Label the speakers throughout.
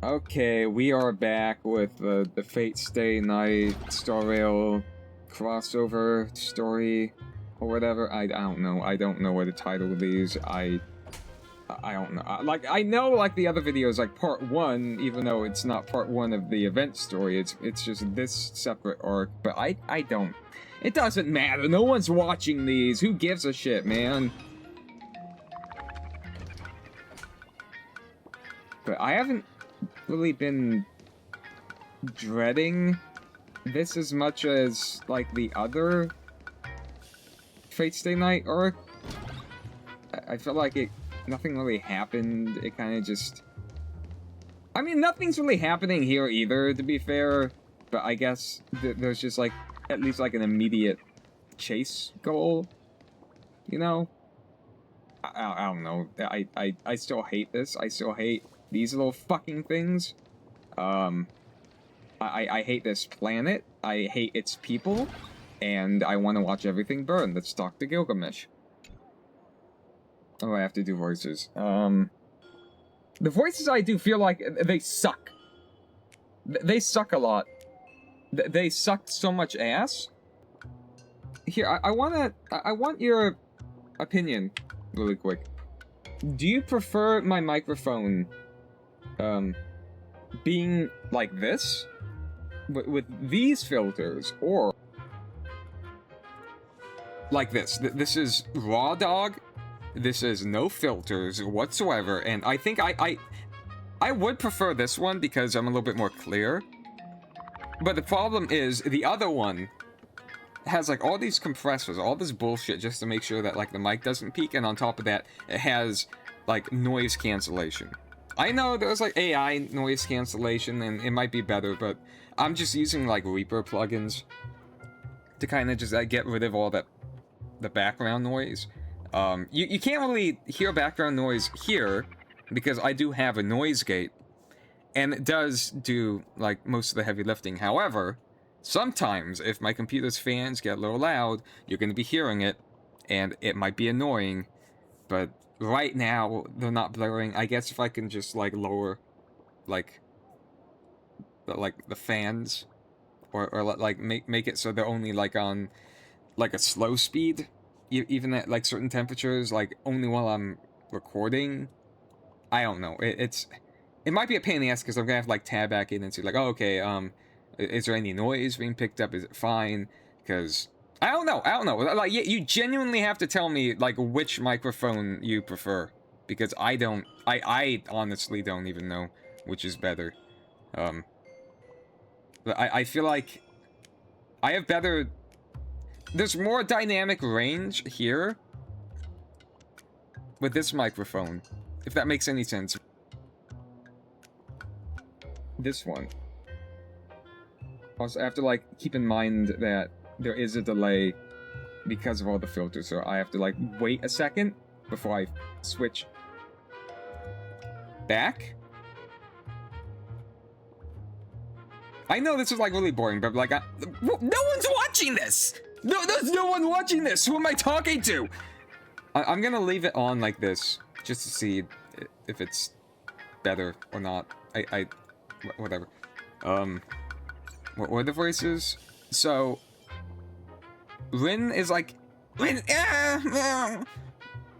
Speaker 1: Okay, we are back with the Fate Stay Night Star Rail crossover story or whatever. I don't know. I don't know what the title of these. I don't know. I know like the other videos, like part 1, even though it's not part 1 of the event story. It's just this separate arc. But I don't. It doesn't matter. No one's watching these. Who gives a shit, man? But I haven't really been dreading this as much as like the other Fate Stay Night arc. I feel like nothing really happened. It kind of just, I mean, nothing's really happening here either, to be fair, but I guess there's just like at least like an immediate chase goal, you know? I don't know. I still hate this. I still hate these little fucking things. I hate this planet. I hate its people. And I want to watch everything burn. Let's talk to Gilgamesh. Oh, I have to do voices. The voices I do feel like they suck. They suck a lot. They suck so much ass. Here, I want your opinion really quick. Do you prefer my microphone being like this with these filters, or like this? This is raw dog. This is no filters whatsoever, and I think I would prefer this one because I'm a little bit more clear. But the problem is the other one has like all these compressors, all this bullshit just to make sure that like the mic doesn't peak, and on top of that it has like noise cancellation. I know there's like AI noise cancellation and it might be better, but I'm just using like Reaper plugins to kind of just get rid of all the background noise. You can't really hear background noise here because I do have a noise gate, and it does do like most of the heavy lifting. However, sometimes if my computer's fans get a little loud, you're going to be hearing it, and it might be annoying. But right now they're not blaring. I guess if I can just like lower like the fans, or like make it so they're only like on like a slow speed, even at like certain temperatures, like only while I'm recording. I don't know. It might be a pain in the ass because I'm gonna have to like tab back in and see like, oh, okay, is there any noise being picked up? Is it fine? Because I don't know. Like, you genuinely have to tell me like which microphone you prefer, because I don't. I honestly don't even know which is better. But I feel like I have better. There's more dynamic range here with this microphone, if that makes any sense. This one. Also, I have to like keep in mind that there is a delay because of all the filters, so I have to like wait a second before I switch back. I know this is like really boring, but like no one's watching this. No, there's no one watching this. Who am I talking to? I'm gonna leave it on like this just to see if it's better or not. Whatever. What were the voices? So Rin is like Rin.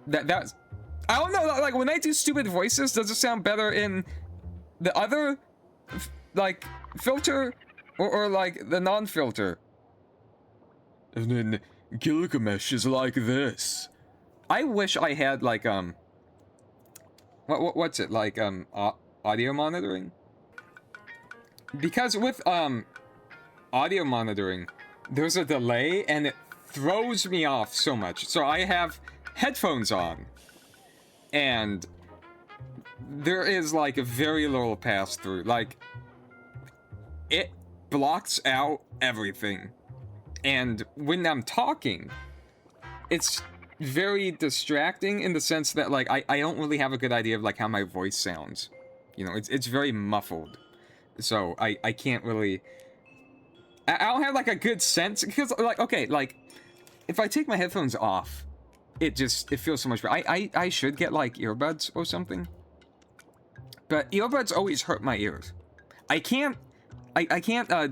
Speaker 1: That's I don't know. Like when I do stupid voices, does it sound better in the other like filter or like the non-filter? And then Gilgamesh is like this. I wish I had like what's it like audio monitoring? Because with audio monitoring, there's a delay and it throws me off so much. So I have headphones on, and there is like a very little pass through. Like it blocks out everything. And when I'm talking, it's very distracting in the sense that like I don't really have a good idea of like how my voice sounds. You know, it's very muffled. So I can't really, I don't have like a good sense, because like, okay, like if I take my headphones off, it feels so much better. I should get like earbuds or something. but earbuds always hurt my ears. I can't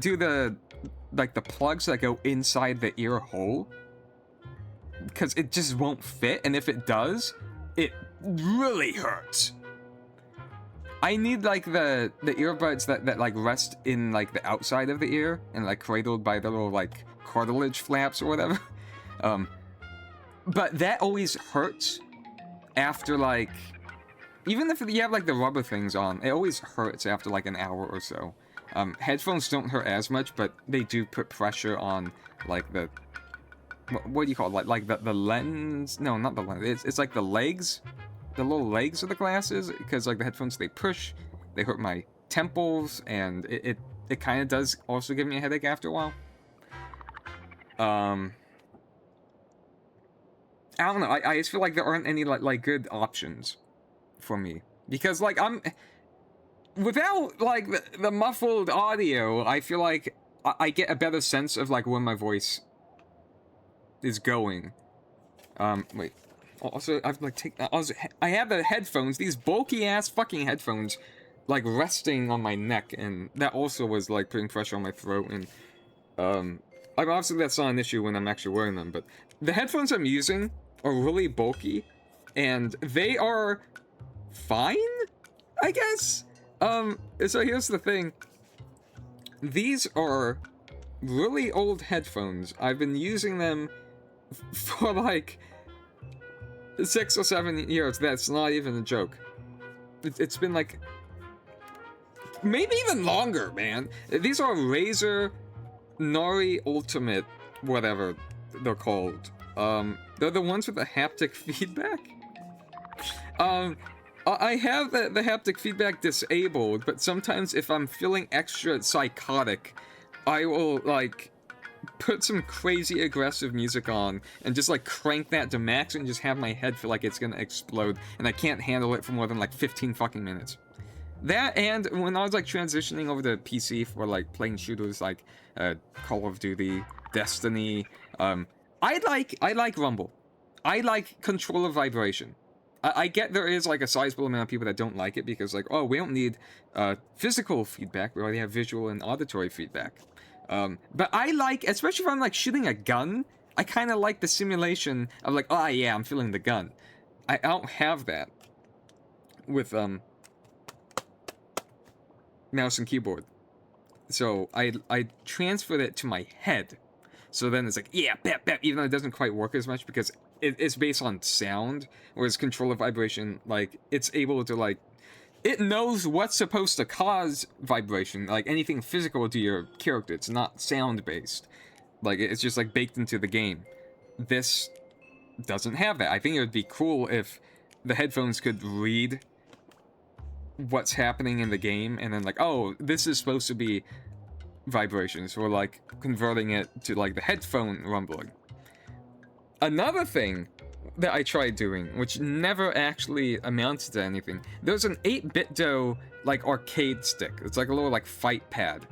Speaker 1: do the plugs that go inside the ear hole because it just won't fit, and if it does, it really hurts. I need like the earbuds that like rest in like the outside of the ear and like cradled by the little like cartilage flaps or whatever. But that always hurts after like, even if you have like the rubber things on, it always hurts after like an hour or so. Headphones don't hurt as much, but they do put pressure on like the, what do you call it? Like the lens? No, not the lens. It's like the legs, the little legs of the glasses, because like the headphones, they push, they hurt my temples, and it kind of does also give me a headache after a while. I don't know. I just feel like there aren't any like good options for me, because like I'm without like the muffled audio, I feel like I get a better sense of like where my voice is going. Wait. Also, I've like I have the headphones, these bulky ass fucking headphones, like resting on my neck, and that also was like putting pressure on my throat. And like obviously that's not an issue when I'm actually wearing them, but the headphones I'm using are really bulky, and they are fine, I guess. So here's the thing. These are really old headphones. I've been using them for like 6 or 7 years. That's not even a joke. It's been like maybe even longer, man. These are Razer Nori Ultimate, whatever they're called. They're the ones with the haptic feedback. I have the haptic feedback disabled, but sometimes if I'm feeling extra psychotic, I will like put some crazy aggressive music on and just like crank that to max and just have my head feel like it's gonna explode, and I can't handle it for more than like 15 fucking minutes. That, and when I was like transitioning over to PC for like playing shooters like Call of Duty, Destiny, I like rumble. I like controller vibration. I get there is like a sizable amount of people that don't like it because like, oh, we don't need physical feedback, we already have visual and auditory feedback. But I like, especially if I'm like shooting a gun, I kind of like the simulation of like, oh yeah, I'm feeling the gun. I don't have that with mouse and keyboard. So I transferred it to my head. So then it's like, yeah, bap, bap, even though it doesn't quite work as much because it's based on sound, whereas controller vibration, like, it's able to, like, it knows what's supposed to cause vibration, like anything physical to your character. It's not sound-based. Like, it's just, like, baked into the game. This doesn't have that. I think it would be cool if the headphones could read what's happening in the game, and then, like, oh, this is supposed to be vibrations, or, like, converting it to, like, the headphone rumbling. Another thing that I tried doing, which never actually amounts to anything, there's an 8BitDo, like, arcade stick. It's like a little, like, fight pad.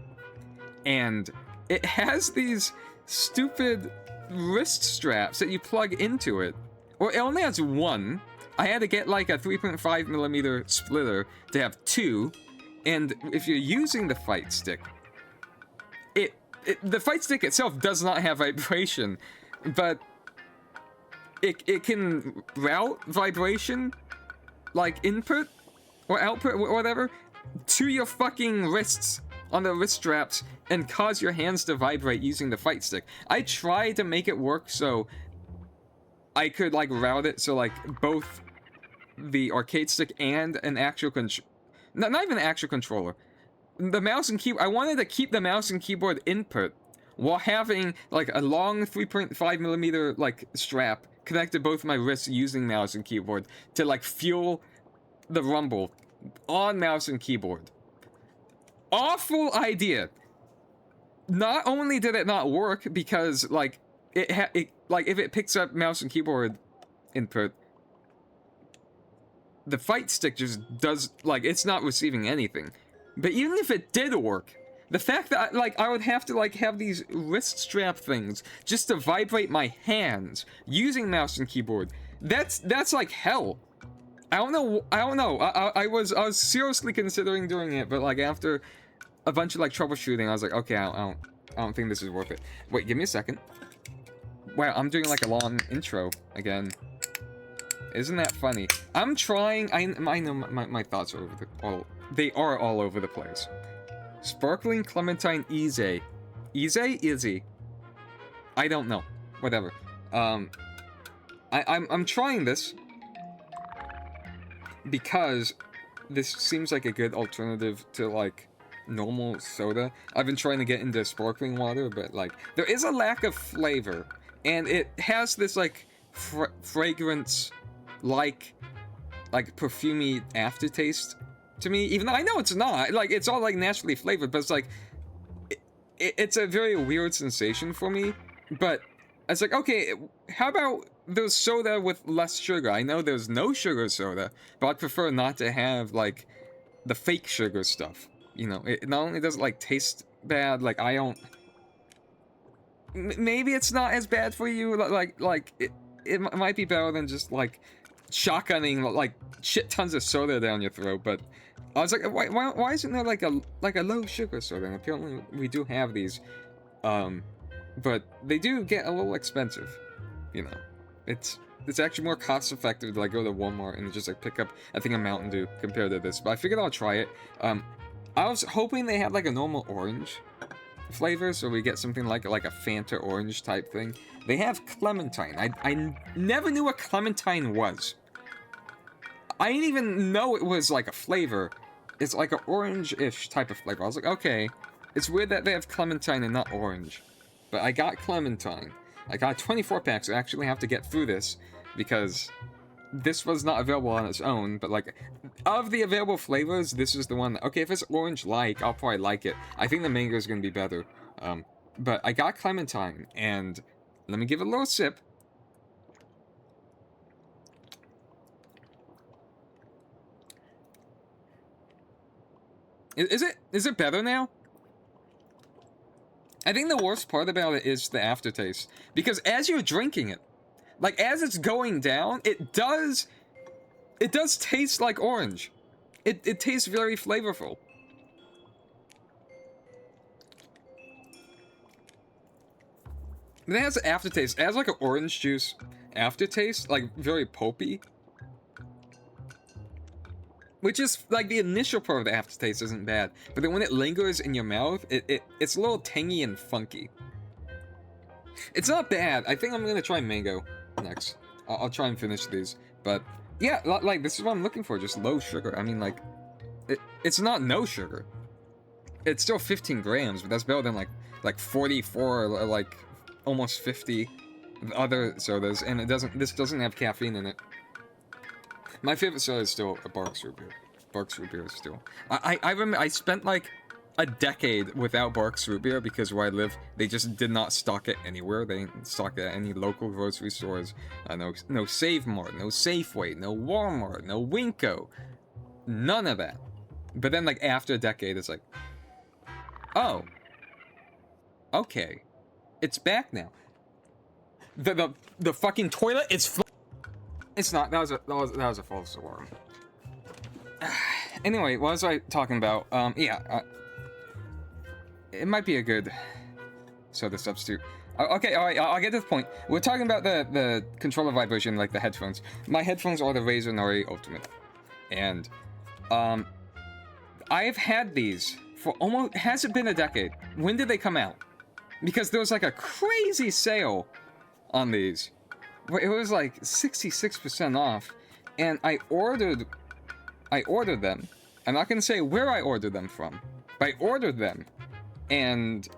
Speaker 1: And it has these stupid wrist straps that you plug into it. Or it only has one. I had to get, like, a 3.5mm splitter to have two. And if you're using the fight stick, the fight stick itself does not have vibration, but it can route vibration, like input or output or whatever, to your fucking wrists on the wrist straps and cause your hands to vibrate using the fight stick. I tried to make it work so I could like route it so like both the arcade stick and an actual not even an actual controller. The mouse and keyboard, I wanted to keep the mouse and keyboard input while having like a long 3.5mm like strap connected both my wrists using mouse and keyboard to like fuel the rumble on mouse and keyboard. Awful idea. Not only did it not work because like it like if it picks up mouse and keyboard input, the fight stick just does like it's not receiving anything. But even if it did work, the fact that like I would have to like have these wrist strap things just to vibrate my hands using mouse and keyboard, that's like hell. I don't know. I don't know. I was seriously considering doing it, but like after a bunch of like troubleshooting, I was like, okay, I don't think this is worth it. Wait, give me a second. Wow, I'm doing like a long intro again. Isn't that funny? I'm trying. I know my thoughts are they are all over the place. Sparkling Clementine Easy. Easy? I don't know. Whatever. I'm trying this because this seems like a good alternative to like normal soda. I've been trying to get into sparkling water, but like there is a lack of flavor, and it has this like fragrance, like perfumey aftertaste to me. Even though I know it's not. Like it's all like naturally flavored, but it's like it's a very weird sensation for me. But it's like, okay, how about there's soda with less sugar? I know there's no sugar soda, but I'd prefer not to have like the fake sugar stuff. You know, it not only does it like taste bad, like I don't. Maybe it's not as bad for you. Like it might be better than just like shotgunning like shit tons of soda down your throat. But I was like, why isn't there like a low sugar soda? And apparently we do have these, but they do get a little expensive. You know, it's actually more cost effective to like go to Walmart and just like pick up I think a Mountain Dew compared to this. But I figured I'll try it. I was hoping they had like a normal orange flavor, so we get something like a Fanta orange type thing. They have clementine. I never knew what clementine was. I didn't even know it was like a flavor. It's like an orange-ish type of flavor. I was like, okay, it's weird that they have clementine and not orange. But I got clementine. I got 24 packs, so I actually have to get through this because this was not available on its own, but like, of the available flavors, this is the one that, okay, if it's orange-like, I'll probably like it. I think the mango is going to be better. But I got clementine, and let me give it a little sip. Is it better now? I think the worst part about it is the aftertaste, because as you're drinking it, like as it's going down, it does taste like orange. It tastes very flavorful. But it has an aftertaste. It has like an orange juice aftertaste, like very pulpy. Which is, like, the initial part of the aftertaste isn't bad, but then when it lingers in your mouth, it's a little tangy and funky. It's not bad. I think I'm gonna try mango next. I'll try and finish these, but yeah, like, this is what I'm looking for, just low sugar. I mean, like, it's not no sugar. It's still 15 grams, but that's better than, like 44, or, like, almost 50 other sodas, and this doesn't have caffeine in it. My favorite soda is still a Barks root beer. Barks root beer is still. I remember I spent like a decade without Barks root beer because where I live, they just did not stock it anywhere. They didn't stock it at any local grocery stores. No Save Mart, no Safeway, no Walmart, no Winco. None of that. But then like after a decade, it's like, oh, okay, it's back now. The fucking toilet is. It's not. That was a false alarm. Anyway, what was I talking about? Yeah. It might be a good soda substitute. Okay, all right. I'll get to the point. We're talking about the controller vibration, like the headphones. My headphones are the Razer Nari Ultimate, and I've had these for almost. Has it been a decade? When did they come out? Because there was like a crazy sale on these. It was like 66% off, and I ordered them. I'm not gonna say where I ordered them from, but I ordered them, and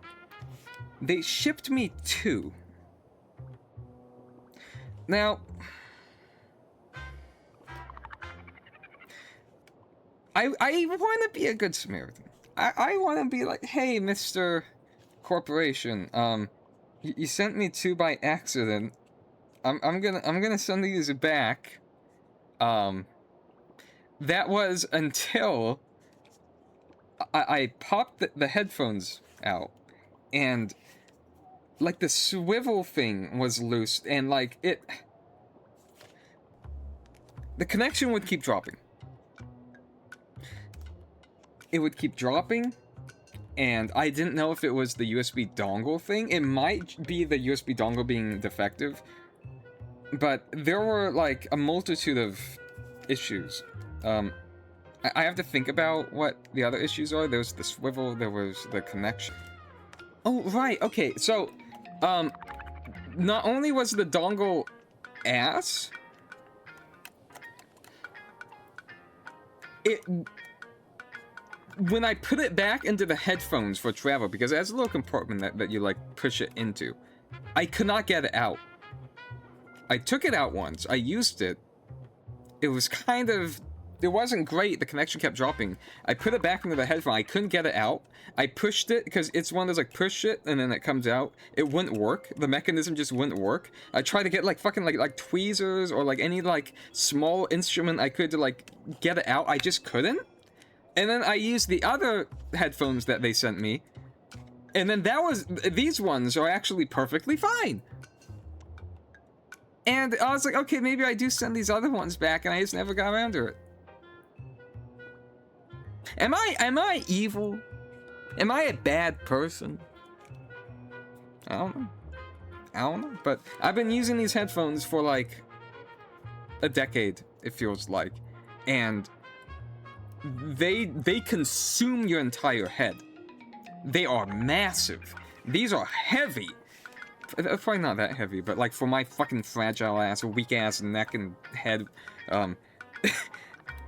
Speaker 1: they shipped me 2. Now, I want to be a good Samaritan. I want to be like, hey, Mr. Corporation, you sent me 2 by accident. I'm gonna send these back. That was until I popped the headphones out, and like the swivel thing was loose, and like the connection would keep dropping. It would keep dropping, and I didn't know if it was the USB dongle thing. It might be the USB dongle being defective, but there were like a multitude of issues. I have to think about what the other issues are. There was the swivel, there was the connection. Oh, right, okay, so, not only was the dongle ass, when I put it back into the headphones for travel, because it has a little compartment that you like push it into, I could not get it out. I took it out once, I used it, it was kind of, it wasn't great, the connection kept dropping. I put it back into the headphone, I couldn't get it out. I pushed it, because it's one of those like push it and then it comes out. It wouldn't work, the mechanism just wouldn't work. I tried to get like fucking like tweezers or like any like small instrument I could to like get it out, I just couldn't. And then I used the other headphones that they sent me, and then these ones are actually perfectly fine. And I was like, okay, maybe I do send these other ones back, and I just never got around to it. Am I evil? Am I a bad person? I don't know, but I've been using these headphones for like a decade, it feels like, and they consume your entire head. They are massive. These are heavy. Probably not that heavy, but like for my fucking fragile ass, weak ass neck and head,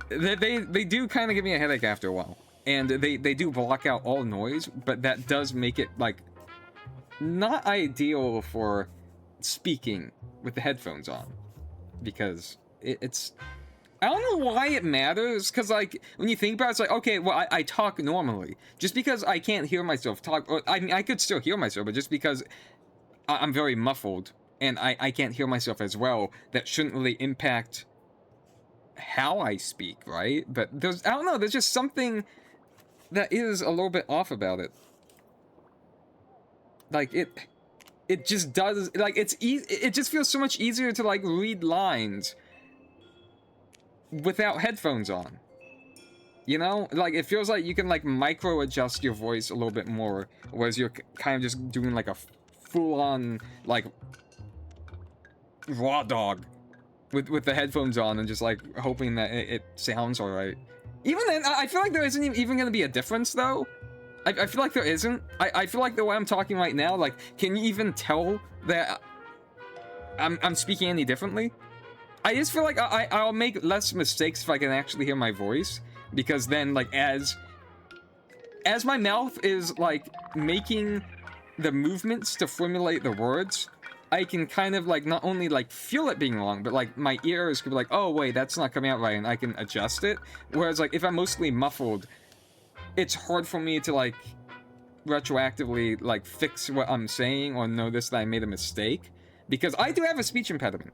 Speaker 1: they do kind of give me a headache after a while. And they do block out all noise, but that does make it like not ideal for speaking with the headphones on, because it's I don't know why it matters, because, like, when you think about it, it's like, okay, well, I talk normally. Just because I can't hear myself talk, or, I mean, I could still hear myself, but just because I'm very muffled, and I can't hear myself as well, that shouldn't really impact how I speak, right? But I don't know, there's just something that is a little bit off about it. Like, it just does, like, it just feels so much easier to, like, read lines without headphones on, you know? Like, it feels like you can, like, micro adjust your voice a little bit more, whereas you're kind of just doing, like, a full-on, like, raw dog with the headphones on and just, like, hoping that it sounds alright. Even then, I feel like there isn't even gonna be a difference, though. I feel like there isn't. I feel like the way I'm talking right now, like, can you even tell that I'm speaking any differently? I just feel like I'll make less mistakes if I can actually hear my voice, because then, like, as my mouth is, like, making the movements to formulate the words, I can kind of, like, not only, like, feel it being wrong, but, like, my ears could be like, oh, wait, that's not coming out right, and I can adjust it. Whereas, like, if I'm mostly muffled, it's hard for me to, like, retroactively, like, fix what I'm saying or notice that I made a mistake, because I do have a speech impediment.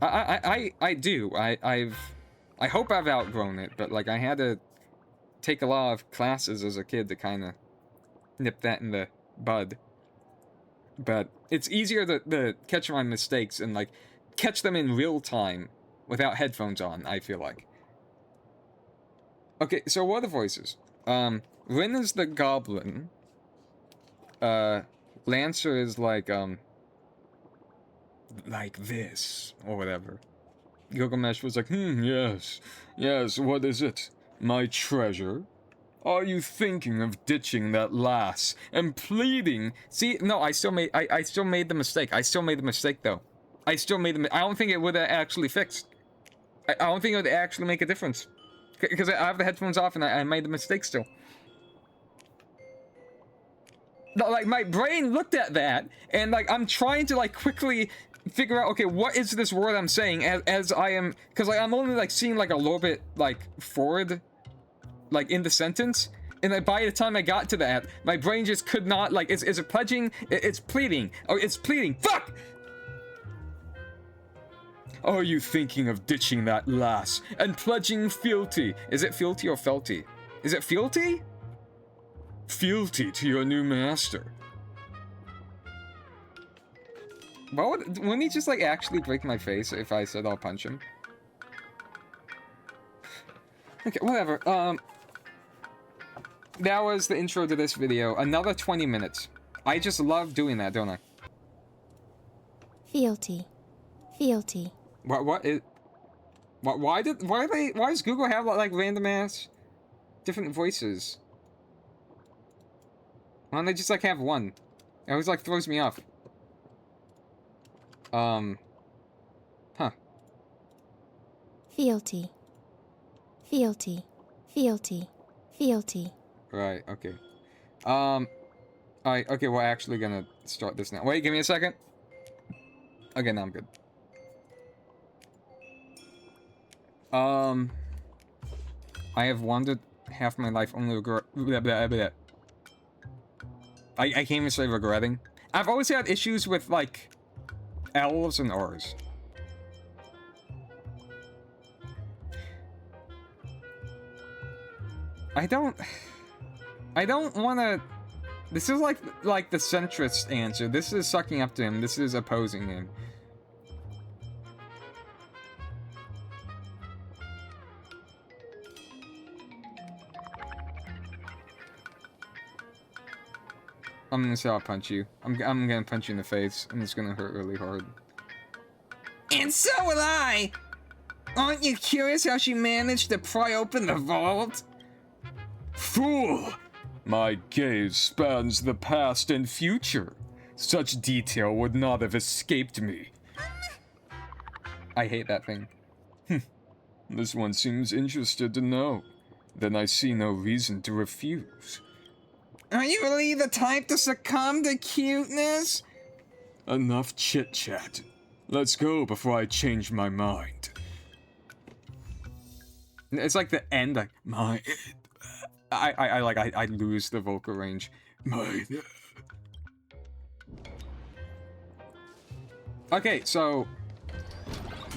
Speaker 1: I do. I hope I've outgrown it, but, like, I had to take a lot of classes as a kid to kind of nip that in the bud. But it's easier to catch my mistakes and, like, catch them in real time without headphones on, I feel like. Okay, so what are the voices? Rin is the goblin. Lancer is like this, or whatever. Gilgamesh was like, yes, what is it? My treasure? Are you thinking of ditching that lass and pleading? See, no, I still made the mistake. I still made the mistake, though. I don't think it would have actually fixed. I don't think it would actually make a difference. Because I have the headphones off and I made the mistake still. No, like, my brain looked at that, and, like, I'm trying to, like, quickly figure out, okay, what is this word I'm saying as I am, because, like, I'm only, like, seeing, like, a little bit, like, forward, like, in the sentence, and then by the time I got to that, my brain just could not, like, is it pledging? It's pleading. Oh, it's pleading. Fuck! Are you thinking of ditching that lass and pledging fealty? Is it fealty or felty? Is it fealty? Fealty to your new master. Wouldn't he just, like, actually break my face if I said I'll punch him? Okay, whatever. That was the intro to this video. Another 20 minutes. I just love doing that, don't I?
Speaker 2: Fealty. Fealty.
Speaker 1: Why does Google have like random ass different voices? Why don't they just like have one? It always like throws me off. Huh.
Speaker 2: Fealty. Fealty. Fealty. Fealty.
Speaker 1: Right, okay. Alright, okay, we're actually gonna start this now. Wait, give me a second. Okay, now I'm good. I have wandered half my life only regret. I can't even say regretting. I've always had issues with, like, L's and R's. I don't wanna... This is like the centrist answer. This is sucking up to him. This is opposing him. I'm gonna say I'll punch you. I'm gonna punch you in the face, and it's gonna hurt really hard. And so will I! Aren't you curious how she managed to pry open the vault? Fool! My gaze spans the past and future. Such detail would not have escaped me. I hate that thing. This one seems interested to know. Then I see no reason to refuse. Are you really the type to succumb to cuteness? Enough chit-chat. Let's go before I change my mind. It's like the end, like, I lose the vocal range. Okay, so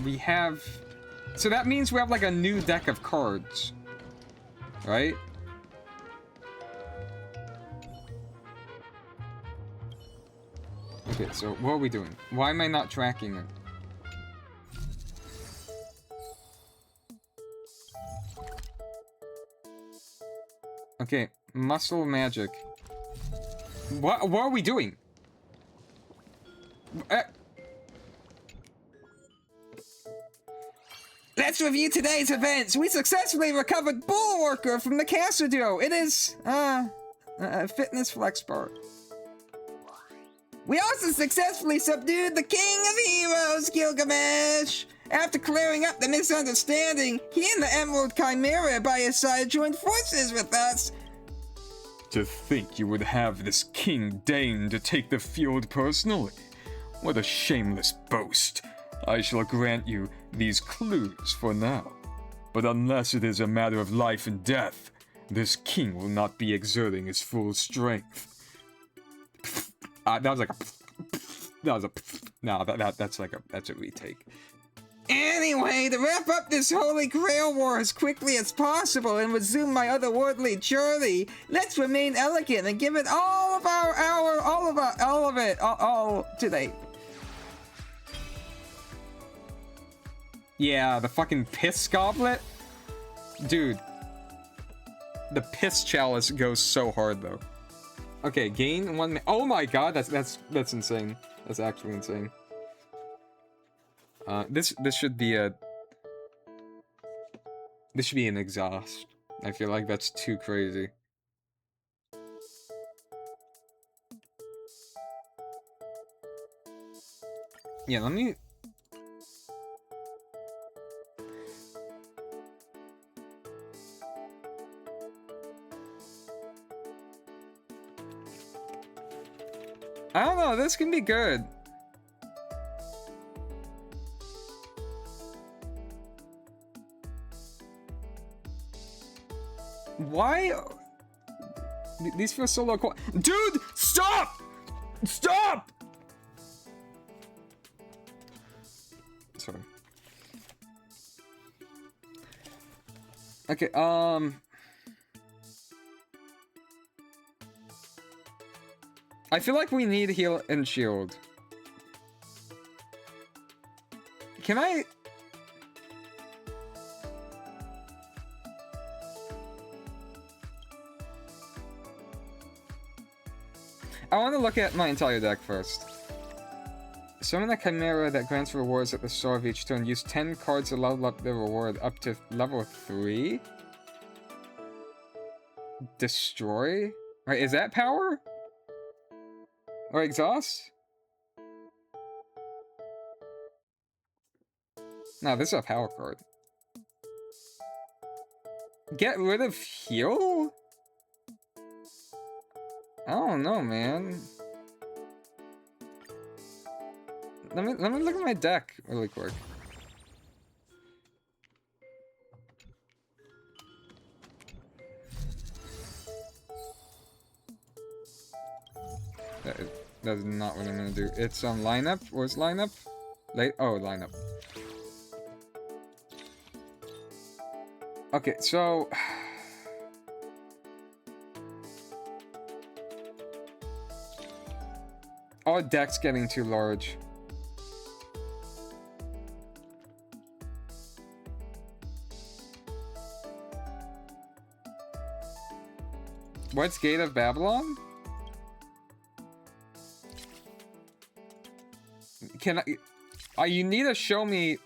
Speaker 1: we have... So that means we have like a new deck of cards, right? Okay, so what are we doing? Why am I not tracking it? Okay, muscle magic. What are we doing? Let's review today's events. We successfully recovered Bulwarker from the Caster Duo. It is, a fitness flex bar. We also successfully subdued the King of Heroes, Gilgamesh. After clearing up the misunderstanding, he and the Emerald Chimera by his side joined forces with us. To think you would have this king deign to take the field personally. What a shameless boast. I shall grant you these clues for now. But unless it is a matter of life and death, this king will not be exerting his full strength. That was like a... That was a... No, that's like a... That's a retake. Anyway, to wrap up this Holy Grail War as quickly as possible and resume my otherworldly journey, let's remain elegant and give it all of it today. Yeah, the fucking piss goblet? Dude. The piss chalice goes so hard, though. Okay, gain 1 minute. Oh my god, that's insane. That's actually insane. This should be a... This should be an exhaust. I feel like that's too crazy. Yeah, let me... I don't know, this can be good. Why? These feel so low quality. Dude, stop! Stop! Sorry. Okay, I feel like we need heal and shield. Can I... I want to look at my entire deck first. Summon a Chimera that grants rewards at the start of each turn. Use 10 cards to level up the reward up to level 3. Destroy? Right, is that power? Or exhaust? No, this is a power card. Get rid of heal? I don't know, man. Let me look at my deck really quick. That's not what I'm gonna do. It's on lineup. Where's lineup? Lineup. Okay, so our deck's getting too large. What's Gate of Babylon? Can I... you need to show me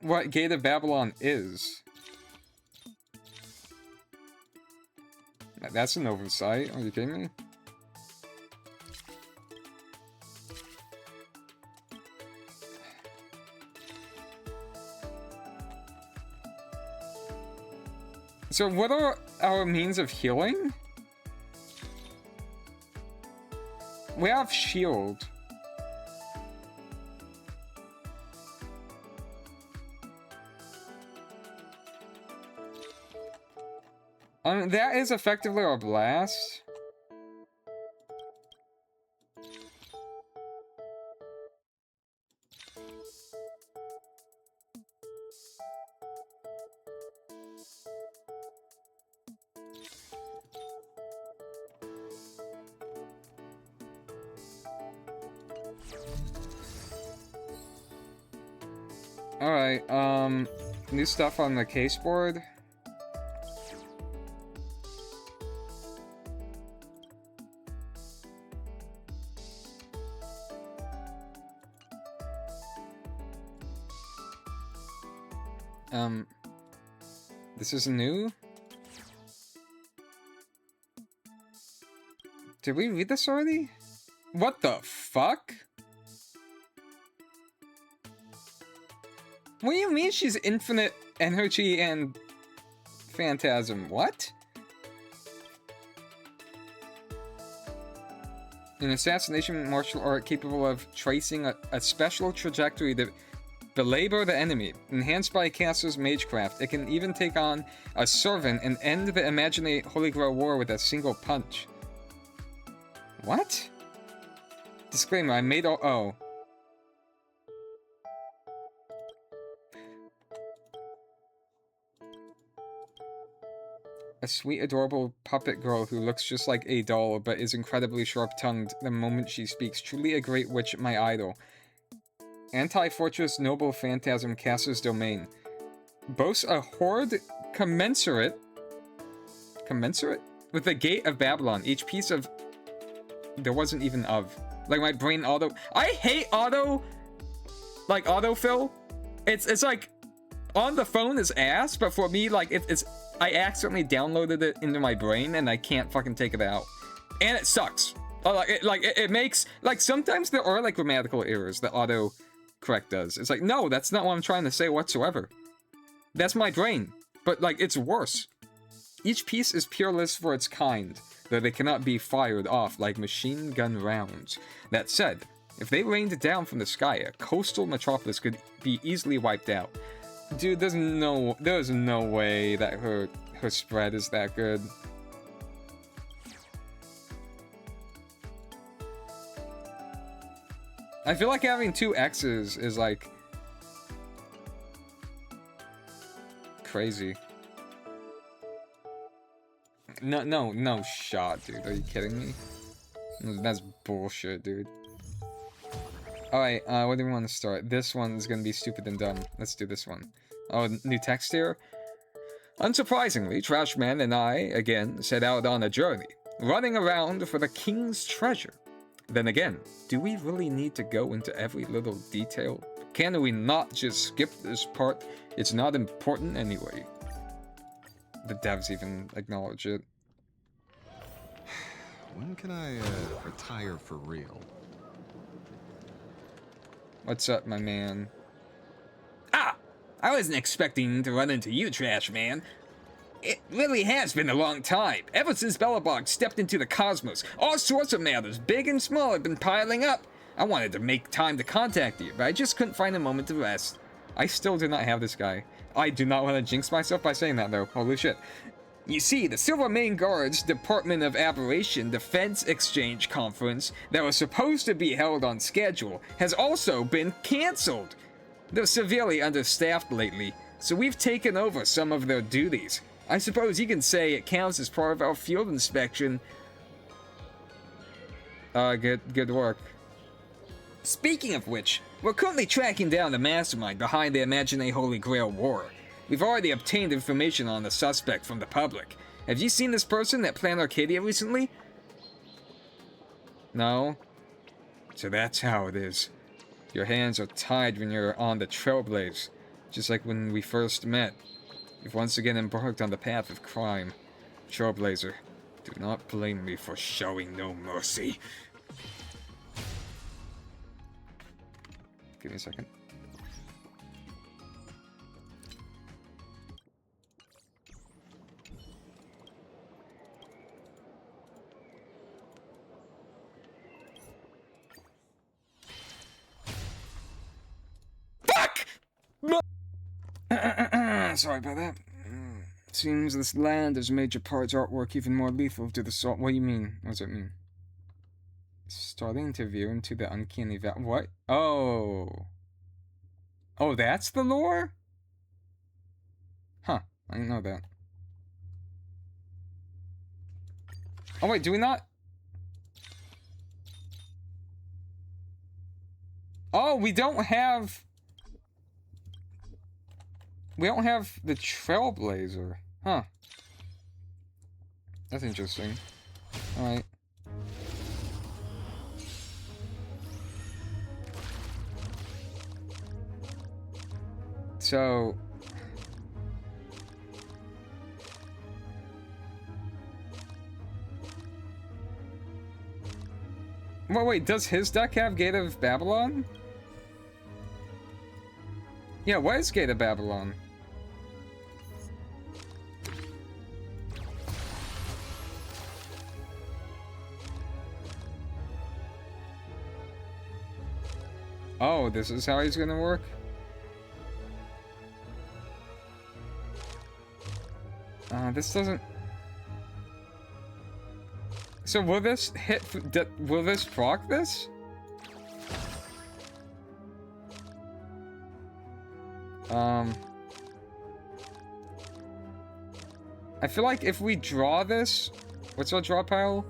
Speaker 1: what Gate of Babylon is. That's an oversight. Are you kidding me? So what are our means of healing? We have shield. That is effectively our blast. Alright, new stuff on the case board. This is new? Did we read this already? What the fuck? What do you mean she's infinite energy and phantasm? What? An assassination martial art capable of tracing a special trajectory to belabor the enemy. Enhanced by a caster's magecraft, it can even take on a servant and end the imaginary Holy Grail war with a single punch. What? Disclaimer, I made all- oh. A sweet, adorable puppet girl who looks just like a doll but is incredibly sharp-tongued the moment she speaks. Truly a great witch, my idol. Anti-Fortress Noble Phantasm Caster's Domain. Boasts a horde commensurate with the Gate of Babylon. Each piece of... There wasn't even of. Like, my brain auto... I hate auto... Like, autofill. It's like... On the phone is ass, but for me, like, it's... I accidentally downloaded it into my brain, and I can't fucking take it out. And it sucks. It makes... Like, sometimes there are, like, grammatical errors that auto... correct does. It's like, no, that's not what I'm trying to say whatsoever. That's my brain. But, like, it's worse. Each piece is peerless for its kind, though they cannot be fired off like machine gun rounds. That said, if they rained down from the sky, a coastal metropolis could be easily wiped out. Dude, there's no way that her spread is that good. I feel like having 2 X's is, like, crazy. No shot, dude. Are you kidding me? That's bullshit, dude. Alright, what do we want to start? This one's gonna be stupid and dumb. Let's do this one. Oh, new text here? Unsurprisingly, Trashman and I, again, set out on a journey, running around for the king's treasure. Then again, do we really need to go into every little detail? Can we not just skip this part? It's not important anyway. The devs even acknowledge it.
Speaker 3: When can I retire for real?
Speaker 1: What's up, my man?
Speaker 4: Ah! I wasn't expecting to run into you, Trash Man. It really has been a long time. Ever since Bellabog stepped into the cosmos, all sorts of matters, big and small, have been piling up. I wanted to make time to contact you, but I just couldn't find a moment to rest.
Speaker 1: I still do not have this guy. I do not want to jinx myself by saying that, though. Holy shit.
Speaker 4: You see, the Silver Main Guard's Department of Aberration Defense Exchange Conference that was supposed to be held on schedule has also been cancelled. They're severely understaffed lately, so we've taken over some of their duties. I suppose you can say it counts as part of our field inspection.
Speaker 1: Good work.
Speaker 4: Speaking of which, we're currently tracking down the mastermind behind the Imagine Holy Grail War. We've already obtained information on the suspect from the public. Have you seen this person at Plan Arcadia recently?
Speaker 1: No. So that's how it is. Your hands are tied when you're on the Trailblaze, just like when we first met. You've once again embarked on the path of crime. Trailblazer, do not blame me for showing no mercy. Give me a second.
Speaker 4: Fuck!
Speaker 1: Sorry about that. Seems this land has made your part's artwork even more lethal to the soul. What do you mean? What does it mean? Starting to veer into the uncanny what? Oh. Oh, that's the lore? Huh. I didn't know that. Oh, wait, do we not? Oh, we don't have... We don't have the Trailblazer. Huh. That's interesting. Alright. So... Well, wait, does his deck have Gate of Babylon? Yeah, what is Gate of Babylon? Oh, this is how he's gonna work? This doesn't... So will this hit... Will this proc this? I feel like if we draw this... What's our draw pile?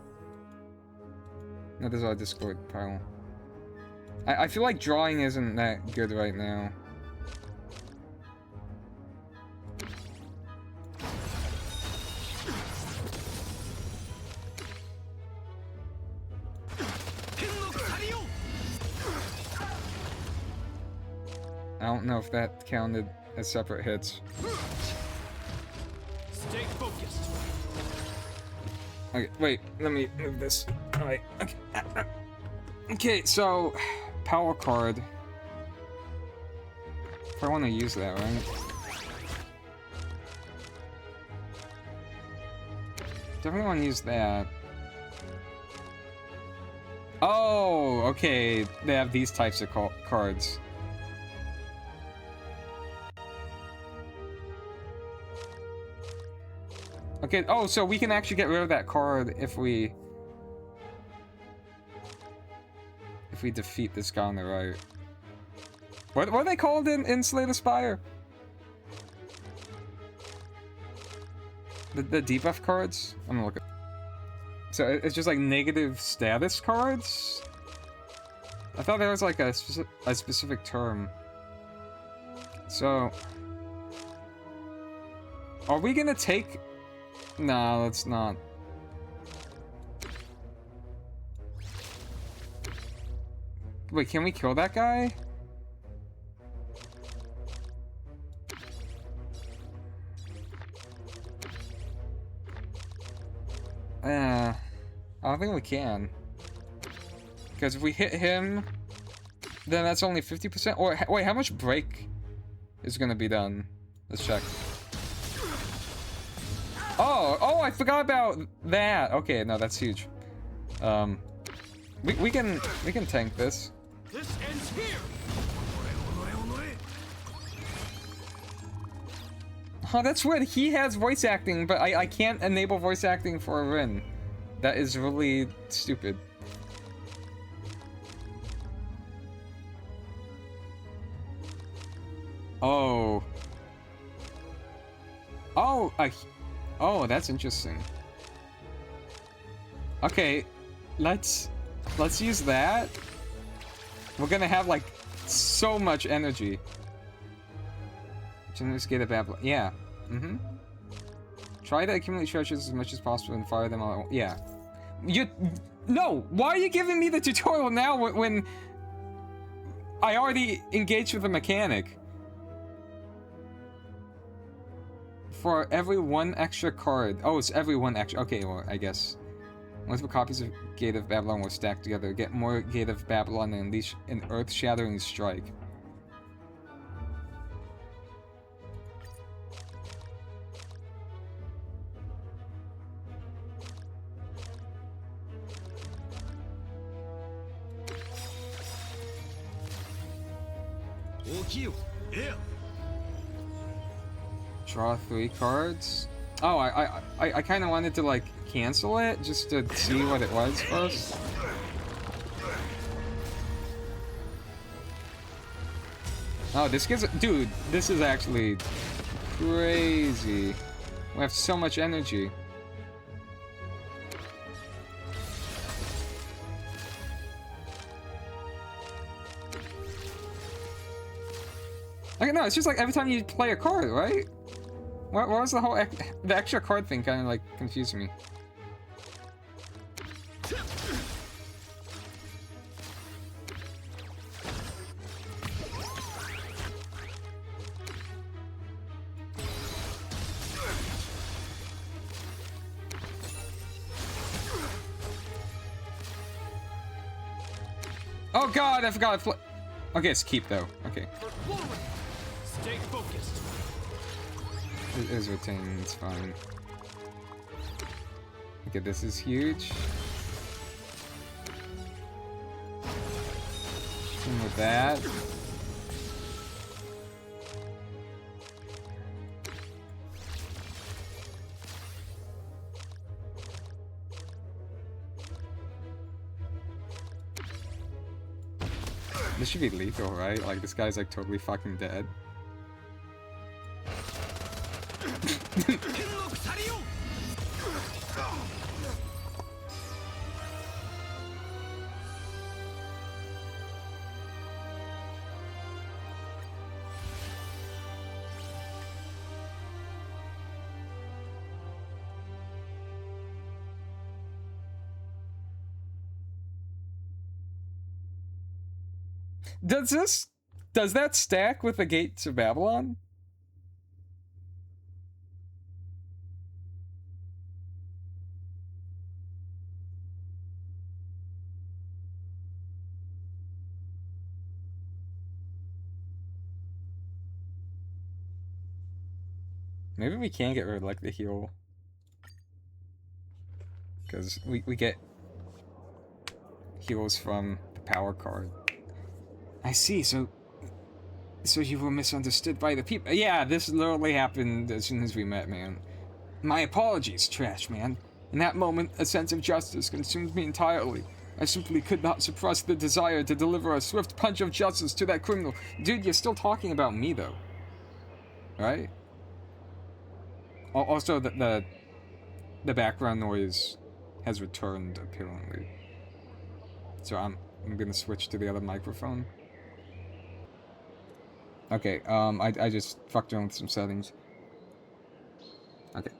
Speaker 1: No, this is our discord pile. I feel like drawing isn't that good right now. I don't know if that counted as separate hits.
Speaker 5: Stay focused.
Speaker 1: Okay, wait, let me move this. Alright, okay. Okay, so... Power card. If I want to use that, right? Definitely want to use that. Oh, okay. They have these types of cards. Okay, oh, so we can actually get rid of that card if we defeat this guy on the right. What are they called in Slay the Spire? The debuff cards? I'm gonna look at... So it's just like negative status cards? I thought there was like a specific term. So... Are we gonna take... Nah, let's not. Wait, can we kill that guy? I don't think we can. Because if we hit him, then that's only 50%. Or wait, how much break is gonna be done? Let's check. Oh, I forgot about that. Okay, no, that's huge. We can tank this.
Speaker 5: This ends here.
Speaker 1: Oh, that's weird. He has voice acting, but I can't enable voice acting for Rin. That is really stupid. Oh. Oh, that's interesting. Okay, let's use that. We're gonna have like so much energy. Generous gate of Babylon. Yeah. Mm-hmm. Try to accumulate treasures as much as possible and fire them all. Yeah. No! Why are you giving me the tutorial now when I already engaged with the mechanic? For every one extra card. Oh, it's every one extra. Okay, well, I guess. Multiple copies of Gate of Babylon were stacked together. Get more Gate of Babylon and unleash an earth-shattering strike. Draw 3 cards. Oh, I kind of wanted to like cancel it just to see what it was first. Oh, this gives dude, this is actually crazy. We have so much energy. Okay, no, it's just like every time you play a card, right? What was the whole the extra card thing? Kind of like confused me. Oh God, I forgot. Okay, it's keep though. Okay.
Speaker 5: Stay focused.
Speaker 1: It is retained, it's fine. Okay, this is huge. And with that. This should be lethal, right? Like, this guy's like totally fucking dead. Does that stack with the Gates of Babylon? Maybe we can get rid of like the heal. Because we get heals from the power card. I see, so you were misunderstood by the people. Yeah, this literally happened as soon as we met, man. My apologies, Trash Man. In that moment, a sense of justice consumed me entirely. I simply could not suppress the desire to deliver a swift punch of justice to that criminal. Dude, you're still talking about me, though. Right? Also, the background noise has returned, apparently. So I'm gonna switch to the other microphone. Okay, I just fucked around with some settings. Okay.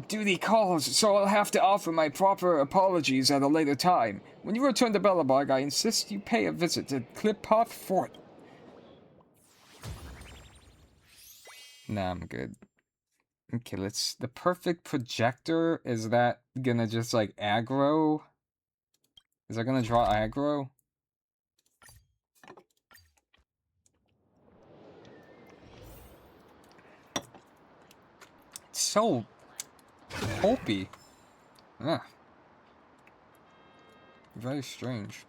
Speaker 4: Duty calls, so I'll have to offer my proper apologies at a later time. When you return to Belobog, I insist you pay a visit to Clippath Fort. Nah, I'm good. Okay, let's... The perfect projector, is that gonna just, like, aggro? Is that gonna draw aggro? It's so... pulpy. Ugh. Very strange.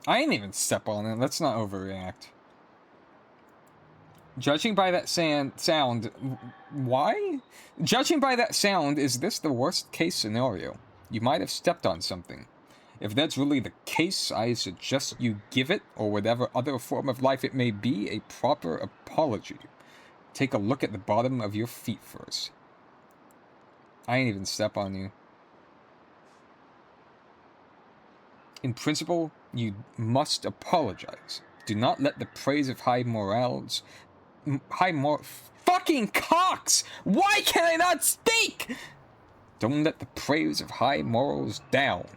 Speaker 4: I ain't even step on it. Let's not overreact. Judging by that sound... Why? Judging by that sound, is this the worst case scenario? You might have stepped on something. If that's really the case, I suggest you give it, or whatever other form of life it may be, a proper apology. Take a look at the bottom of your feet first. I ain't even step on you. In principle, you must apologize. Do not let the praise of fucking cocks! Why can I not speak? Don't let the praise of high morals down.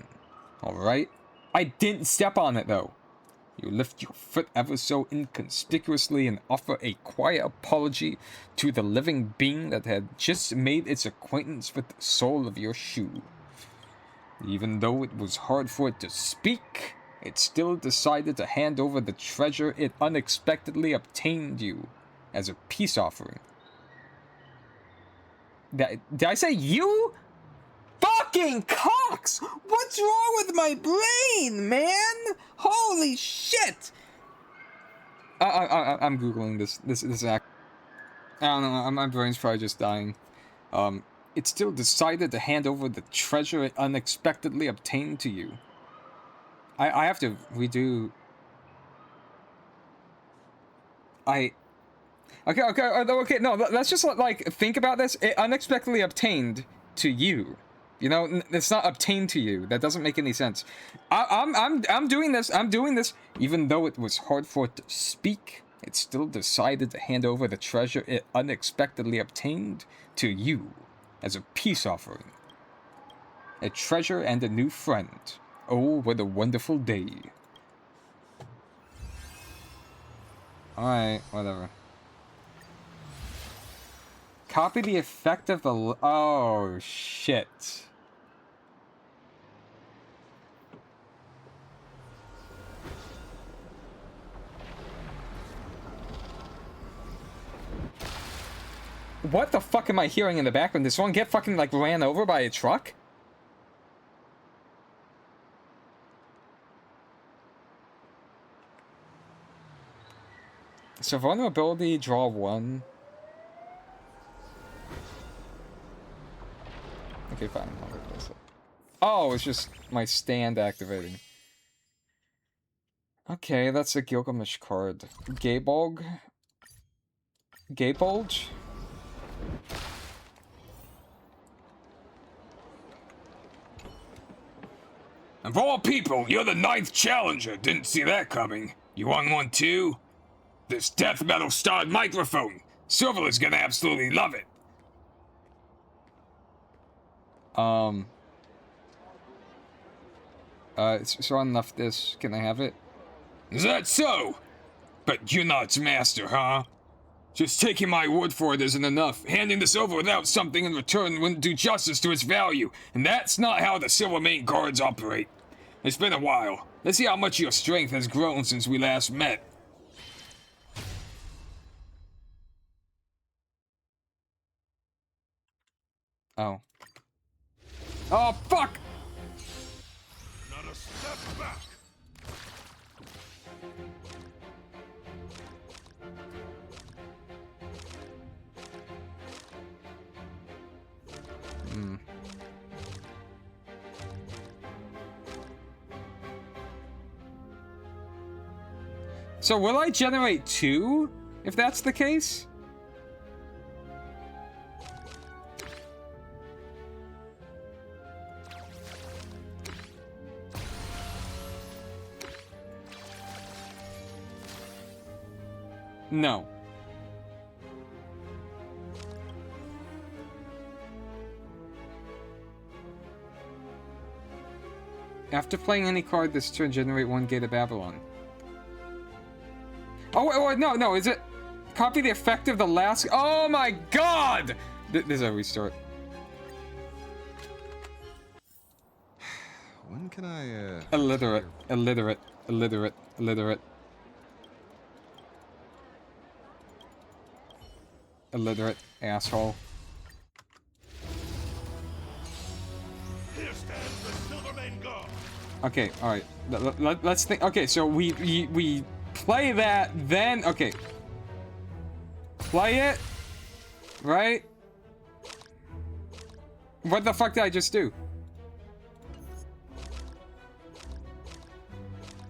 Speaker 4: Alright? I didn't step on it though. You lift your foot ever so inconspicuously and offer a quiet apology to the living being that had just made its acquaintance with the sole of your shoe. Even though it was hard for it to speak, it still decided to hand over the treasure it unexpectedly obtained you as a peace offering. Did I say you? Fucking cocks! What's wrong with my brain, man? Holy shit! I'm googling this act. I don't know. My brain's probably just dying. It still decided to hand over the treasure it unexpectedly obtained to you. I have to redo. Okay. No, let's just like think about this. It unexpectedly obtained to you. You know, it's not obtained to you. That doesn't make any sense. I'm doing this. I'm doing this. Even though it was hard for it to speak, it still decided to hand over the treasure it unexpectedly obtained to you as a peace offering. A treasure and a new friend. Oh, what a wonderful day. Alright, whatever. Copy the effect of the... Oh, shit. What the fuck am I hearing in the background? Did someone get fucking, like, ran over by a truck? So vulnerability, draw 1. Okay, fine. I'll replace it. Oh, it's just my stand activating. Okay, that's a Gilgamesh card. Gaybulge? Gaybulge?
Speaker 5: Of all people, you're the 9th challenger. Didn't see that coming. You want one too? This death metal starred microphone. Silver's gonna absolutely love it.
Speaker 1: So enough this. Can I have it?
Speaker 5: Is that so? But you're not its master, huh? Just taking my word for it isn't enough. Handing this over without something in return wouldn't do justice to its value, and that's not how the Silvermane guards operate. It's been a while. Let's see how much your strength has grown since we last met.
Speaker 1: Oh. Oh, fuck!
Speaker 5: Not a step back.
Speaker 1: So will I generate 2, if that's the case? No. After playing any card this turn, generate 1 Gate of Babylon. Oh, wait, no, is it... Copy the effect of the last... Oh my god! This is a restart.
Speaker 3: When can I,
Speaker 1: Illiterate,
Speaker 3: retire?
Speaker 1: illiterate, illiterate, illiterate. Illiterate asshole.
Speaker 6: Here stands the Silvermane Guard.
Speaker 1: Okay, alright. Let's think. Okay, so we play that, then... Okay. Play it. Right? What the fuck did I just do?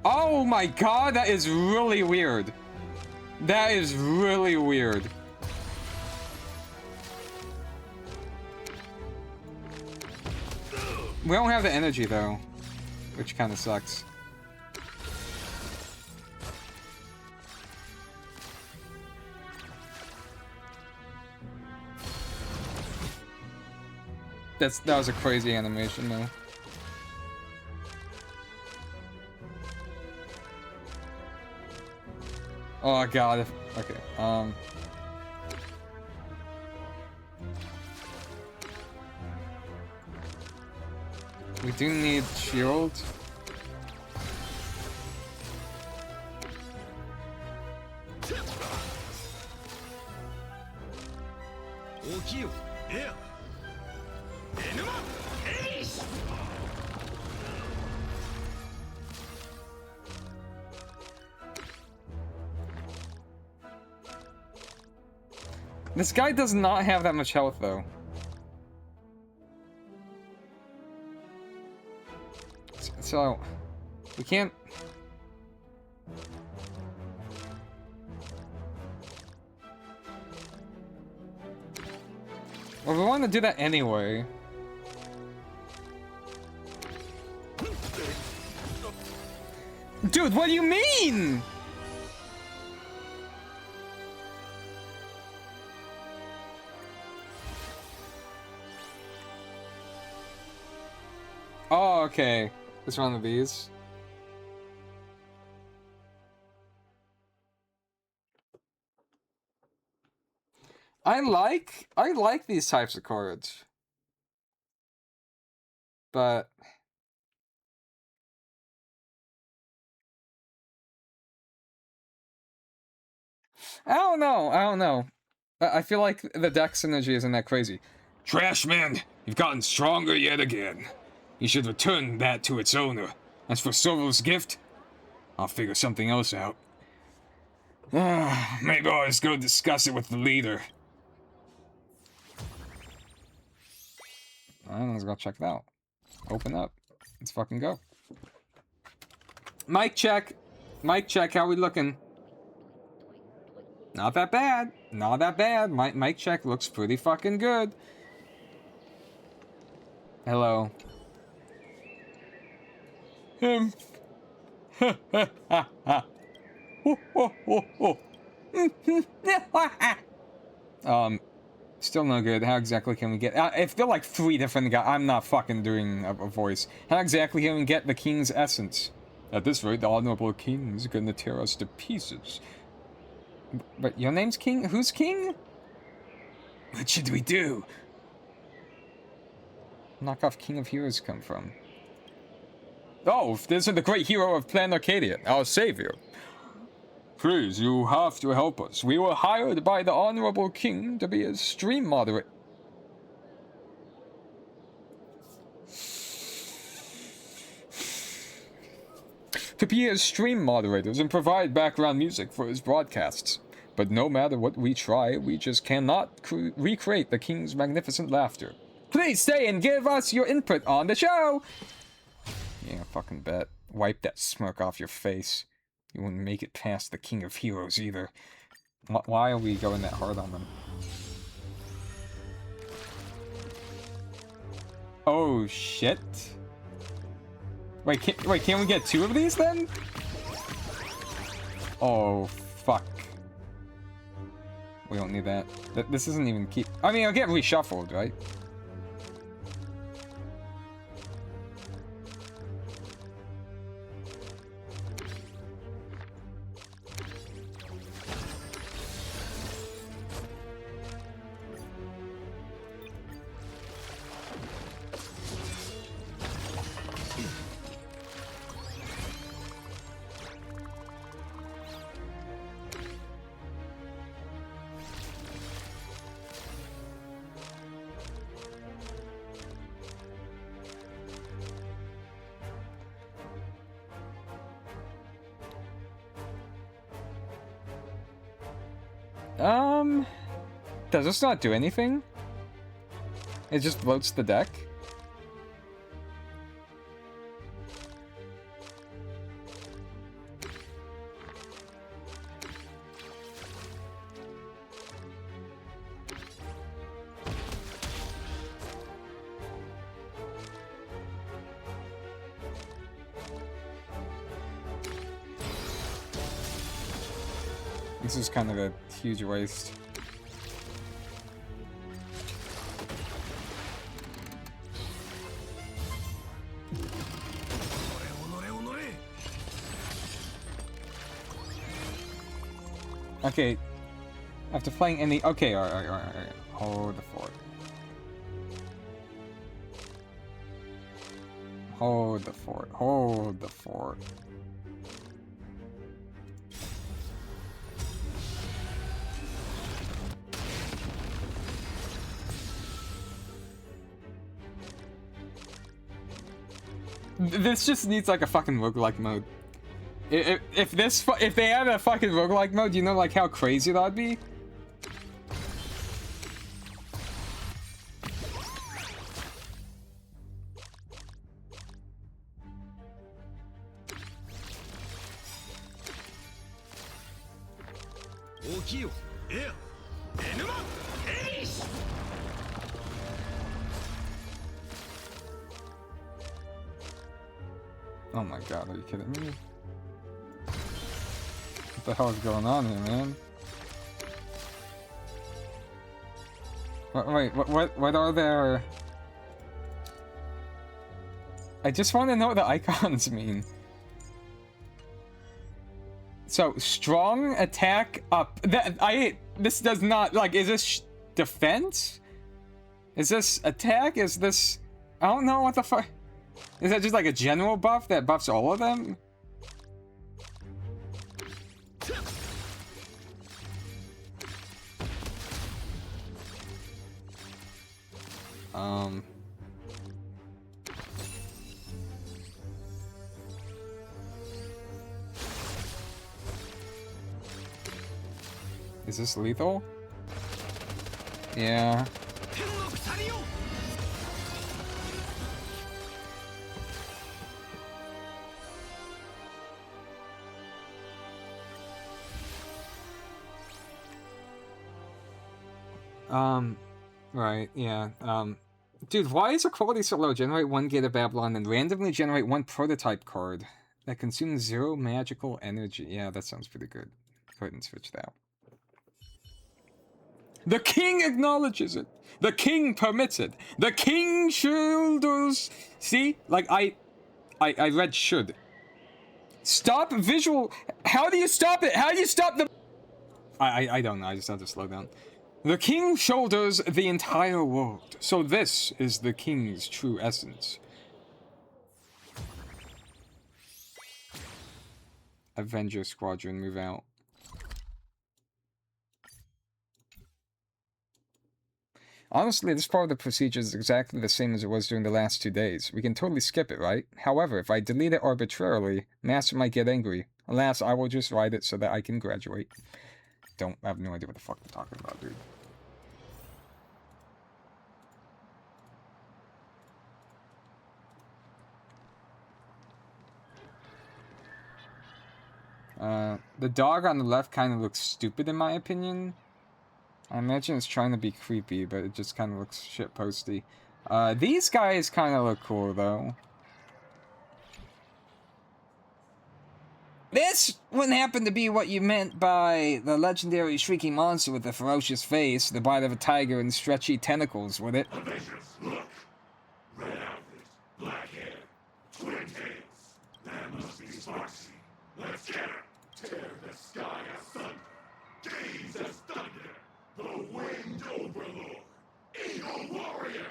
Speaker 1: Oh my god, that is really weird. That is really weird. We don't have the energy though, which kind of sucks. That was a crazy animation though. Oh god. Okay. We do need shield.
Speaker 6: Yeah. Enema! Ace!
Speaker 1: This guy does not have that much health though. So, we can't... Well, we want to do that anyway. Dude, what do you mean? Oh, okay. It's one of these. I like these types of cards. But I don't know. I feel like the deck synergy isn't that crazy.
Speaker 5: Trash man, you've gotten stronger yet again. You should return that to its owner. As for Sorrel's gift, I'll figure something else out. Maybe I'll just go discuss it with the leader.
Speaker 1: Alright, let's go check it out. Open up. Let's fucking go. Mic check. Mic check, how we looking? Not that bad. Not that bad. Mic check looks pretty fucking good. Hello. Still no good. How exactly can we get... if they're like 3 different guys, I'm not fucking doing a voice. How exactly can we get the king's essence? At this rate, the honorable king is gonna tear us to pieces. But your name's King? Who's king?
Speaker 5: What should we do?
Speaker 1: Knockoff King of Heroes come from? Oh, this is the great hero of Plan Arcadia, our savior. Please, you have to help us. We were hired by the honorable king to be his stream moderator. To be his stream moderators and provide background music for his broadcasts. But no matter what we try, we just cannot recreate the king's magnificent laughter. Please stay and give us your input on the show! Yeah, fucking bet. Wipe that smirk off your face. You wouldn't make it past the King of Heroes either. Why are we going that hard on them? Oh shit. Wait, can't we get 2 of these then? Oh fuck. We don't need that. This isn't even keep... I mean, I'll get reshuffled, right? Does this not do anything? It just bloats the deck? This is kind of a huge waste. Okay, after playing any... Okay, alright. Hold the fort. Hold the fort. Hold the fort. This just needs like a fucking roguelike mode. If they had a fucking roguelike mode, you know like how crazy that'd be? Oh my god, are you kidding me? What the hell is going on here, man? Wait, what are their... I just want to know what the icons mean. So, strong attack up. This does not, like, is this defense? Is this attack? Is this... I don't know what the fuck... Is that just like a general buff that buffs all of them? Is this lethal? Yeah. Right, yeah, dude, why is the quality so low? Generate 1 Gate of Babylon and randomly generate 1 prototype card that consumes 0 magical energy. Yeah, that sounds pretty good. Go ahead and switch that. The king acknowledges it. The king permits it. The king shoulders. See? Like, I read should. Stop visual. How do you stop it? How do you stop the... I don't know, I just have to slow down. The king shoulders the entire world, so this is the king's true essence. Avenger Squadron, move out. Honestly, this part of the procedure is exactly the same as it was during the last 2 days. We can totally skip it, right? However, if I delete it arbitrarily, Master might get angry. Alas, I will just write it so that I can graduate. I have no idea what the fuck they're talking about, dude. The dog on the left kind of looks stupid in my opinion. I imagine it's trying to be creepy, but it just kind of looks shitposty. These guys kind of look cool, though. This wouldn't happen to be what you meant by the legendary shrieking monster with the ferocious face, the bite of a tiger, and stretchy tentacles, would it?
Speaker 6: A vicious look. Red outfit, black hair, twin tails. That must be Sparksy. Let's get her. Tear the sky asunder. Gaze as thunder. The winged overlord. Eagle warrior.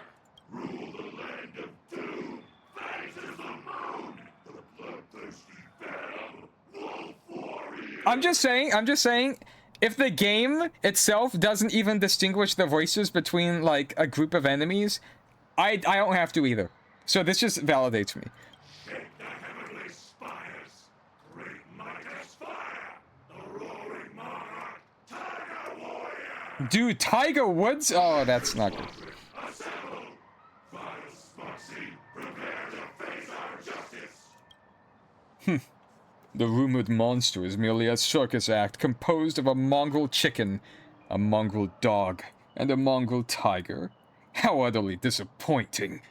Speaker 6: Rule the land of doom. Face as the moon. The bloodthirsty battle. Wolf warrior.
Speaker 1: I'm just saying, if the game itself doesn't even distinguish the voices between, like, a group of enemies, I don't have to either. So this just validates me.
Speaker 6: Shake the heavenly spires. Great might as fire. The roaring monarch. Tiger warrior.
Speaker 1: Dude, Tiger Woods? Oh, that's not good.
Speaker 6: Assemble! Vice Foxy, prepare to face our justice!
Speaker 1: The rumored monster is merely a circus act composed of a mongrel chicken, a mongrel dog, and a mongrel tiger. How utterly disappointing.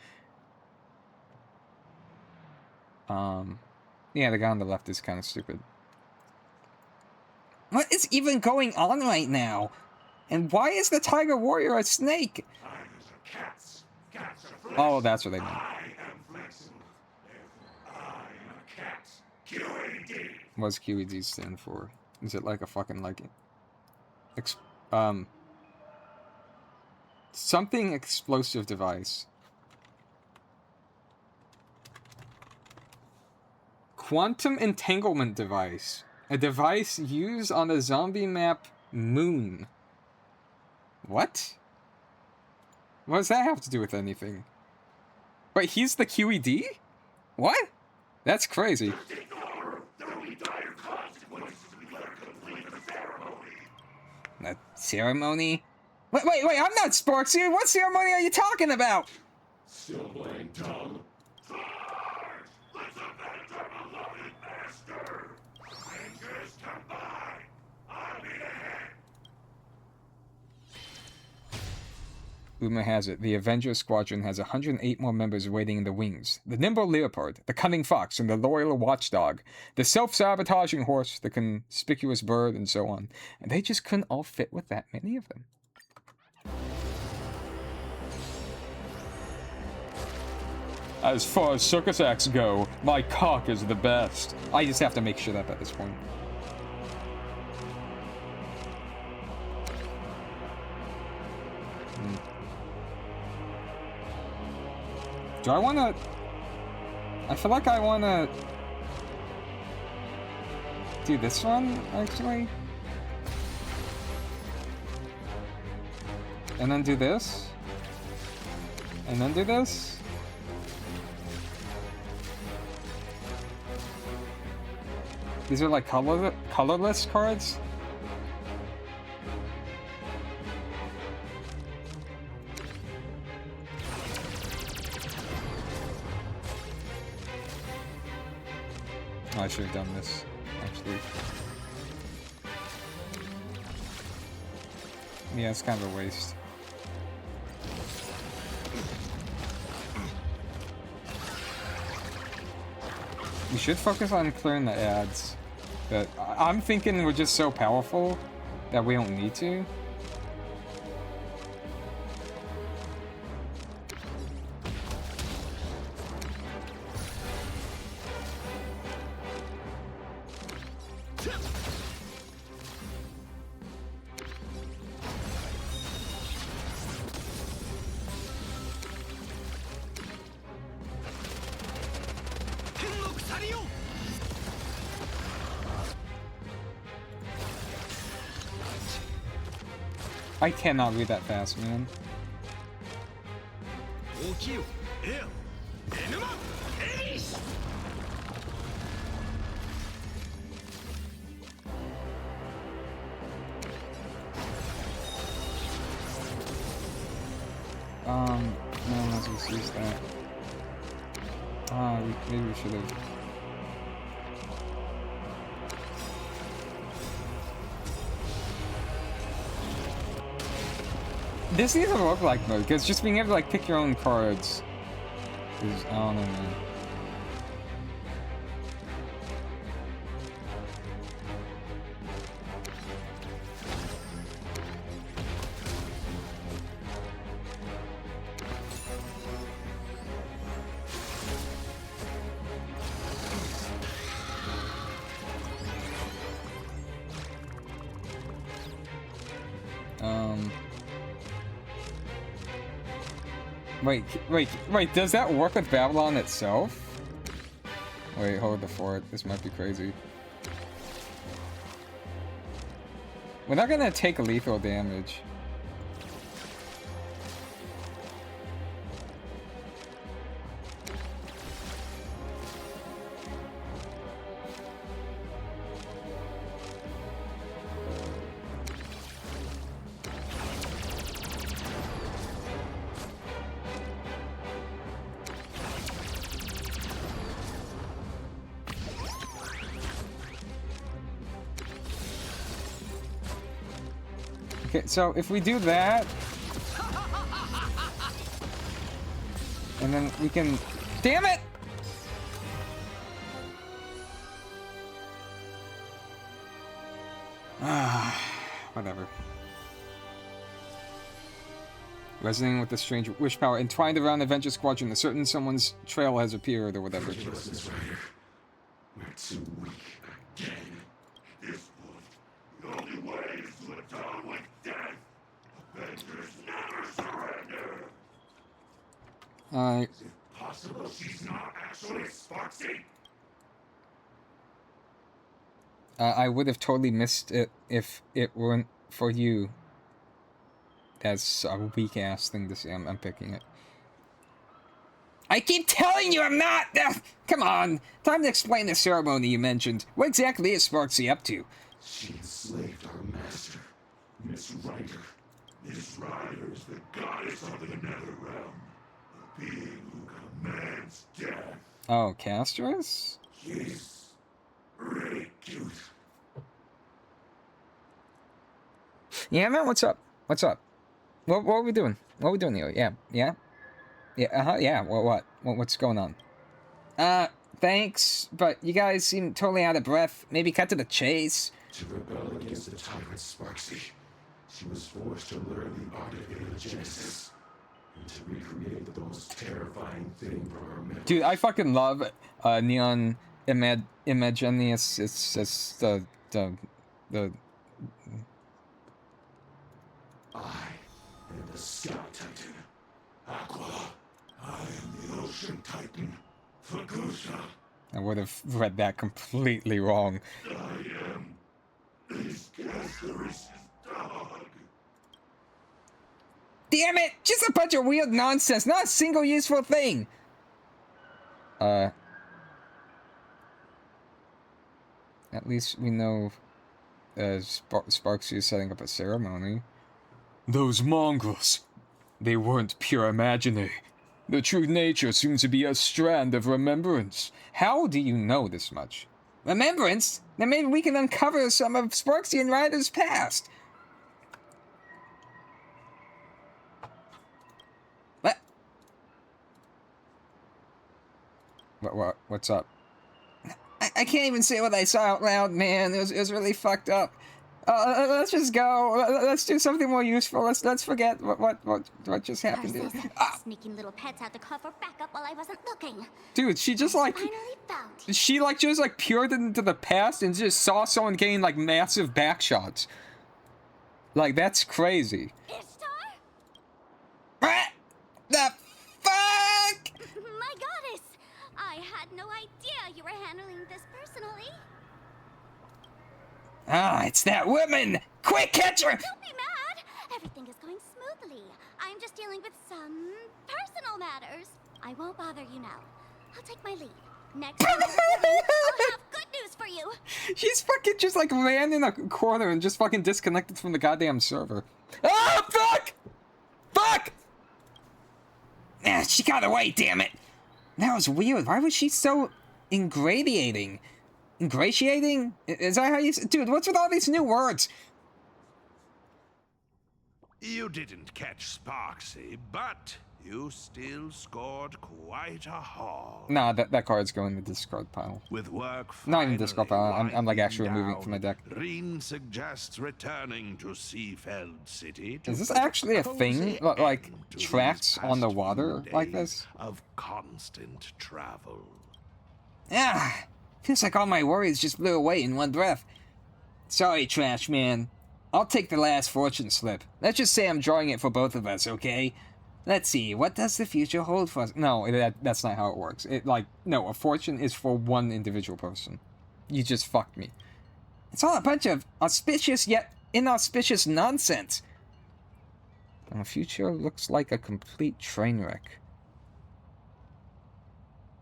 Speaker 1: Yeah, the guy on the left is kind of stupid. What is even going on right now? And why is the Tiger Warrior a snake?
Speaker 6: Tigers are cats. Cats are flesh.
Speaker 1: Oh, that's what they meant.
Speaker 6: I am flexible. Therefore, I am a cat. QED.
Speaker 1: What's QED stand for? Is it like a fucking like something explosive device? Quantum entanglement device. A device used on the zombie map Moon. What? What does that have to do with anything? Wait, he's the QED? What? That's crazy.
Speaker 6: Ignore. There will be dire consequences if we let her complete the ceremony.
Speaker 1: A ceremony? Wait, I'm not Sparksy. What ceremony are you talking about?
Speaker 6: Still playing dumb? Charge! Let's avenge our beloved master! Rangers come by! I'll be ahead!
Speaker 1: Rumor has it, the Avenger Squadron has 108 more members waiting in the wings. The nimble leopard, the cunning fox, and the loyal watchdog. The self-sabotaging horse, the conspicuous bird, and so on. And they just couldn't all fit with that many of them. As far as circus acts go, my cock is the best. I just have to make sure that at this point. Do I want to... I feel like I want to... do this one, actually. And then do this. And then do this. These are like colorless cards. Oh, I should have done this, actually. Yeah, it's kind of a waste. We should focus on clearing the ads. But I'm thinking we're just so powerful that we don't need to. I cannot read that fast, man. No, let's just use that. Maybe we should have. This needs a roguelike mode, because just being able to like pick your own cards is, I don't know, man. Wait, does that work with Babylon itself? Wait, hold the fort. This might be crazy. We're not gonna take lethal damage. Okay, so if we do that... And then we can... Damn it! Whatever. Resonating with the strange wish power, entwined around Avenger Squadron, a certain someone's trail has appeared, or whatever.
Speaker 6: Justice Rider. We're too weak again. This one, the only way is to atone with death. Avengers never surrender.
Speaker 1: Alright.
Speaker 6: Is it possible she's not actually Sparksy?
Speaker 1: I would have totally missed it if it weren't for you. That's a weak-ass thing to say. I'm picking it. I keep telling you I'm not! Come on! Time to explain the ceremony you mentioned. What exactly is Sparksy up to?
Speaker 6: She enslaved our master, Miss Rider. Miss Rider is the goddess of the Netherrealm. The being who commands death.
Speaker 1: Oh, Castress?
Speaker 6: She's really cute.
Speaker 1: Yeah, man, what's up? What's up? What are we doing? What are we doing here? Yeah? Yeah, what's going on? Thanks, but you guys seem totally out of breath. Maybe cut to the chase.
Speaker 6: To rebel against the tyrant Sparksy, she was forced to learn the art of aligenesis and to recreate the most terrifying thing from her memory.
Speaker 1: Dude, I fucking love Neon Imagineus. It's just the
Speaker 6: I am the Sky Titan, Aqua. I am the Ocean Titan, Fagusha.
Speaker 1: I would have read that completely wrong.
Speaker 6: I am this Cascaris's dog.
Speaker 1: Damn it! Just a bunch of weird nonsense, not a single useful thing! At least we know Sparksy is setting up a ceremony.
Speaker 5: Those mongrels. They weren't pure imaginary. Their true nature seems to be a strand of remembrance.
Speaker 1: How do you know this much? Remembrance? Then maybe we can uncover some of Sparksy and Ryder's past. What's up? I can't even say what I saw out loud, man. It was really fucked up. Let's just go. Let's do something more useful. Let's forget what just happened here.
Speaker 7: Sneaking little pets had to cover back up while I wasn't looking.
Speaker 1: Dude, she just like
Speaker 7: Finally found.
Speaker 1: she like just like peered into the past and just saw someone getting like massive back shots. Like that's crazy.
Speaker 7: Ishtar?
Speaker 1: What the fuck?
Speaker 7: My goddess! I had no idea you were handling this personally.
Speaker 1: Ah, it's that woman! Quick, catch her!
Speaker 7: Don't be mad! Everything is going smoothly. I'm just dealing with some personal matters. I won't bother you now. I'll take my leave. Next time I'll have good news for you.
Speaker 1: She's fucking just like ran in a corner and just fucking disconnected from the goddamn server. Ah, fuck! Fuck! Ah, she got away, damn it! That was weird. Why was she so ingratiating? Ingratiating? Is that how you say? Dude, what's with all these new words?
Speaker 8: You didn't catch Sparksy, but you still scored quite a haul.
Speaker 1: Nah, that card's going in the discard pile.
Speaker 8: With work
Speaker 1: Not even discard pile, I'm like actually
Speaker 8: winding
Speaker 1: removing it from my deck.
Speaker 8: Reen suggests returning to Seafeld City. To
Speaker 1: Is this
Speaker 8: put
Speaker 1: actually a
Speaker 8: cozy
Speaker 1: thing? Like,
Speaker 8: end to
Speaker 1: tracks
Speaker 8: these
Speaker 1: on the
Speaker 8: past
Speaker 1: water
Speaker 8: few
Speaker 1: like
Speaker 8: days
Speaker 1: this?
Speaker 8: of constant travel.
Speaker 1: Ah, feels like all my worries just blew away in one breath. Sorry, Trash Man. I'll take the last fortune slip. Let's just say I'm drawing it for both of us, okay? Let's see, what does the future hold for us? No, that's not how it works. No, a fortune is for one individual person. You just fucked me. It's all a bunch of auspicious yet inauspicious nonsense. And the future looks like a complete train wreck.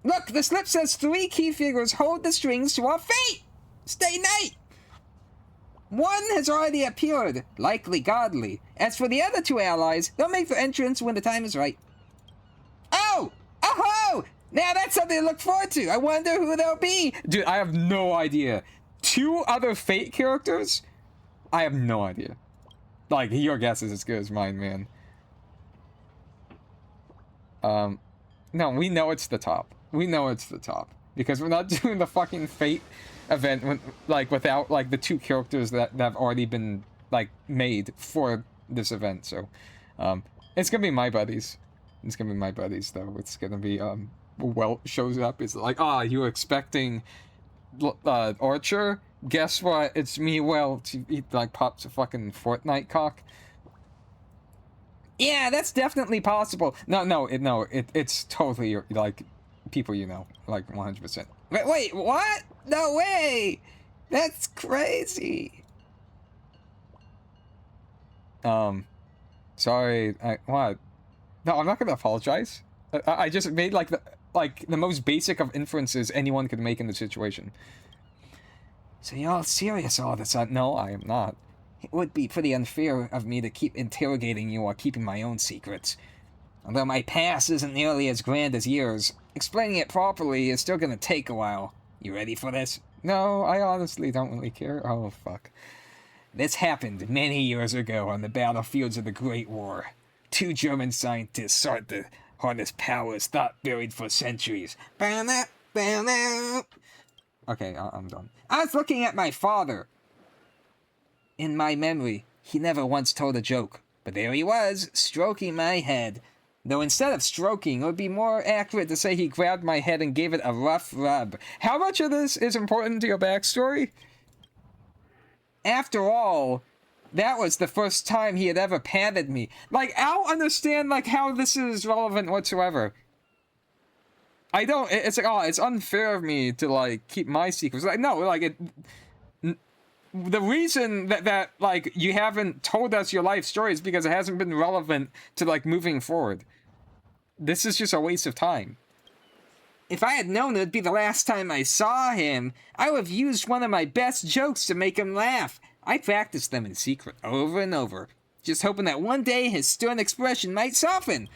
Speaker 1: Look, the slip says 3 key figures hold the strings to our fate! Stay night! One has already appeared, likely godly. As for the other 2 allies, they'll make their entrance when the time is right. Oh! Oh-ho! Now that's something to look forward to. I wonder who they'll be. Dude, I have no idea. 2 other Fate characters? I have no idea. Like, your guess is as good as mine, man. No, we know it's the top. We know it's the top. Because we're not doing the fucking Fate event when, like, without, like, the 2 characters that have already been, like, made for this event, so, it's gonna be my buddies. It's gonna be my buddies, though. It's gonna be, Welt shows up, it's like, you were expecting, Archer? Guess what? It's me, Welt. He, like, pops a fucking Fortnite cock. Yeah, that's definitely possible. It's totally, like, people you know, like, 100%. Wait, what? No way! That's crazy! Sorry, what? No, I'm not gonna apologize. I just made, like, the most basic of inferences anyone could make in the situation. So you're all serious all of a sudden? No, I am not. It would be pretty unfair of me to keep interrogating you while keeping my own secrets. Although my past isn't nearly as grand as yours, explaining it properly is still gonna take a while. You ready for this? No, I honestly don't really care. Oh, fuck. This happened many years ago on the battlefields of the Great War. 2 German scientists sought to harness powers thought buried for centuries. Okay, I'm done. I was looking at my father. In my memory, he never once told a joke, but there he was, stroking my head. Though instead of stroking, it would be more accurate to say he grabbed my head and gave it a rough rub. How much of this is important to your backstory? After all, that was the first time he had ever patted me. Like, I don't understand, like, how this is relevant whatsoever. I don't, it's like, it's unfair of me to, like, keep my secrets. Like, no, like, the reason that, like, you haven't told us your life story is because it hasn't been relevant to, like, moving forward. This is just a waste of time. If I had known it would be the last time I saw him, I would have used one of my best jokes to make him laugh. I practiced them in secret over and over, just hoping that one day his stern expression might soften.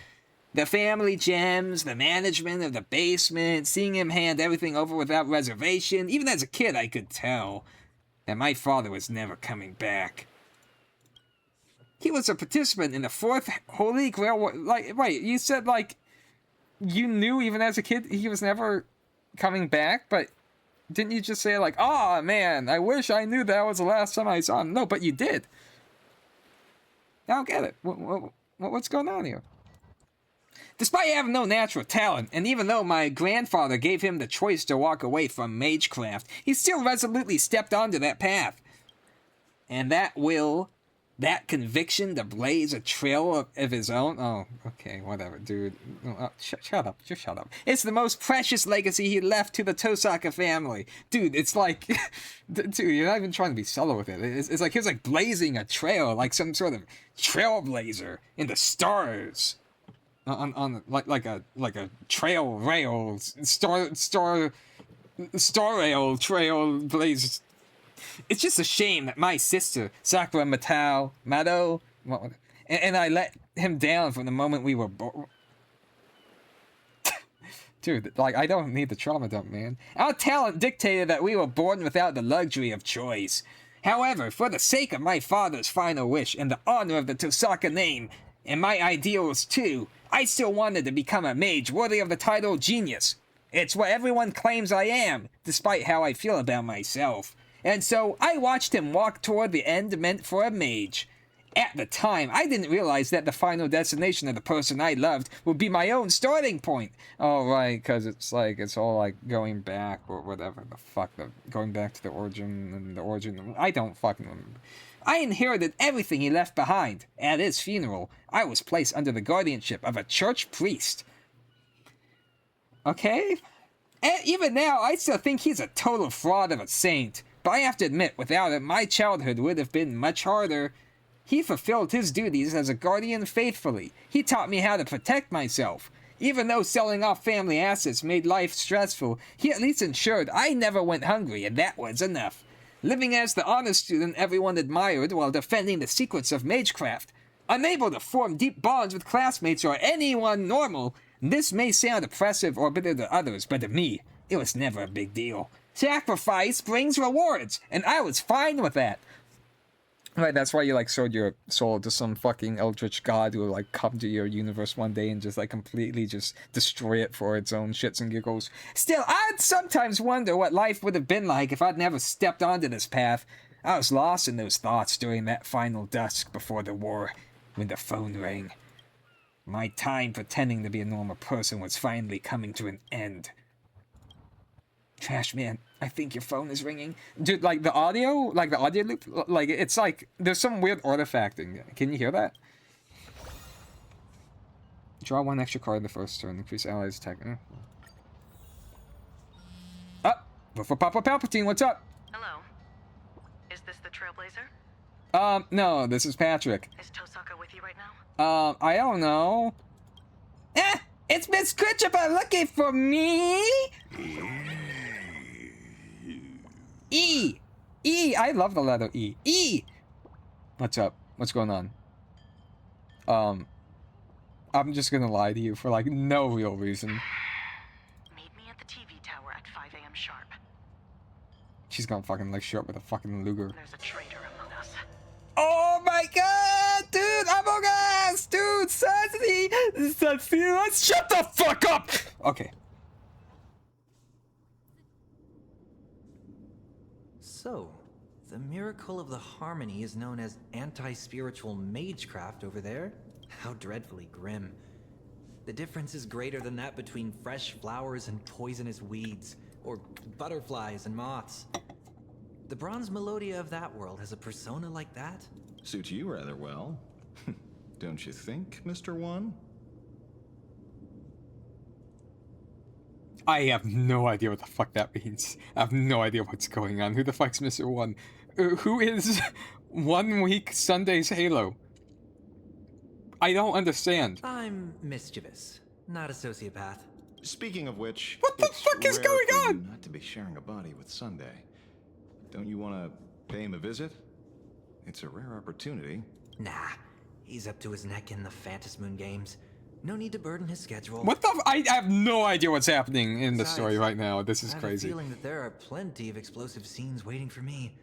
Speaker 1: The family gems, the management of the basement, seeing him hand everything over without reservation. Even as a kid, I could tell that my father was never coming back. He was a participant in the 4th Holy Grail War. Like, wait, you said, like, you knew even as a kid he was never coming back, but didn't you just say, like, oh, man, I wish I knew that was the last time I saw him? No, but you did. I don't get it. What's going on here? Despite having no natural talent, and even though my grandfather gave him the choice to walk away from magecraft, he still resolutely stepped onto that path. And that conviction to blaze a trail of his own? Oh, okay, whatever, dude. Shut up, just shut up. It's the most precious legacy he left to the Tosaka family. Dude, it's like, dude, you're not even trying to be subtle with it. It's like he was like blazing a trail, like some sort of trailblazer in the stars. On like a trail rail, star rail trail blaze. It's just a shame that my sister, Sakura Mado, and I let him down from the moment we were born. Dude, like, I don't need the trauma dump, man. Our talent dictated that we were born without the luxury of choice. However, for the sake of my father's final wish and the honor of the Tosaka name, and my ideals too, I still wanted to become a mage worthy of the title genius. It's what everyone claims I am, despite how I feel about myself. And so, I watched him walk toward the end meant for a mage. At the time, I didn't realize that the final destination of the person I loved would be my own starting point. Oh, right, because it's like, it's all like going back, or whatever the fuck, going back to the origin, and the origin, I don't fucking remember. I inherited everything he left behind. At his funeral, I was placed under the guardianship of a church priest. Okay? And even now, I still think he's a total fraud of a saint. But I have to admit, without him, my childhood would have been much harder. He fulfilled his duties as a guardian faithfully. He taught me how to protect myself. Even though selling off family assets made life stressful, he at least ensured I never went hungry, and that was enough. Living as the honest student everyone admired while defending the secrets of magecraft. Unable to form deep bonds with classmates or anyone normal, this may sound oppressive or bitter to others, but to me, it was never a big deal. Sacrifice brings rewards, and I was fine with that. Right, that's why you like sold your soul to some fucking eldritch god who will like come to your universe one day and just like completely just destroy it for its own shits and giggles. Still, I'd sometimes wonder what life would have been like if I'd never stepped onto this path. I was lost in those thoughts during that final dusk before the war, when the phone rang. My time pretending to be a normal person was finally coming to an end. Trash man, I think your phone is ringing. Dude, like the audio loop, like it's like there's some weird artifacting. Can you hear that? Draw 1 extra card the first turn, increase allies attack. For Papa Palpatine, what's up?
Speaker 9: Hello. Is this the Trailblazer?
Speaker 1: No, this is Patrick.
Speaker 9: Is Tosaka with you right now?
Speaker 1: I don't know. It's Miss Critchapa looking for me! E! I love the letter E. E! What's up? What's going on? I'm just gonna lie to you for like no real reason.
Speaker 9: Meet me at the TV tower at 5 a.m. sharp.
Speaker 1: She's gonna fucking like show up with a fucking Luger.
Speaker 9: There's a traitor among us.
Speaker 1: Oh my god! Dude, Among Us! Dude, Sassy! Let's shut the fuck up! Okay.
Speaker 10: So, the miracle of the harmony is known as anti-spiritual magecraft over there? How dreadfully grim. The difference is greater than that between fresh flowers and poisonous weeds, or butterflies and moths. The bronze melodia of that world has a persona like that?
Speaker 3: Suits you rather well. Don't you think, Mr. One?
Speaker 1: I have no idea what the fuck that means. I have no idea what's going on. Who the fuck's Mr. One? Who is 1 week Sunday's Halo? I don't understand.
Speaker 10: I'm mischievous, not a sociopath.
Speaker 3: Speaking of which,
Speaker 1: what the fuck is going on?
Speaker 3: Not to be sharing a body with Sunday. Don't you want to pay him a visit? It's a rare opportunity.
Speaker 10: Nah, he's up to his neck in the Phantasmoon games. No need to burden his schedule.
Speaker 1: What the? I have no idea what's happening in the story
Speaker 10: Besides,
Speaker 1: right now. This is
Speaker 10: I have
Speaker 1: crazy.
Speaker 10: a feeling that there are plenty of explosive scenes waiting for me.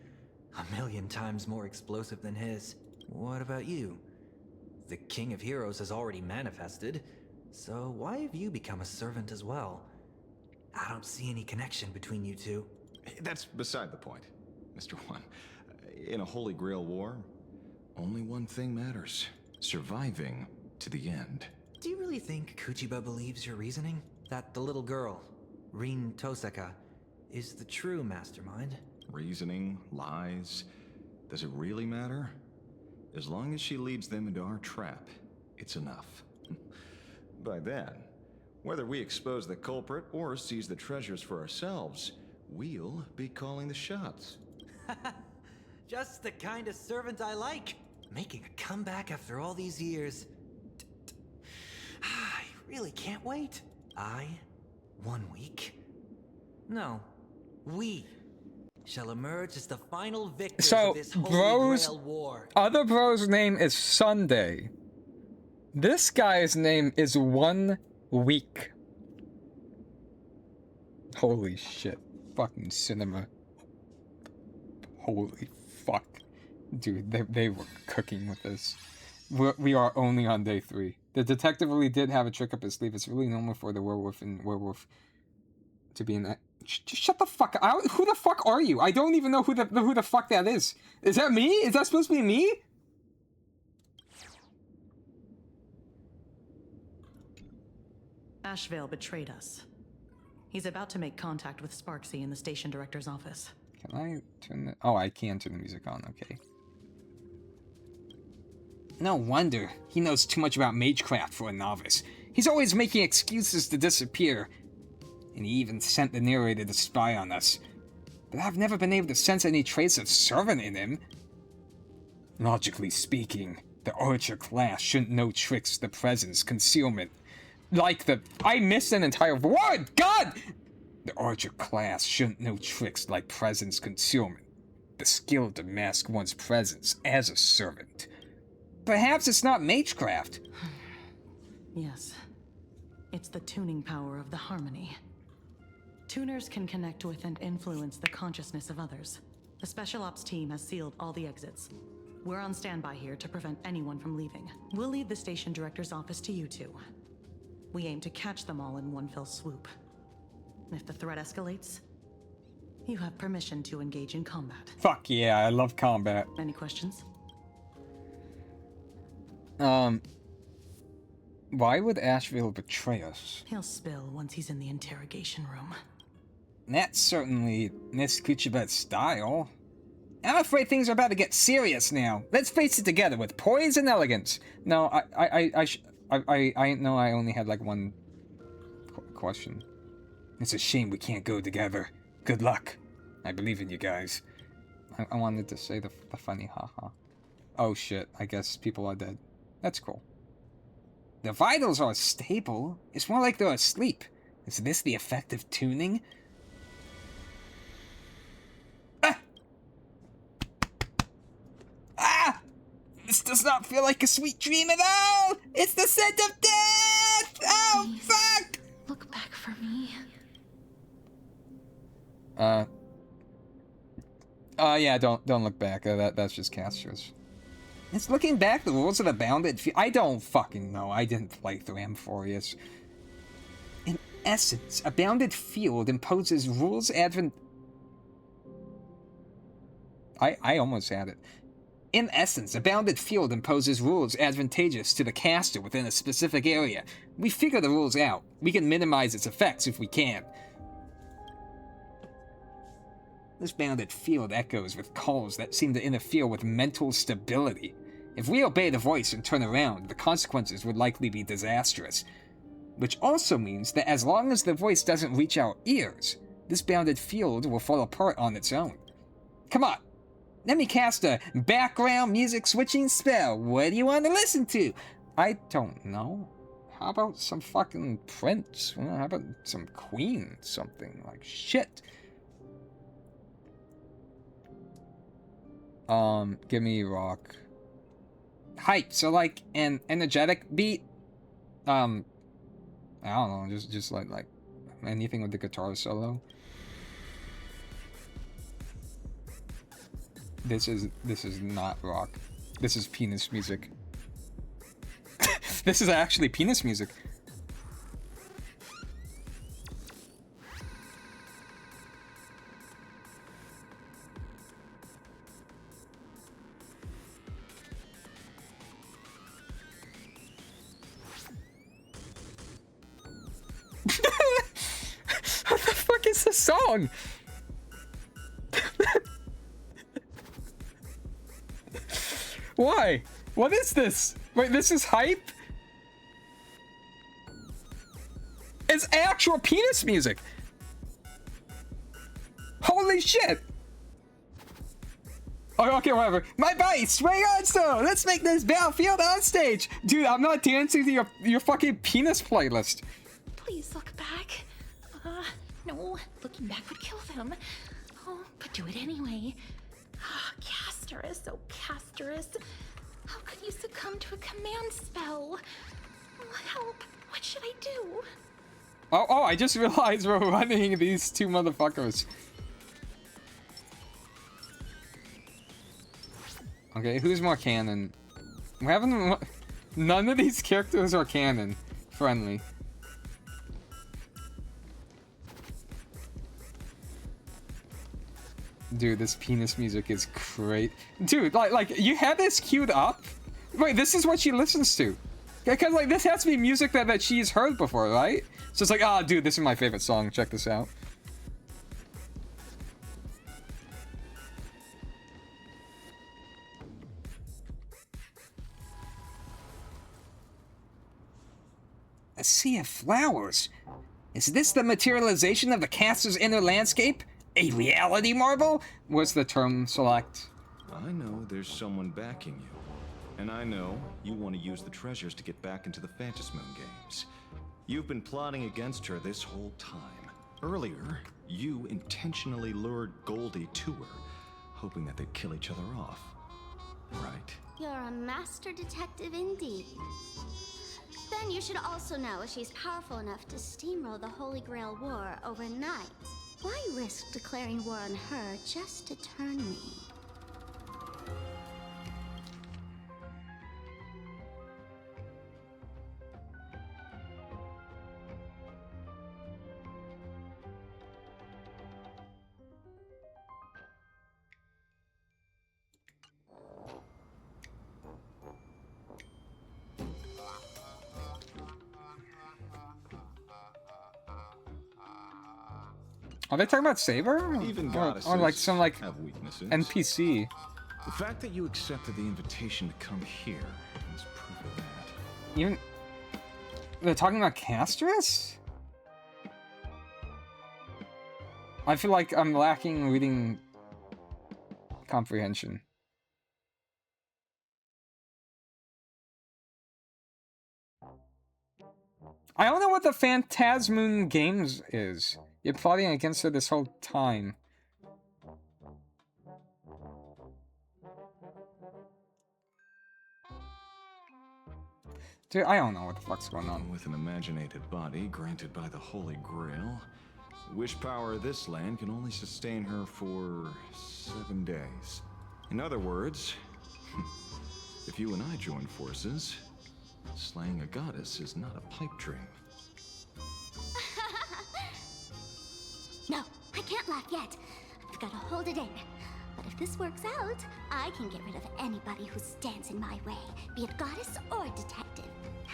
Speaker 10: 1,000,000 times more explosive than his. What about you? The King of Heroes has already manifested, so why have you become a servant as well? I don't see any connection between you two.
Speaker 3: That's beside the point, Mr. One. In a Holy Grail war, only one thing matters. Surviving to the end.
Speaker 10: Do you really think Kuchiba believes your reasoning? That the little girl, Rin Tosaka, is the true mastermind?
Speaker 3: Reasoning, lies, does it really matter? As long as she leads them into our trap, it's enough. By then, whether we expose the culprit or seize the treasures for ourselves, we'll be calling the shots.
Speaker 10: Just the kind of servant I like. Making a comeback after all these years. I really can't wait. 1 week? No, we shall emerge as the final victors of this Holy Grail war.
Speaker 1: Other bro's name is Sunday. This guy's name is 1 week. Holy shit. Fucking cinema. Holy fuck. Dude, they were cooking with this. We are only on day 3. The detective really did have a trick up his sleeve. It's really normal for the werewolf to be in. Just shut the fuck up. Who the fuck are you? I don't even know who the fuck that is. Is that me? Is that supposed to be me?
Speaker 9: Ashvale betrayed us. He's about to make contact with Sparksy in the station director's office.
Speaker 1: Can I turn the... Oh, I can turn the music on. Okay. No wonder. He knows too much about magecraft for a novice. He's always making excuses to disappear. And he even sent the narrator to spy on us. But I've never been able to sense any trace of servant in him. Logically speaking, the archer class shouldn't know tricks, the presence, concealment. I missed an entire word! God! The archer class shouldn't know tricks like presence, concealment. The skill to mask one's presence as a servant. Perhaps it's not magecraft.
Speaker 9: Yes. It's the tuning power of the harmony. Tuners can connect with and influence the consciousness of others. The Special Ops team has sealed all the exits. We're on standby here to prevent anyone from leaving. We'll leave the station director's office to you two. We aim to catch them all in one fell swoop. If the threat escalates, you have permission to engage in combat.
Speaker 1: Fuck yeah, I love combat.
Speaker 9: Any questions?
Speaker 1: Why would Asheville betray us?
Speaker 9: He'll spill once he's in the interrogation room.
Speaker 1: That's certainly Miss Kuchibet's style. I'm afraid things are about to get serious now. Let's face it together with poise and elegance. No, I know I only had like one question. It's a shame we can't go together. Good luck. I believe in you guys. I wanted to say the funny haha. Oh shit, I guess people are dead. That's cool. The vitals are stable. It's more like they're asleep. Is this the effect of tuning? This does not feel like a sweet dream at all! It's the scent of death! Oh,
Speaker 2: Please,
Speaker 1: fuck!
Speaker 2: look back for me.
Speaker 1: Yeah, don't look back. That's just casters. It's looking back, the rules of the bounded I don't fucking know. I didn't play through Amphorius. In essence, a bounded field imposes rules I almost had it. In essence, a bounded field imposes rules advantageous to the caster within a specific area. We figure the rules out. We can minimize its effects if we can. This bounded field echoes with calls that seem to interfere with mental stability. If we obey the voice and turn around, the consequences would likely be disastrous. Which also means that as long as the voice doesn't reach our ears, this bounded field will fall apart on its own. Come on! Let me cast a background music switching spell. What do you want to listen to? I don't know. How about some fucking Prince? How about some Queen? Something like shit. Give me rock. Hype. So like an energetic beat. I don't know. Just like anything with the guitar solo. This is not rock. This is penis music. This is actually penis music. What the fuck is this song? Why? What is this? Wait, this is hype? It's actual penis music! Holy shit! Oh, okay, whatever. My bite! Swing on so! Let's make this battlefield on stage! Dude, I'm not dancing to your fucking penis playlist.
Speaker 2: Please look back. No, looking back would kill them. Oh, but do it anyway. Casterus, oh Casterus. How could you succumb to a command spell? Help, what should I do?
Speaker 1: Oh, I just realized we're running these two motherfuckers. Okay, who's more canon? We're having... None of these characters are canon friendly. Dude, this penis music is great. Dude, like you had this queued up? Wait, this is what she listens to. Because, like, this has to be music that she's heard before, right? So it's like, dude, this is my favorite song. Check this out. A sea of flowers. Is this the materialization of the caster's inner landscape? A reality marble? What's the term select?
Speaker 3: I know there's someone backing you. And I know you want to use the treasures to get back into the Phantasmoon games. You've been plotting against her this whole time. Earlier, you intentionally lured Goldie to her, hoping that they'd kill each other off. Right?
Speaker 7: You're a master detective indeed. Then you should also know she's powerful enough to steamroll the Holy Grail War overnight. Why risk declaring war on her just to turn me?
Speaker 1: Are they talking about Saber?
Speaker 3: Even
Speaker 1: Or
Speaker 3: goddesses
Speaker 1: like some like
Speaker 3: have weaknesses.
Speaker 1: NPC?
Speaker 3: The fact that you accepted the invitation to come here is proof of that.
Speaker 1: Even they're talking about Castris? I feel like I'm lacking reading comprehension. I don't know what the Phantasmoon Games is. You're plotting against her this whole time. Dude, I don't know what the fuck's going on.
Speaker 3: With an imaginated body granted by the Holy Grail, the wish power of this land can only sustain her for 7 days. In other words, if you and I join forces, slaying a goddess is not a pipe dream.
Speaker 7: No, I can't laugh yet. I've got to hold it in. But if this works out, I can get rid of anybody who stands in my way, be it goddess or detective.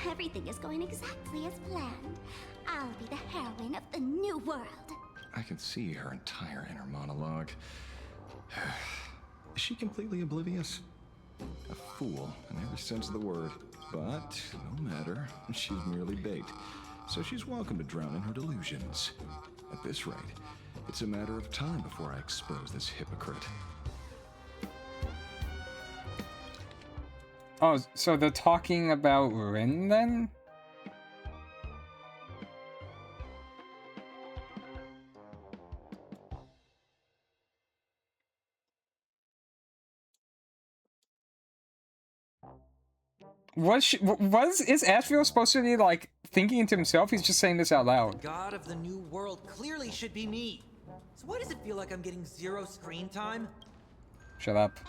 Speaker 7: Everything is going exactly as planned. I'll be the heroine of the new world.
Speaker 3: I can see her entire inner monologue. Is she completely oblivious? A fool in every sense of the word. But no matter, she's merely bait. So she's welcome to drown in her delusions. At this rate, it's a matter of time before I expose this hypocrite.
Speaker 1: Oh, so they're talking about Rin then? Is Ashville supposed to be like thinking to himself? He's just saying this out loud.
Speaker 10: God of the new world clearly should be me. So why does it feel like I'm getting 0 screen time?
Speaker 1: Shut up.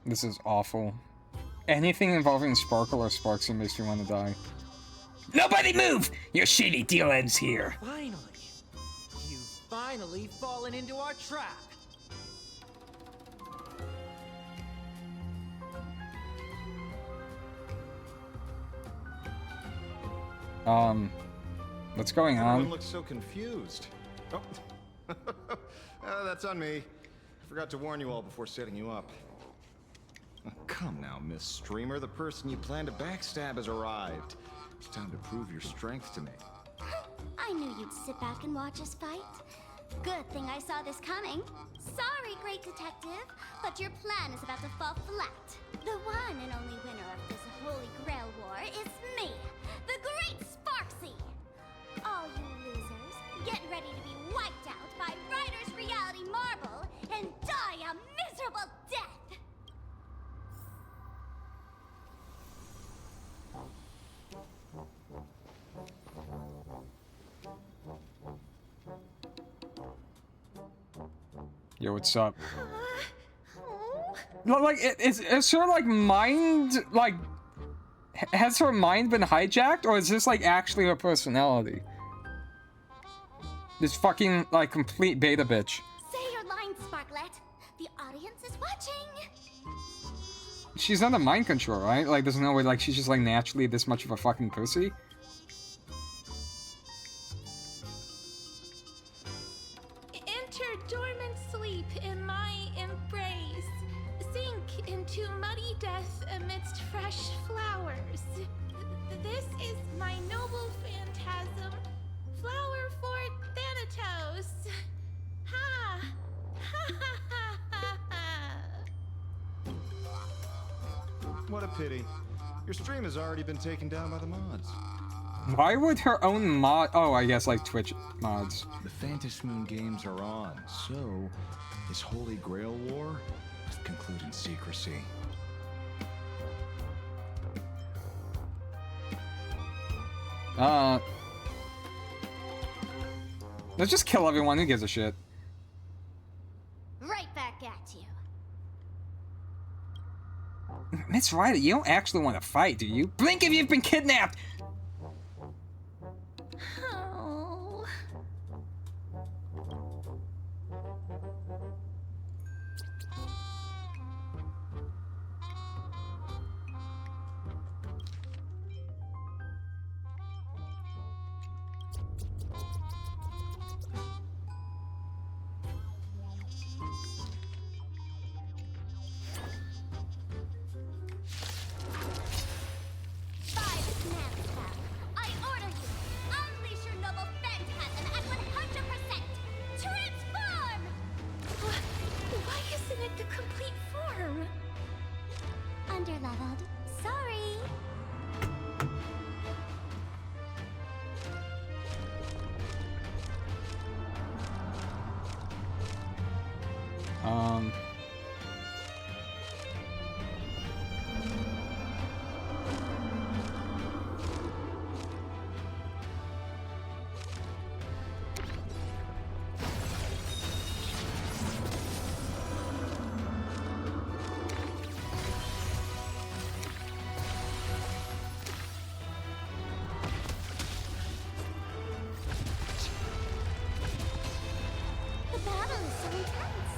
Speaker 1: This is awful. Anything involving Sparkle or Sparksy makes me want to die.
Speaker 5: Nobody move! Your shady deal ends here.
Speaker 10: Finally! You've finally fallen into our trap!
Speaker 1: What's going
Speaker 3: Everyone
Speaker 1: on?
Speaker 3: looks so confused. Oh, that's on me. I forgot to warn you all before setting you up. Oh, come now, Miss Streamer. The person you plan to backstab has arrived. It's time to prove your strength to me.
Speaker 7: I knew you'd sit back and watch us fight. Good thing I saw this coming. Sorry, great detective, but your plan is about to fall flat. The one and only winner of this Holy Grail War is me, the Great Sparksy. All you losers, get ready to be wiped out by Ryder's Reality Marble and die a miserable death.
Speaker 1: Yo, what's up? Like, is her, like, mind, like, has her mind been hijacked, or is this, like, actually her personality? This fucking, like, complete beta bitch.
Speaker 7: Say your lines, Sparklet. The audience is watching.
Speaker 1: She's under mind control, right? Like, there's no way, like, she's just, like, naturally this much of a fucking pussy?
Speaker 2: Enter dormant sleep in my embrace. Sink into muddy death amidst fresh flowers. This is my noble phantasm. Flower for Thanatos. Ha! Ha ha ha ha ha!
Speaker 3: What a pity. Your stream has already been taken down by the mods.
Speaker 1: Why would her own mod... Oh, I guess, like, Twitch mods.
Speaker 3: The Phantasmoon Games are on, so this Holy Grail War must conclude in secrecy.
Speaker 1: Let's just kill everyone. Who gives a shit?
Speaker 7: Right back at you.
Speaker 1: Miss Ryder, you don't actually want to fight, do you? Blink if you've been kidnapped!
Speaker 2: Oh.
Speaker 7: underleveled. Sorry. The battle is so intense.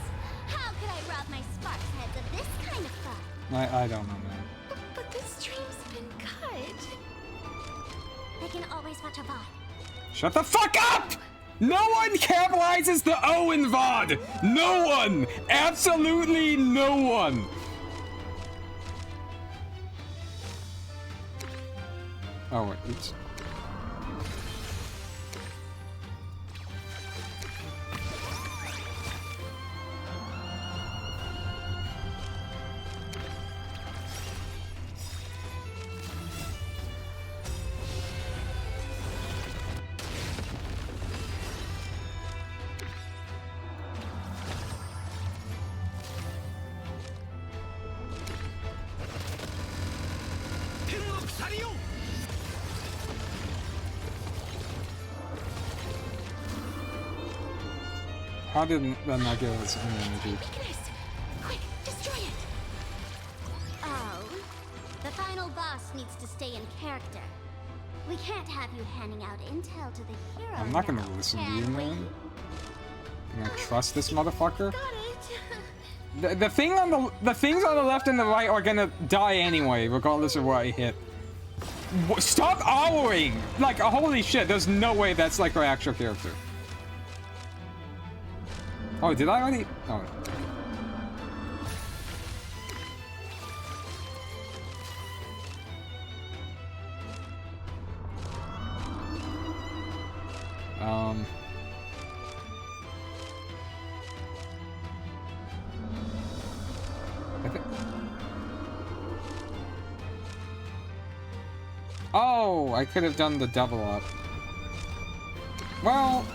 Speaker 7: How could I rob my sparks heads of this kind of fun?
Speaker 1: I don't know, man.
Speaker 2: But the stream's been cut.
Speaker 7: They can always watch a VOD.
Speaker 1: Shut the fuck up! No one capitalizes the O in VOD! No one! Absolutely no one! Oh, wait, oops. How did that not give us any energy?
Speaker 2: Weakness! Quick, destroy it!
Speaker 7: Oh, the final boss needs to stay in character. We can't have you handing out intel to the hero.
Speaker 1: I'm not gonna
Speaker 7: now,
Speaker 1: listen to
Speaker 7: can
Speaker 1: you,
Speaker 7: we?
Speaker 1: man. I'm gonna trust this motherfucker.
Speaker 2: Got it!
Speaker 1: The things on the left and the right are gonna die anyway, regardless of what I hit. Stop owling! Like, holy shit, there's no way that's like our actual character. Oh, did I already? Oh. I think... Oh, I could have done the double up. Well...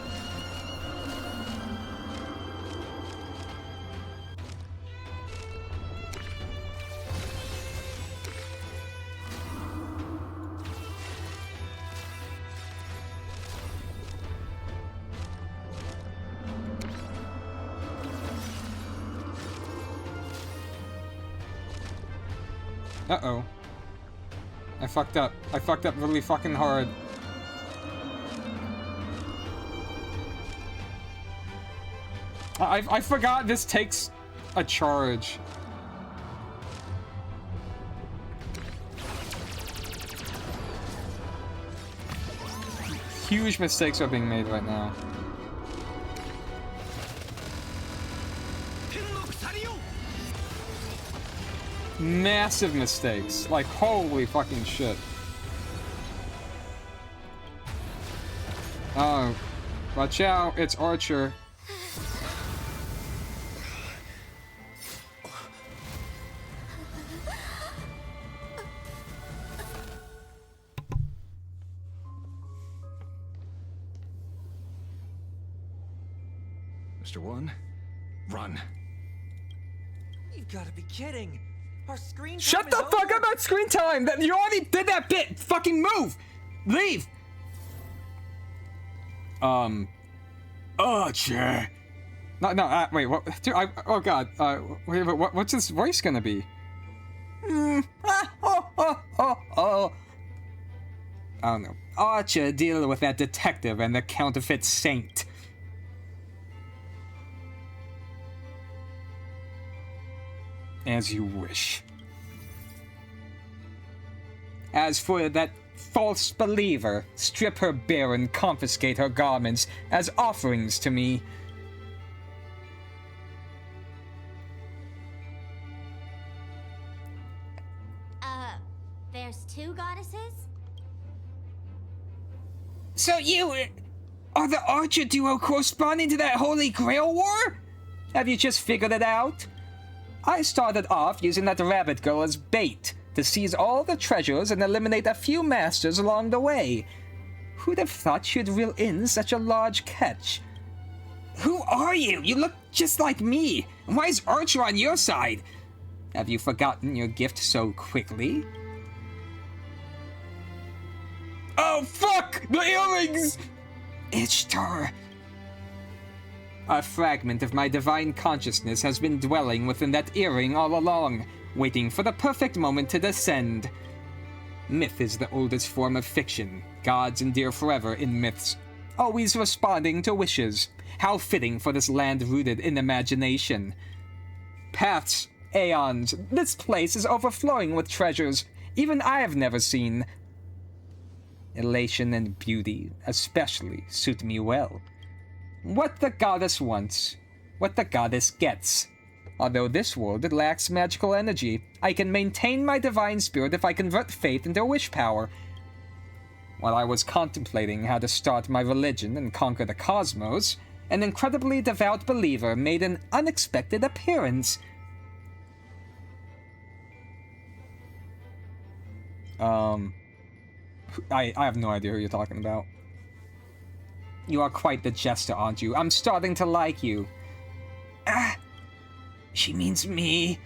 Speaker 1: Uh-oh. I fucked up. I fucked up really fucking hard. I forgot this takes a charge. Huge mistakes are being made right now. Massive mistakes. Like, holy fucking shit. Oh. Watch out, it's Archer.
Speaker 3: Mr. One, run.
Speaker 10: You've got to be kidding. Our screen time
Speaker 1: Shut
Speaker 10: is
Speaker 1: the fuck
Speaker 10: over.
Speaker 1: up about screen time! You already did that bit! Fucking move! Leave!
Speaker 5: Archer.
Speaker 1: No, wait, what? Dude, oh god, wait, what's his voice gonna be? I don't know. Archer, deal with that detective and the counterfeit saint. As you wish. As for that false believer, strip her bare and confiscate her garments as offerings to me.
Speaker 7: There's two goddesses?
Speaker 1: So you are the Archer duo corresponding to that Holy Grail War? Have you just figured it out?
Speaker 4: I started off using that rabbit girl as bait to seize all the treasures and eliminate a few masters along the way. Who'd have thought she'd reel in such a large catch? Who are you? You look just like me. And why is Archer on your side? Have you forgotten your gift so quickly? Oh, fuck! The earrings! Ishtar. A fragment of my divine consciousness has been dwelling within that earring all along, waiting for the perfect moment to descend. Myth is the oldest form of fiction. Gods endure forever in myths, always responding to wishes. How fitting for this land rooted in imagination. Paths, aeons, this place is overflowing with treasures even I have never seen. Elation and beauty especially suit me well. What the goddess wants, what the goddess gets. Although this world lacks magical energy, I can maintain my divine spirit if I convert faith into wish power. While I was contemplating how to start my religion and conquer the cosmos, an incredibly devout believer made an unexpected appearance. I have no idea who you're talking about. You are quite the jester, aren't you? I'm starting to like you. Ah, she means me.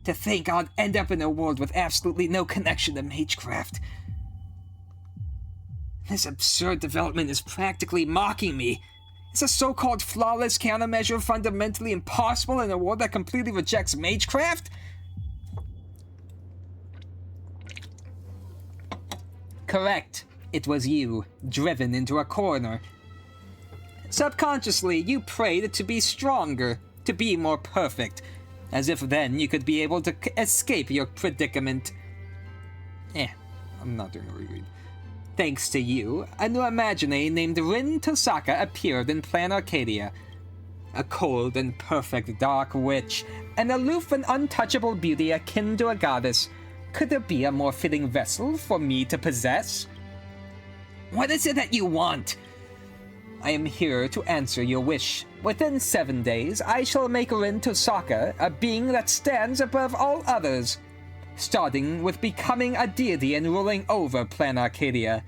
Speaker 4: To think I'd end up in a world with absolutely no connection to magecraft. This absurd development is practically mocking me. Is a so-called flawless countermeasure fundamentally impossible in a world that completely rejects magecraft? Correct. It was you, driven into a corner. Subconsciously, you prayed to be stronger, to be more perfect, as if then you could be able to escape your predicament. I'm not doing a reread. Thanks to you, a new imagine named Rin Tosaka appeared in Plan Arcadia. A cold and perfect dark witch, an aloof and untouchable beauty akin to a goddess. Could there be a more fitting vessel for me to possess? What is it that you want? I am here to answer your wish. Within 7 days, I shall make Rin Tosaka a being that stands above all others, starting with becoming a deity and ruling over Plan Arcadia.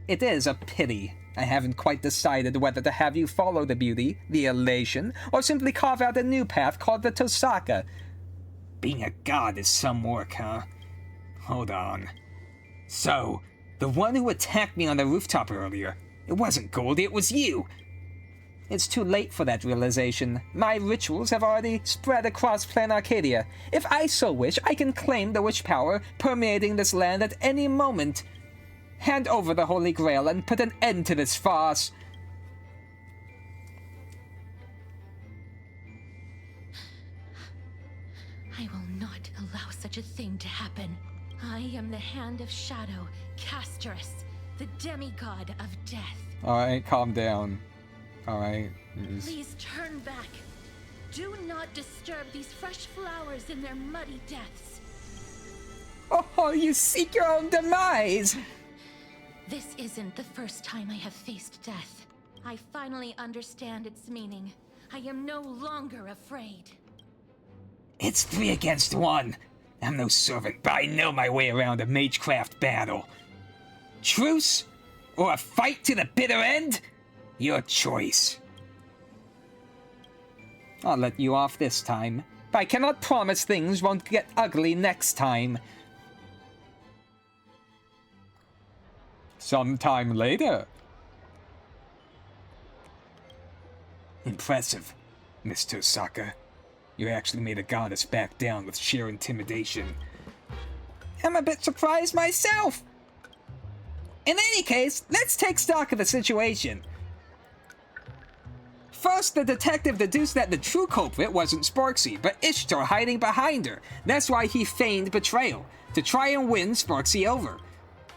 Speaker 4: It is a pity. I haven't quite decided whether to have you follow the beauty, the elation, or simply carve out a new path called the Tosaka. Being a god is some work, huh? Hold on. So, the one who attacked me on the rooftop earlier, it wasn't Goldie, it was you! It's too late for that realization. My rituals have already spread across Plan Arcadia. If I so wish, I can claim the wish power permeating this land at any moment. Hand over the Holy Grail and put an end to this farce.
Speaker 2: I will not allow such a thing to happen. I am the Hand of Shadow, Casterus, the demigod of death.
Speaker 1: Alright, calm down. Alright.
Speaker 2: Please turn back. Do not disturb these fresh flowers in their muddy deaths.
Speaker 4: Oh, you seek your own demise!
Speaker 2: This isn't the first time I have faced death. I finally understand its meaning. I am no longer afraid.
Speaker 4: It's 3 against 1. I'm no servant, but I know my way around a magecraft battle. Truce? Or a fight to the bitter end? Your choice. I'll let you off this time, but I cannot promise things won't get ugly next time.
Speaker 1: Sometime later.
Speaker 4: Impressive, Mr. Saka. You actually made a goddess back down with sheer intimidation. I'm a bit surprised myself. In any case, let's take stock of the situation. First, the detective deduced that the true culprit wasn't Sparksy, but Ishtar hiding behind her. That's why he feigned betrayal, to try and win Sparksy over.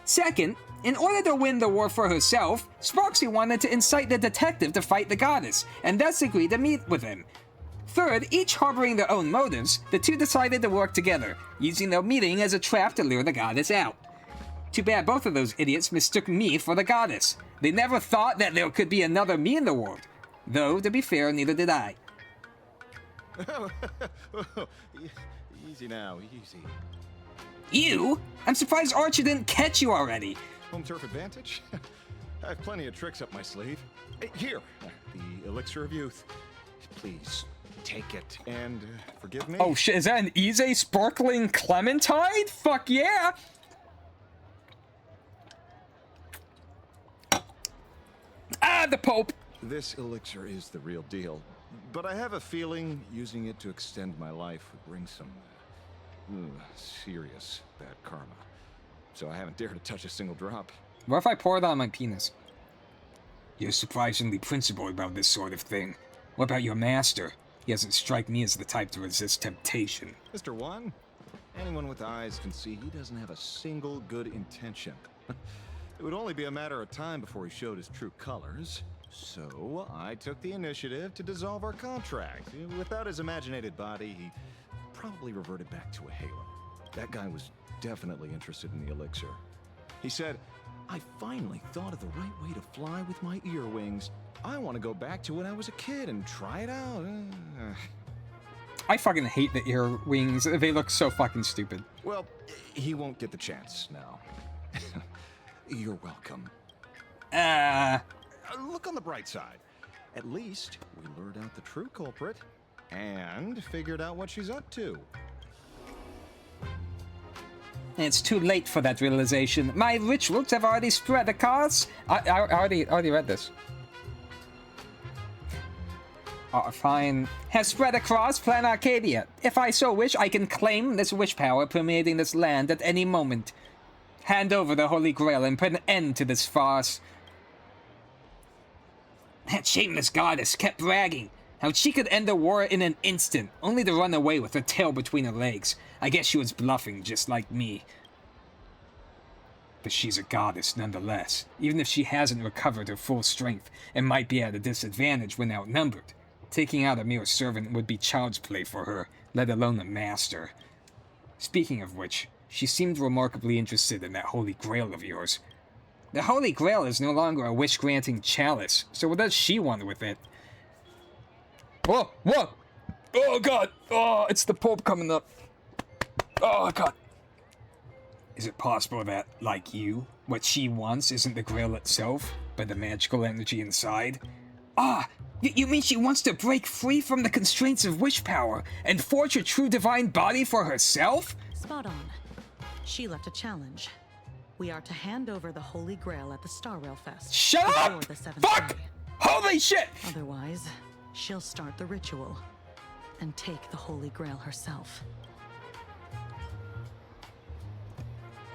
Speaker 4: Second, in order to win the war for herself, Sparksy wanted to incite the detective to fight the goddess, and thus agreed to meet with him. Third, each harboring their own motives, the two decided to work together, using their meeting as a trap to lure the goddess out. Too bad both of those idiots mistook me for the goddess. They never thought that there could be another me in the world. Though, to be fair, neither did I.
Speaker 3: Easy now, easy.
Speaker 4: You? I'm surprised Archer didn't catch you already.
Speaker 3: Home turf advantage? I have plenty of tricks up my sleeve. Here, the elixir of youth. Please, take it and forgive me.
Speaker 4: Oh shit, is that an Ize sparkling clementine? Fuck yeah! Ah, the Pope!
Speaker 3: This elixir is the real deal, but I have a feeling using it to extend my life would bring some serious bad karma. So I haven't dared to touch a single drop.
Speaker 4: What if I pour it on my penis? You're surprisingly principled about this sort of thing. What about your master? He doesn't strike me as the type to resist temptation.
Speaker 3: Mr. One, anyone with eyes can see he doesn't have a single good intention. It would only be a matter of time before he showed his true colors. So I took the initiative to dissolve our contract. Without his imaginated body, he probably reverted back to a halo. That guy was definitely interested in the elixir. He said, I finally thought of the right way to fly with my ear wings. I want to go back to when I was a kid and try it out.
Speaker 4: I fucking hate the ear wings. They look so fucking stupid.
Speaker 3: Well, he won't get the chance now. You're welcome. Look on the bright side. At least we lured out the true culprit and figured out what she's up to.
Speaker 4: It's too late for that realization. My rituals have already spread across. I already read this. Fine. Has spread across Plan Arcadia. If I so wish, I can claim this wish power permeating this land at any moment. Hand over the Holy Grail and put an end to this farce. That shameless goddess kept bragging how she could end the war in an instant, only to run away with her tail between her legs. I guess she was bluffing, just like me. But she's a goddess nonetheless, even if she hasn't recovered her full strength and might be at a disadvantage when outnumbered. Taking out a mere servant would be child's play for her, let alone a master. Speaking of which, she seemed remarkably interested in that Holy Grail of yours. The Holy Grail is no longer a wish-granting chalice, so what does she want with it? Whoa! Whoa! Oh god! Oh, it's the Pope coming up. Oh god. Is it possible that, like you, what she wants isn't the Grail itself, but the magical energy inside? Ah! You mean she wants to break free from the constraints of wish power and forge her true divine body for herself?
Speaker 9: Spot on. She left a challenge. We are to hand over the Holy Grail at the Star Rail Fest.
Speaker 4: Shut up!
Speaker 9: The seventh
Speaker 4: Fuck!
Speaker 9: day.
Speaker 4: Holy shit!
Speaker 9: Otherwise, she'll start the ritual and take the Holy Grail herself.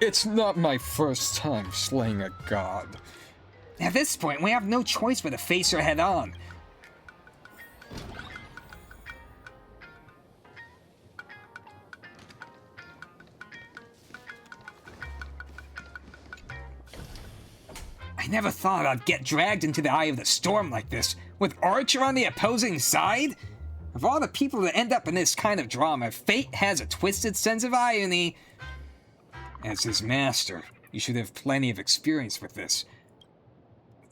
Speaker 4: It's not my first time slaying a god. At this point, we have no choice but to face her head on. I never thought I'd get dragged into the eye of the storm like this, with Archer on the opposing side. Of all the people that end up in this kind of drama, fate has a twisted sense of irony. As his master, you should have plenty of experience with this.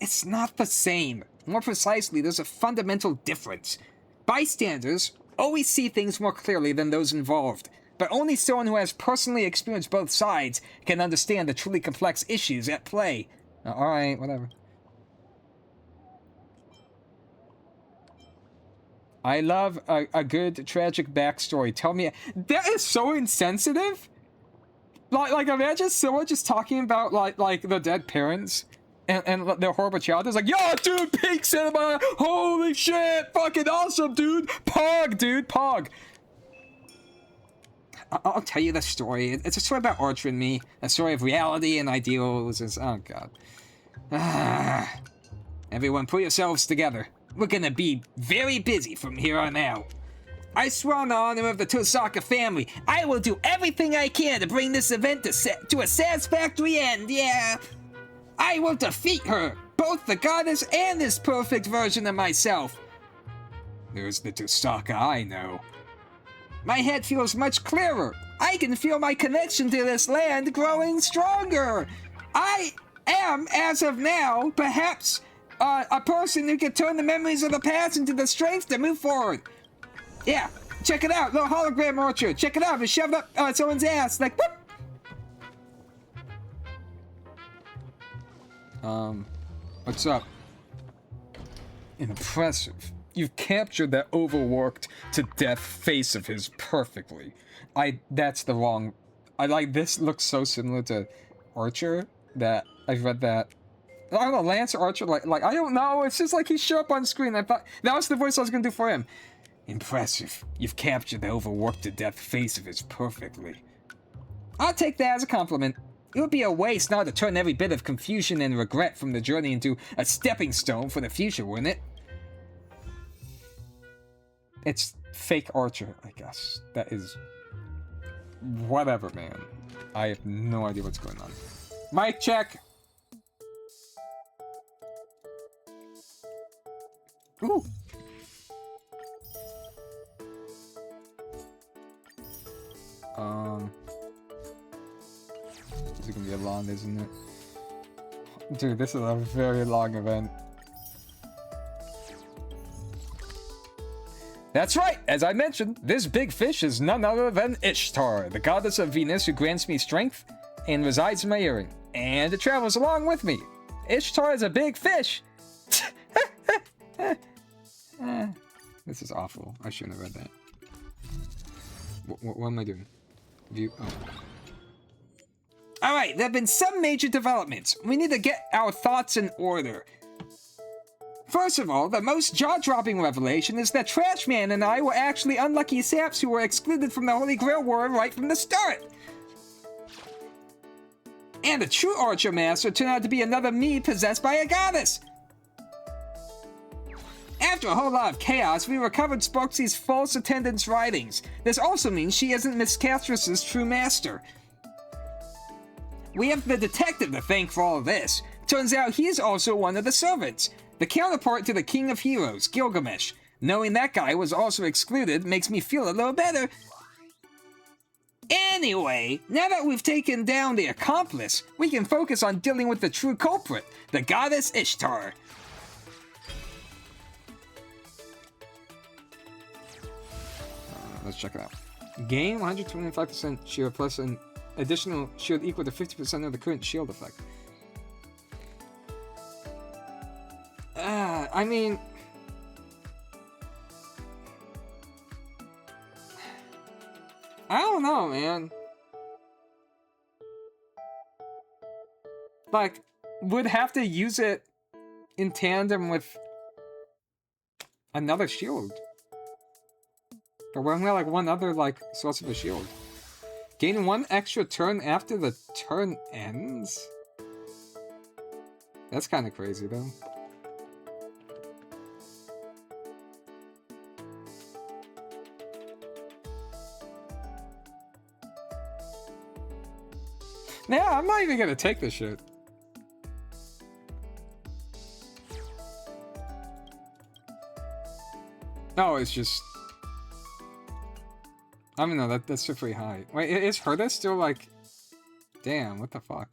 Speaker 4: It's not the same. More precisely, there's a fundamental difference. Bystanders always see things more clearly than those involved, but only someone who has personally experienced both sides can understand the truly complex issues at play. Alright, whatever. I love a good tragic backstory. Tell me, that is so insensitive. Like imagine someone just talking about like the dead parents and their horrible child is like, yo, dude, pink cinema, holy shit, fucking awesome, dude, pog, dude, pog. I'll tell you the story. It's a story about Archer and me, a story of reality and ideals. Oh god. Everyone, put yourselves together. We're gonna be very busy from here on out. I swear on the honor of the Tosaka family, I will do everything I can to bring this event to a satisfactory end, yeah. I will defeat her, both the goddess and this perfect version of myself. There's the Tosaka I know. My head feels much clearer. I can feel my connection to this land growing stronger. I am, as of now, perhaps A person who can turn the memories of the past into the strength to move forward. Yeah, check it out, little hologram archer. Check it out, it's shoved up someone's ass, like, whoop!
Speaker 1: What's up? Impressive. You've captured that overworked to death face of his perfectly. That's the wrong... this looks so similar to Archer that I've read that. I don't know, Lance Archer, I don't know, it's just like he showed up on screen. I thought that was the voice I was gonna do for him. Impressive. You've captured the overworked to death face of his perfectly. I'll take that as a compliment. It would be a waste not to turn every bit of confusion and regret from the journey into a stepping stone for the future, wouldn't it? It's fake Archer, I guess. That is... whatever, man. I have no idea what's going on. Mic check! Ooh! This is gonna be a long, isn't it? Dude, this is a very long event. That's right! As I mentioned, this big fish is none other than Ishtar, the goddess of Venus who grants me strength and resides in my earring. And it travels along with me. Ishtar is a big fish! This is awful. I shouldn't have read that. What am I doing? View. Oh.
Speaker 4: Alright, there have been some major developments. We need to get our thoughts in order. First of all, the most jaw-dropping revelation is that Trashman and I were actually unlucky saps who were excluded from the Holy Grail War right from the start. And the true Archer Master turned out to be another me possessed by a goddess. After a whole lot of chaos, we recovered Sparksy's false attendance writings. This also means she isn't Miss Castrus's true master. We have the detective to thank for all of this. Turns out he is also one of the servants, the counterpart to the King of Heroes, Gilgamesh. Knowing that guy was also excluded makes me feel a little better. Anyway, now that we've taken down the accomplice, we can focus on dealing with the true culprit, the goddess Ishtar.
Speaker 1: Let's check it out. Gain 125% shield plus an additional shield equal to 50% of the current shield effect. I mean... I don't know, man. Like, would have to use it in tandem with another shield. But we're only like one other, like, source of a shield. Gain one extra turn after the turn ends? That's kind of crazy, though. Yeah, I'm not even gonna take this shit. Oh, it's just... I don't know, that's still pretty high. Wait, is Herta still like... Damn, what the fuck?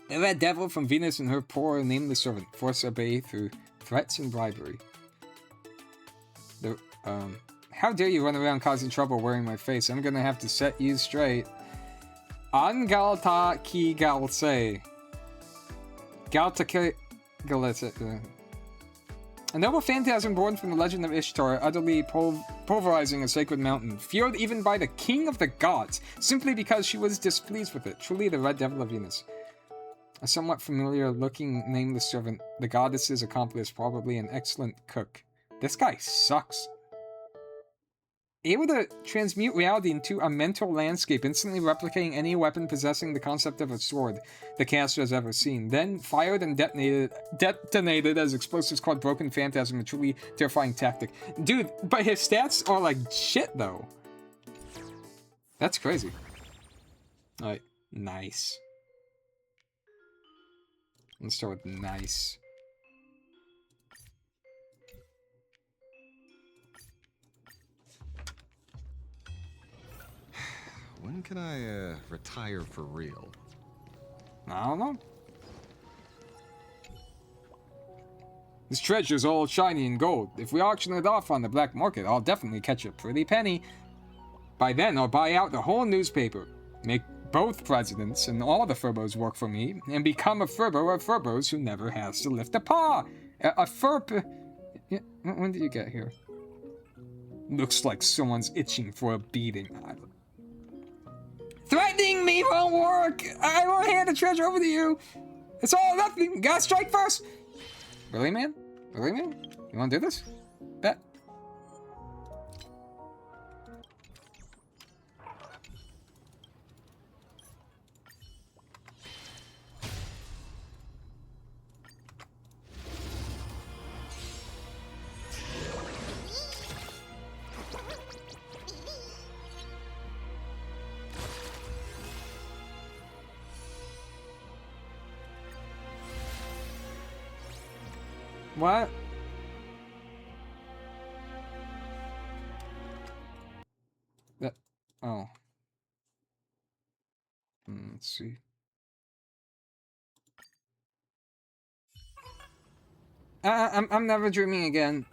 Speaker 4: The Red Devil from Venus and her poor nameless servant force obey through threats and bribery.
Speaker 1: How dare you run around causing trouble wearing my face? I'm gonna have to set you straight. Angalta ki galse. Galta ki galse. A noble phantasm born from the legend of Ishtar, utterly pulverizing a sacred mountain, feared even by the king of the gods, simply because she was displeased with it. Truly the Red Devil of Venus. A somewhat familiar-looking nameless servant, the goddess's accomplice, probably an excellent cook. This guy sucks. Able to transmute reality into a mental landscape, instantly replicating any weapon possessing the concept of a sword the caster has ever seen. Then fired and detonated as explosives called Broken Phantasm, a truly terrifying tactic. Dude, but his stats are like shit, though. That's crazy. Alright, nice. Let's start with nice.
Speaker 3: When can I retire for real?
Speaker 1: I don't know. This treasure's all shiny and gold. If we auction it off on the black market, I'll definitely catch a pretty penny. By then, I'll buy out the whole newspaper, make both presidents and all the Furbos work for me, and become a Furbo of Furbos who never has to lift a paw. A Furb... Yeah, when did you get here? Looks like someone's itching for a beating. Threatening me won't work! I won't hand the treasure over to you! It's all or nothing! You gotta strike first! Really, man? Really, man? You wanna do this? Bet. What? That... Oh. Let's see. I'm never dreaming again.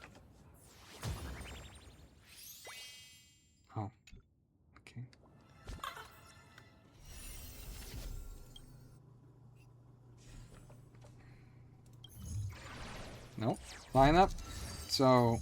Speaker 1: Oh. Okay. Nope. Line up. So...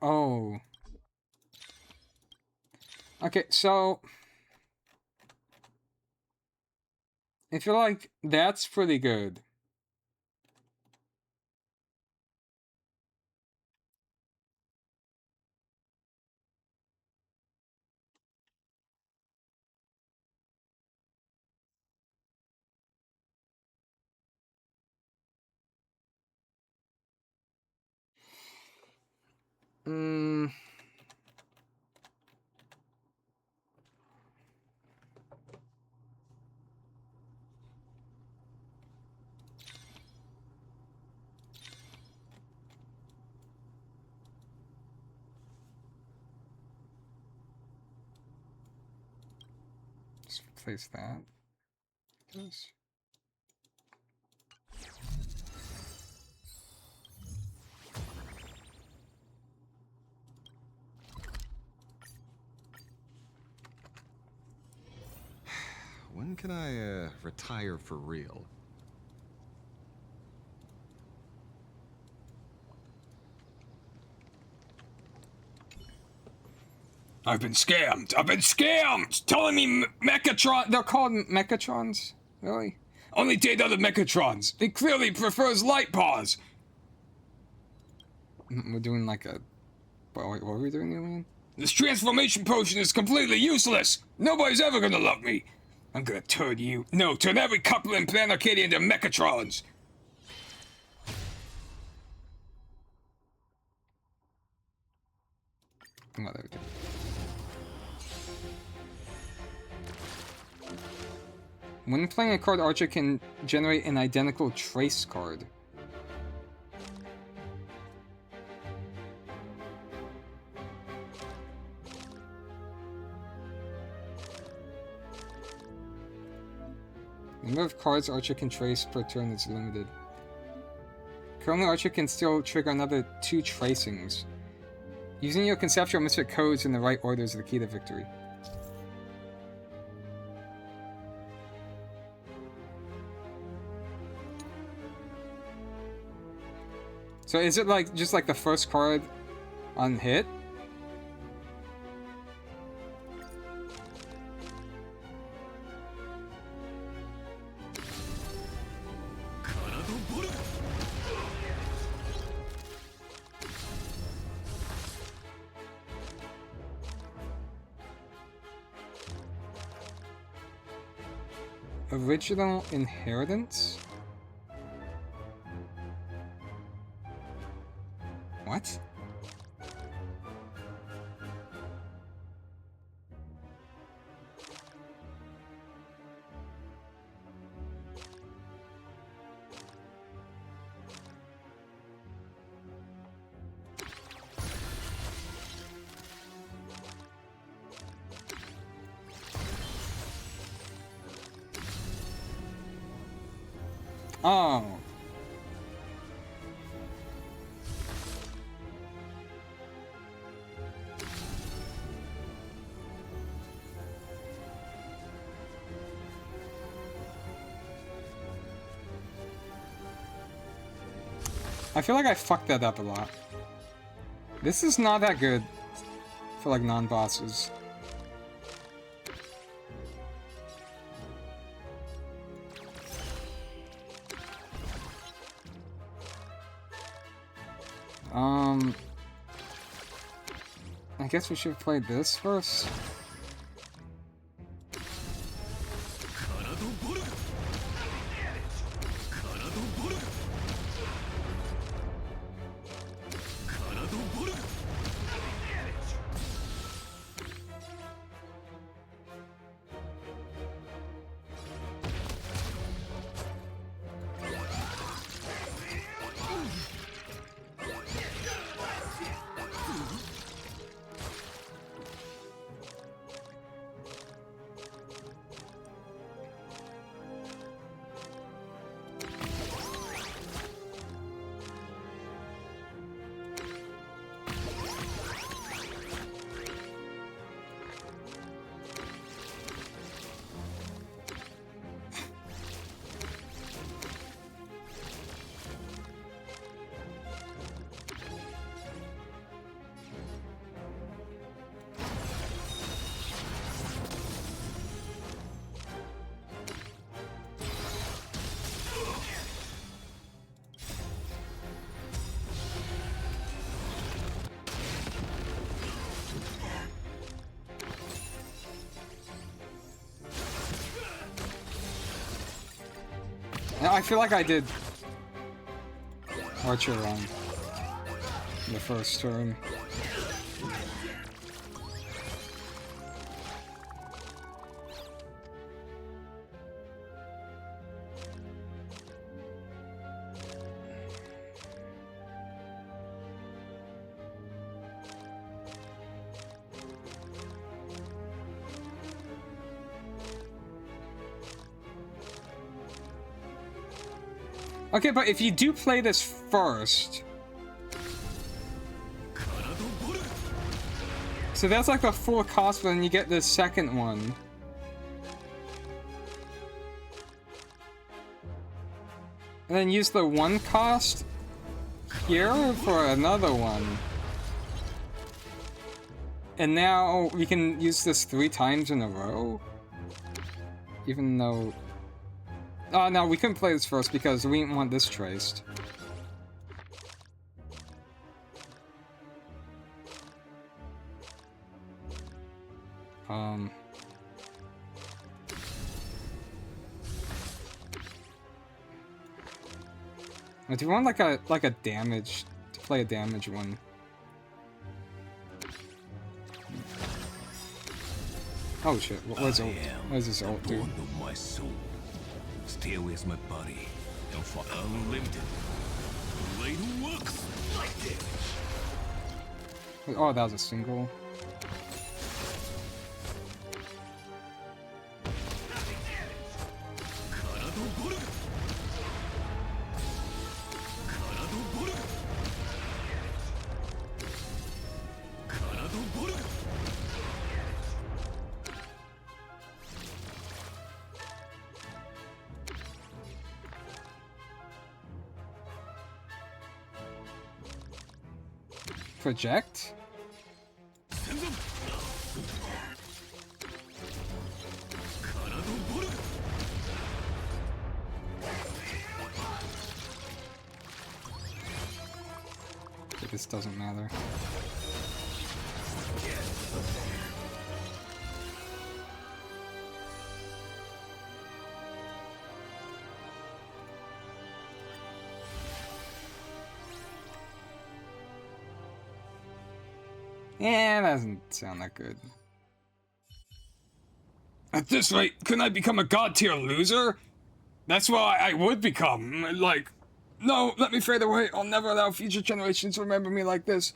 Speaker 1: Oh. Okay, so... I feel like that's pretty good. Hmm... Just replace that. Yes.
Speaker 3: When can I, retire for real?
Speaker 5: I've been scammed! I've been scammed! Telling me Mechatron...
Speaker 1: They're called Mechatrons? Really?
Speaker 5: Only date other Mechatrons. He clearly prefers light paws.
Speaker 1: We're doing like a... What were we doing, Alien?
Speaker 5: This transformation potion is completely useless. Nobody's ever gonna love me. I'm gonna turn you... No, turn every couple in Plan Arcadia into Mechatrons.
Speaker 1: Whatever. When playing a card, Archer can generate an identical trace card. The number of cards Archer can trace per turn is limited. Currently, Archer can still trigger another 2 tracings. Using your conceptual misfit codes in the right order is the key to victory. So is it like just like the first card on hit? Original inheritance? What? Oh. I feel like I fucked that up a lot. This is not that good for like non-bosses. I guess we should have played this first. I feel like I did Archer wrong in the first turn. Okay, but if you do play this first... So that's like the full cost, but then you get the second one. And then use the one cost here for another one. And now we can use this 3 times in a row? Even though... Oh, no, we couldn't play this first because we didn't want this traced. Do you want like a damage to play a damage one? Oh shit! What's ult? What does this ult do?
Speaker 6: My soul. Stay with my body. And for unlimited. Blade works like this.
Speaker 1: Oh, that was a single. Project? Okay, this doesn't matter. Yeah, that doesn't sound that good.
Speaker 5: At this rate, couldn't I become a god-tier loser? That's what I would become. Like, no, let me fade away. I'll never allow future generations to remember me like this.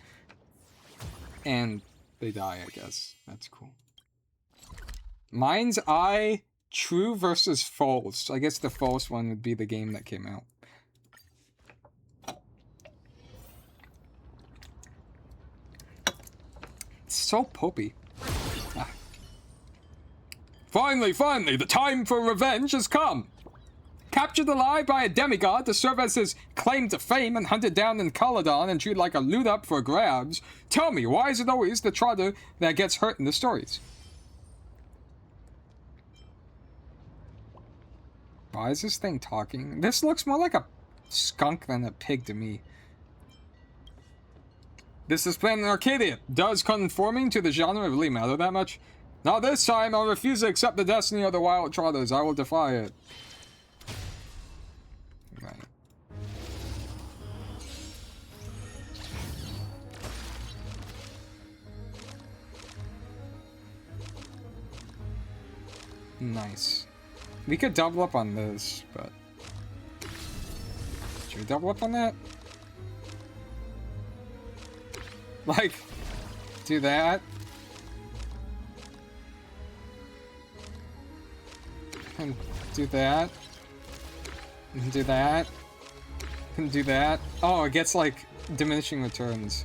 Speaker 1: And they die, I guess. That's cool. Mind's Eye True versus false. I guess the false one would be the game that came out. It's so pulpy. Ah.
Speaker 5: Finally, the time for revenge has come! Captured alive by a demigod to serve as his claim to fame and hunted down in Caladon and treated like a loot up for grabs. Tell me, why is it always the trotter that gets hurt in the stories?
Speaker 1: Why is this thing talking? This looks more like a skunk than a pig to me.
Speaker 5: This is Planet Arcadia. Does conforming to the genre really matter that much? Not this time. I'll refuse to accept the destiny of the wild trotters. I will defy it.
Speaker 1: Right. Nice. We could double up on this, but... Should we double up on that? Like, do that. And do that. And do that. And do that. Oh, it gets, like, diminishing returns.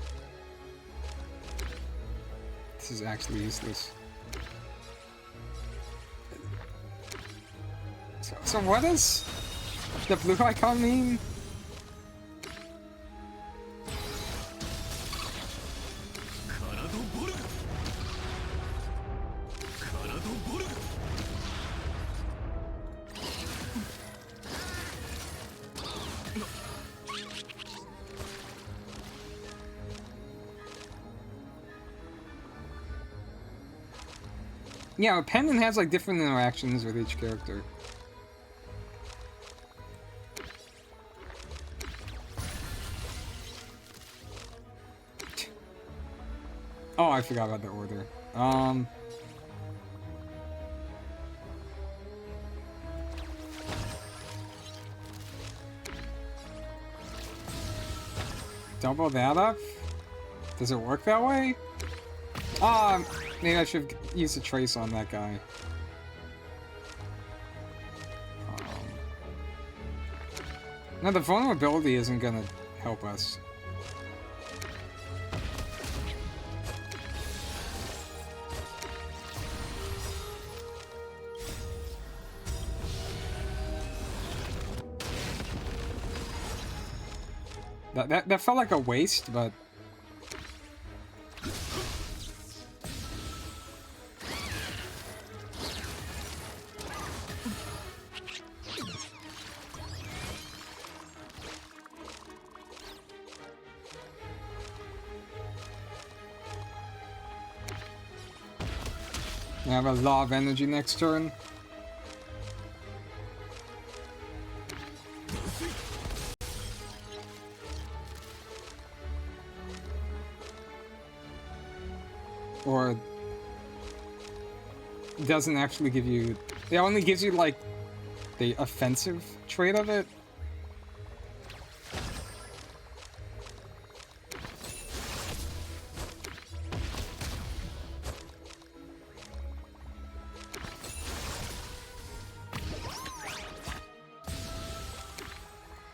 Speaker 1: This is actually useless. So what does the blue icon mean? Yeah, Pendant has like different interactions with each character. Oh, I forgot about the order. Double that up? Does it work that way? Maybe I should use a trace on that guy. No, the vulnerability isn't gonna help us. That felt like a waste, but... I have a lot of energy next turn. Or it doesn't actually give you... It only gives you, like, the offensive trait of it.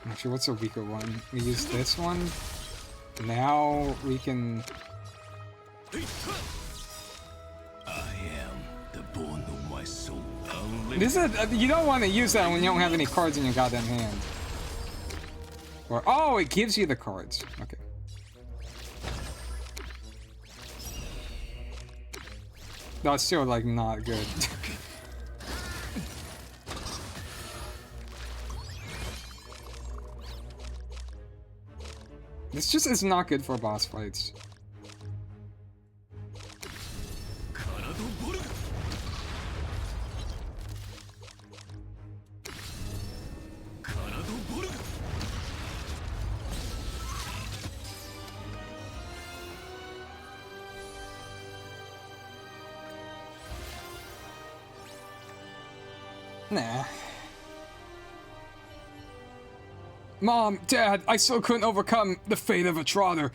Speaker 1: Actually, what's a weaker one? We use this one. Now we can... This is you don't want to use that when you don't have any cards in your goddamn hand. Or oh, it gives you the cards. Okay. That's still like not good. This just is not good for boss fights. Nah. Mom, Dad, I still couldn't overcome the fate of a trotter.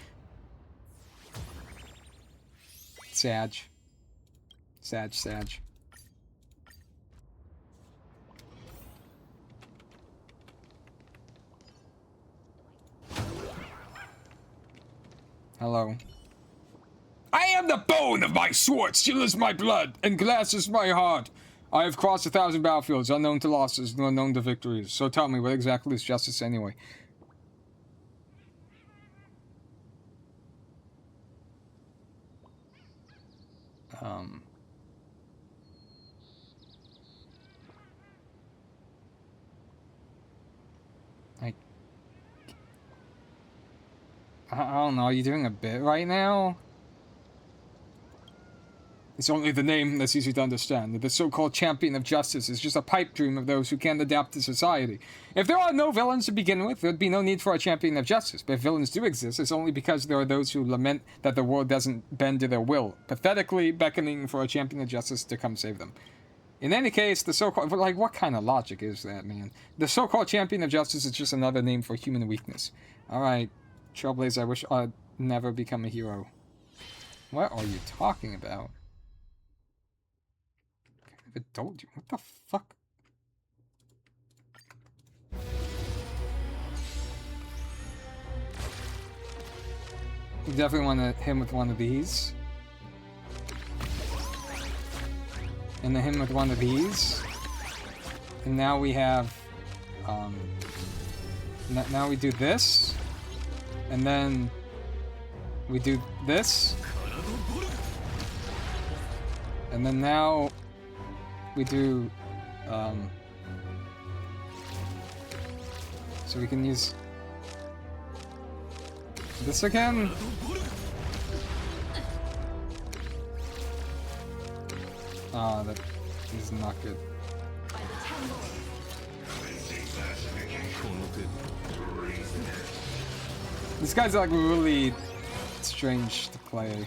Speaker 1: Sag. Sag. Hello.
Speaker 5: I am the bone of my sword, steel is my blood, and glass is my heart. I have crossed 1,000 battlefields, unknown to losses, and unknown to victories. So tell me, what exactly is justice anyway?
Speaker 1: I don't know, are you doing a bit right now?
Speaker 5: It's only the name that's easy to understand. The so-called champion of justice is just a pipe dream of those who can't adapt to society. If there are no villains to begin with, there'd be no need for a champion of justice. But if villains do exist, it's only because there are those who lament that the world doesn't bend to their will, pathetically beckoning for a champion of justice to come save them. In any case, the so-called... Like, what kind of logic is that, man? The so-called champion of justice is just another name for human weakness. Alright, Trailblazer, I wish I'd never become a hero. What are you talking about? I told you. What the fuck? You definitely want to hit him with one of these. And then hit him with one of these. And now we have... now we do this. And then... we do this. And then now... we do, so we can use this again. Ah, that is not good. This guy's like really strange to play.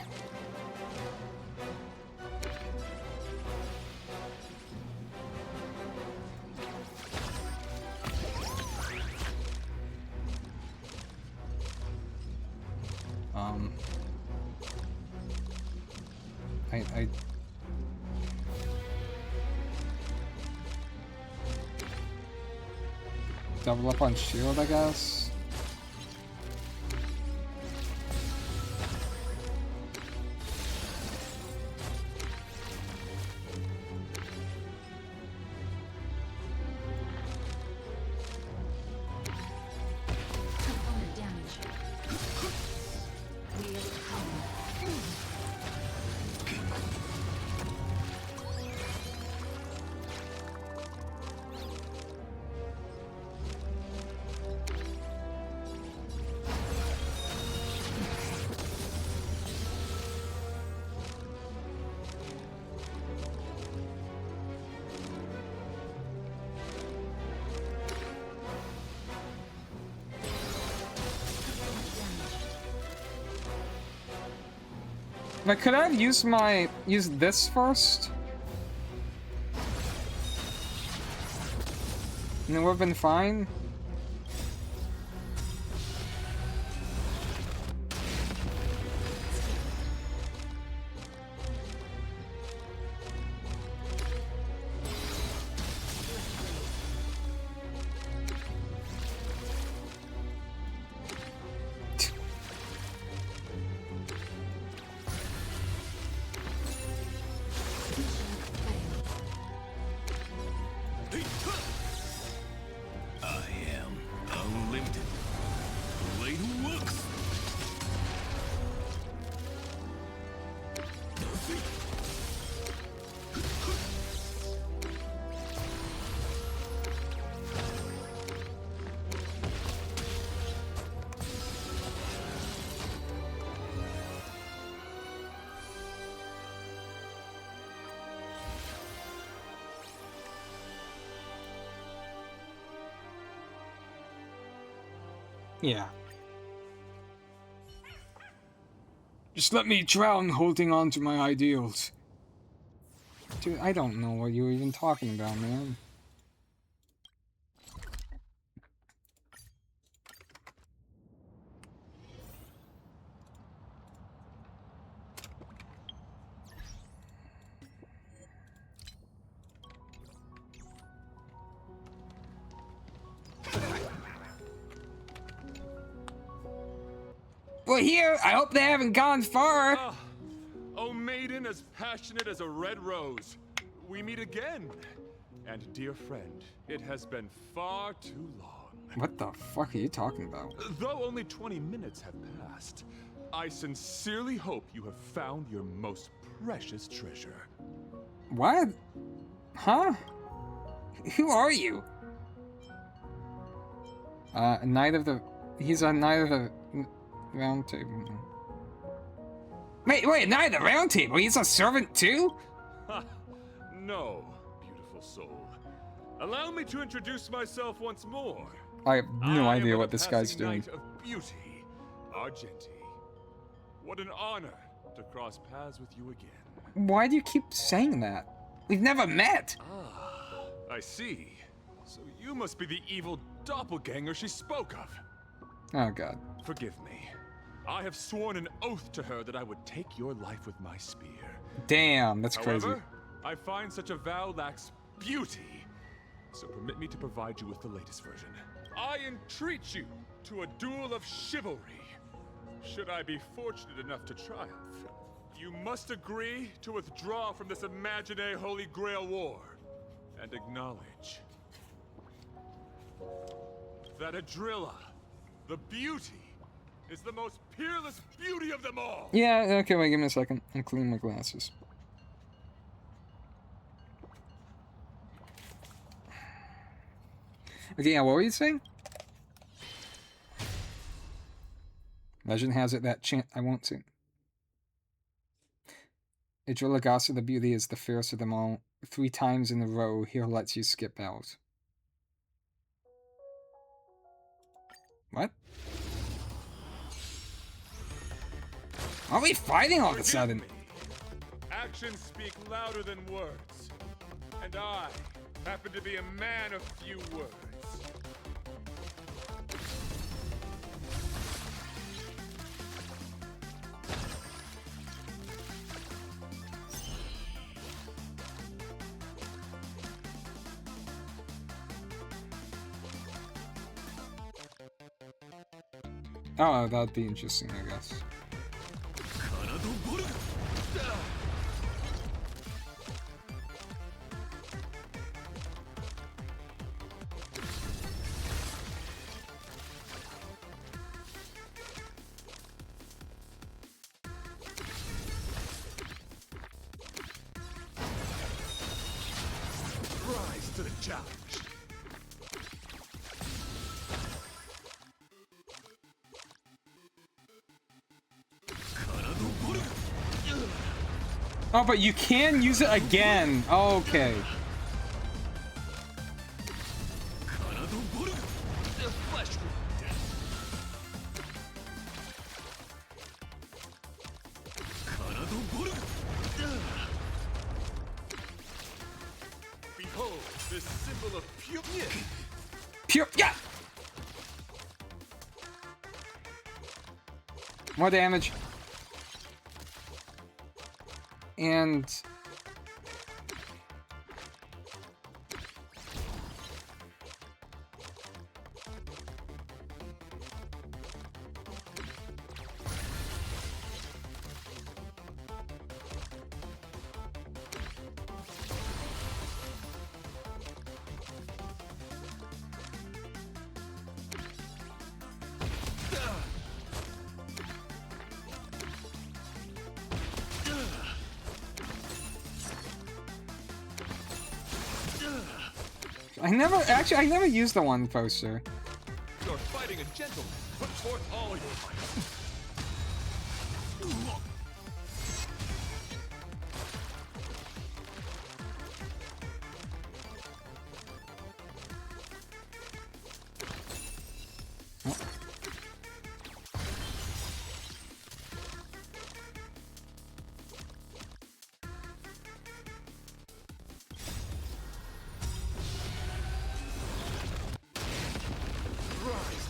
Speaker 5: I double up on shield, I guess. Like, could I have used this first? And it would have been fine? Yeah. Just let me drown holding on to my ideals.
Speaker 1: Dude, I don't know what you were even talking about, man.
Speaker 4: here. I hope they haven't gone far.
Speaker 11: Ah, oh, maiden as passionate as a red rose. We meet again. And dear friend, it has been far too long.
Speaker 4: What the fuck are you talking about?
Speaker 11: Though only 20 minutes have passed, I sincerely hope you have found your most precious treasure.
Speaker 4: What? Huh? Who are you? Knight of the... He's a Knight of the Round Table. Wait, Knight of the Round Table? He's a servant too?
Speaker 11: Ha! No, beautiful soul. Allow me to introduce myself once more.
Speaker 4: I have no
Speaker 11: I
Speaker 4: idea
Speaker 11: am
Speaker 4: what
Speaker 11: the
Speaker 4: this guy's
Speaker 11: passing
Speaker 4: doing.
Speaker 11: Knight of beauty, Argenti. What an honor to cross paths with you again.
Speaker 4: Why do you keep saying that? We've never met.
Speaker 11: Ah, I see. So you must be the evil doppelganger she spoke of.
Speaker 4: Oh god.
Speaker 11: Forgive me. I have sworn an oath to her that I would take your life with my spear.
Speaker 4: Damn, that's crazy.
Speaker 11: However, I find such a vow lacks beauty. So permit me to provide you with the latest version. I entreat you to a duel of chivalry. Should I be fortunate enough to triumph, you must agree to withdraw from this imaginary Holy Grail war and acknowledge that Adrilla, the beauty, is the most peerless beauty of them all.
Speaker 4: Yeah, okay, wait, give me a second. I'm cleaning my glasses. Okay, yeah, what were you saying? Legend has it that I won't sing. Idrilagasa the beauty is the fairest of them all. 3 times in a row, here lets you skip out. What? Are we fighting all of a sudden?
Speaker 11: Actions speak louder than words. And I happen to be a man of few words.
Speaker 4: Oh, that'd be interesting, I guess.
Speaker 11: Rise to the challenge.
Speaker 4: Oh, but you can use it again. Okay.
Speaker 11: Behold, this symbol of pure.
Speaker 4: Yeah. More damage. And I never used the one poster.
Speaker 11: You're fighting a gentleman. Put forth all your might.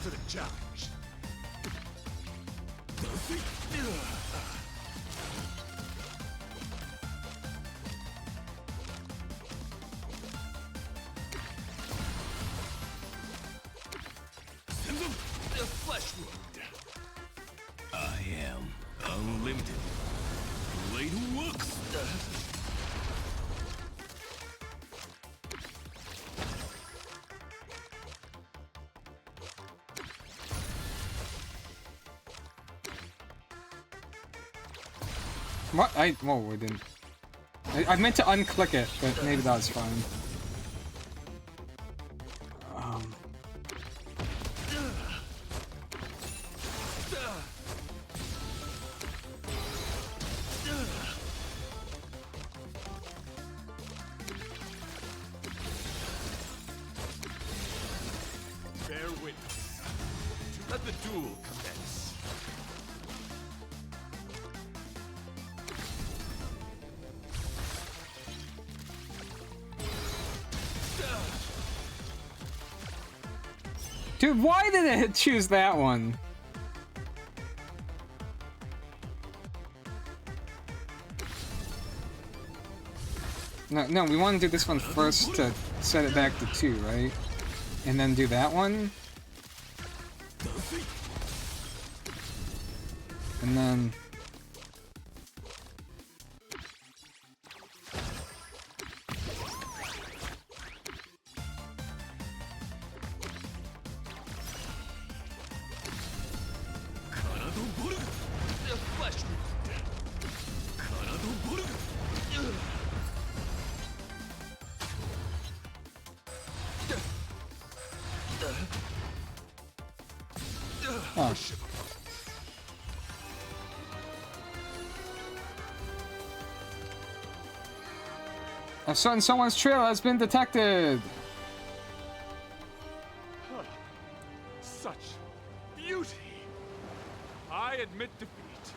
Speaker 11: To the challenge. The flesh wound. I
Speaker 1: What? Whoa, I didn't. I meant to unclick it, but maybe that was fine.
Speaker 11: Bear witness. Let the duel commence.
Speaker 1: Dude, why did it choose that one? No, we want to do this one first to set it back to 2, right? And then do that one. And then... Oh. A certain someone's trail has been detected.
Speaker 11: Such beauty. I admit defeat.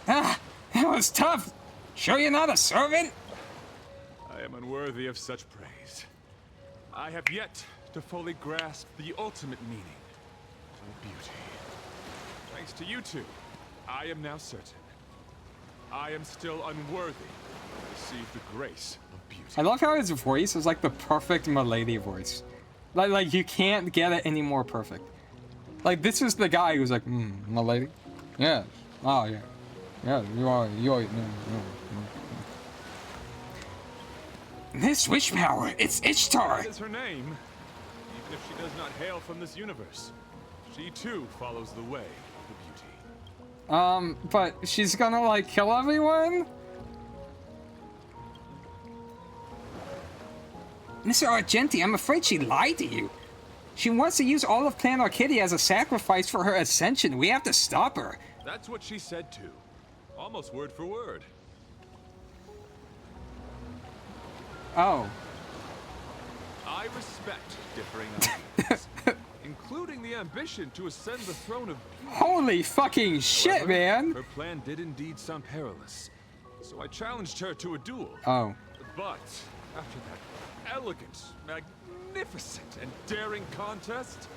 Speaker 1: Ah, that was tough. Sure you're not a servant?
Speaker 11: I am unworthy of such praise. I have yet to fully grasp the ultimate meaning of beauty. Thanks to you two, I am now certain. I am still unworthy to receive the grace of beauty.
Speaker 1: I love how his voice is like the perfect milady voice. Like you can't get it any more perfect. Like this is the guy who's like, milady? Yes. Oh yeah. Yeah, you're This witch power, it's Ishtar!
Speaker 11: That is her name. Even if she does not hail from this universe, she too follows the way of the beauty.
Speaker 1: But she's gonna like kill everyone? Mr. Argenti, I'm afraid she lied to you. She wants to use all of Clan Arcadia as a sacrifice for her ascension. We have to stop her.
Speaker 11: That's what she said too. Almost word for word.
Speaker 1: Oh.
Speaker 11: I respect differing opinions, including the ambition to ascend the throne of beauty.
Speaker 1: Holy fucking shit,
Speaker 11: However,
Speaker 1: man!
Speaker 11: Her plan did indeed sound perilous, so I challenged her to a duel.
Speaker 1: Oh.
Speaker 11: But after that elegant, magnificent, and daring contest,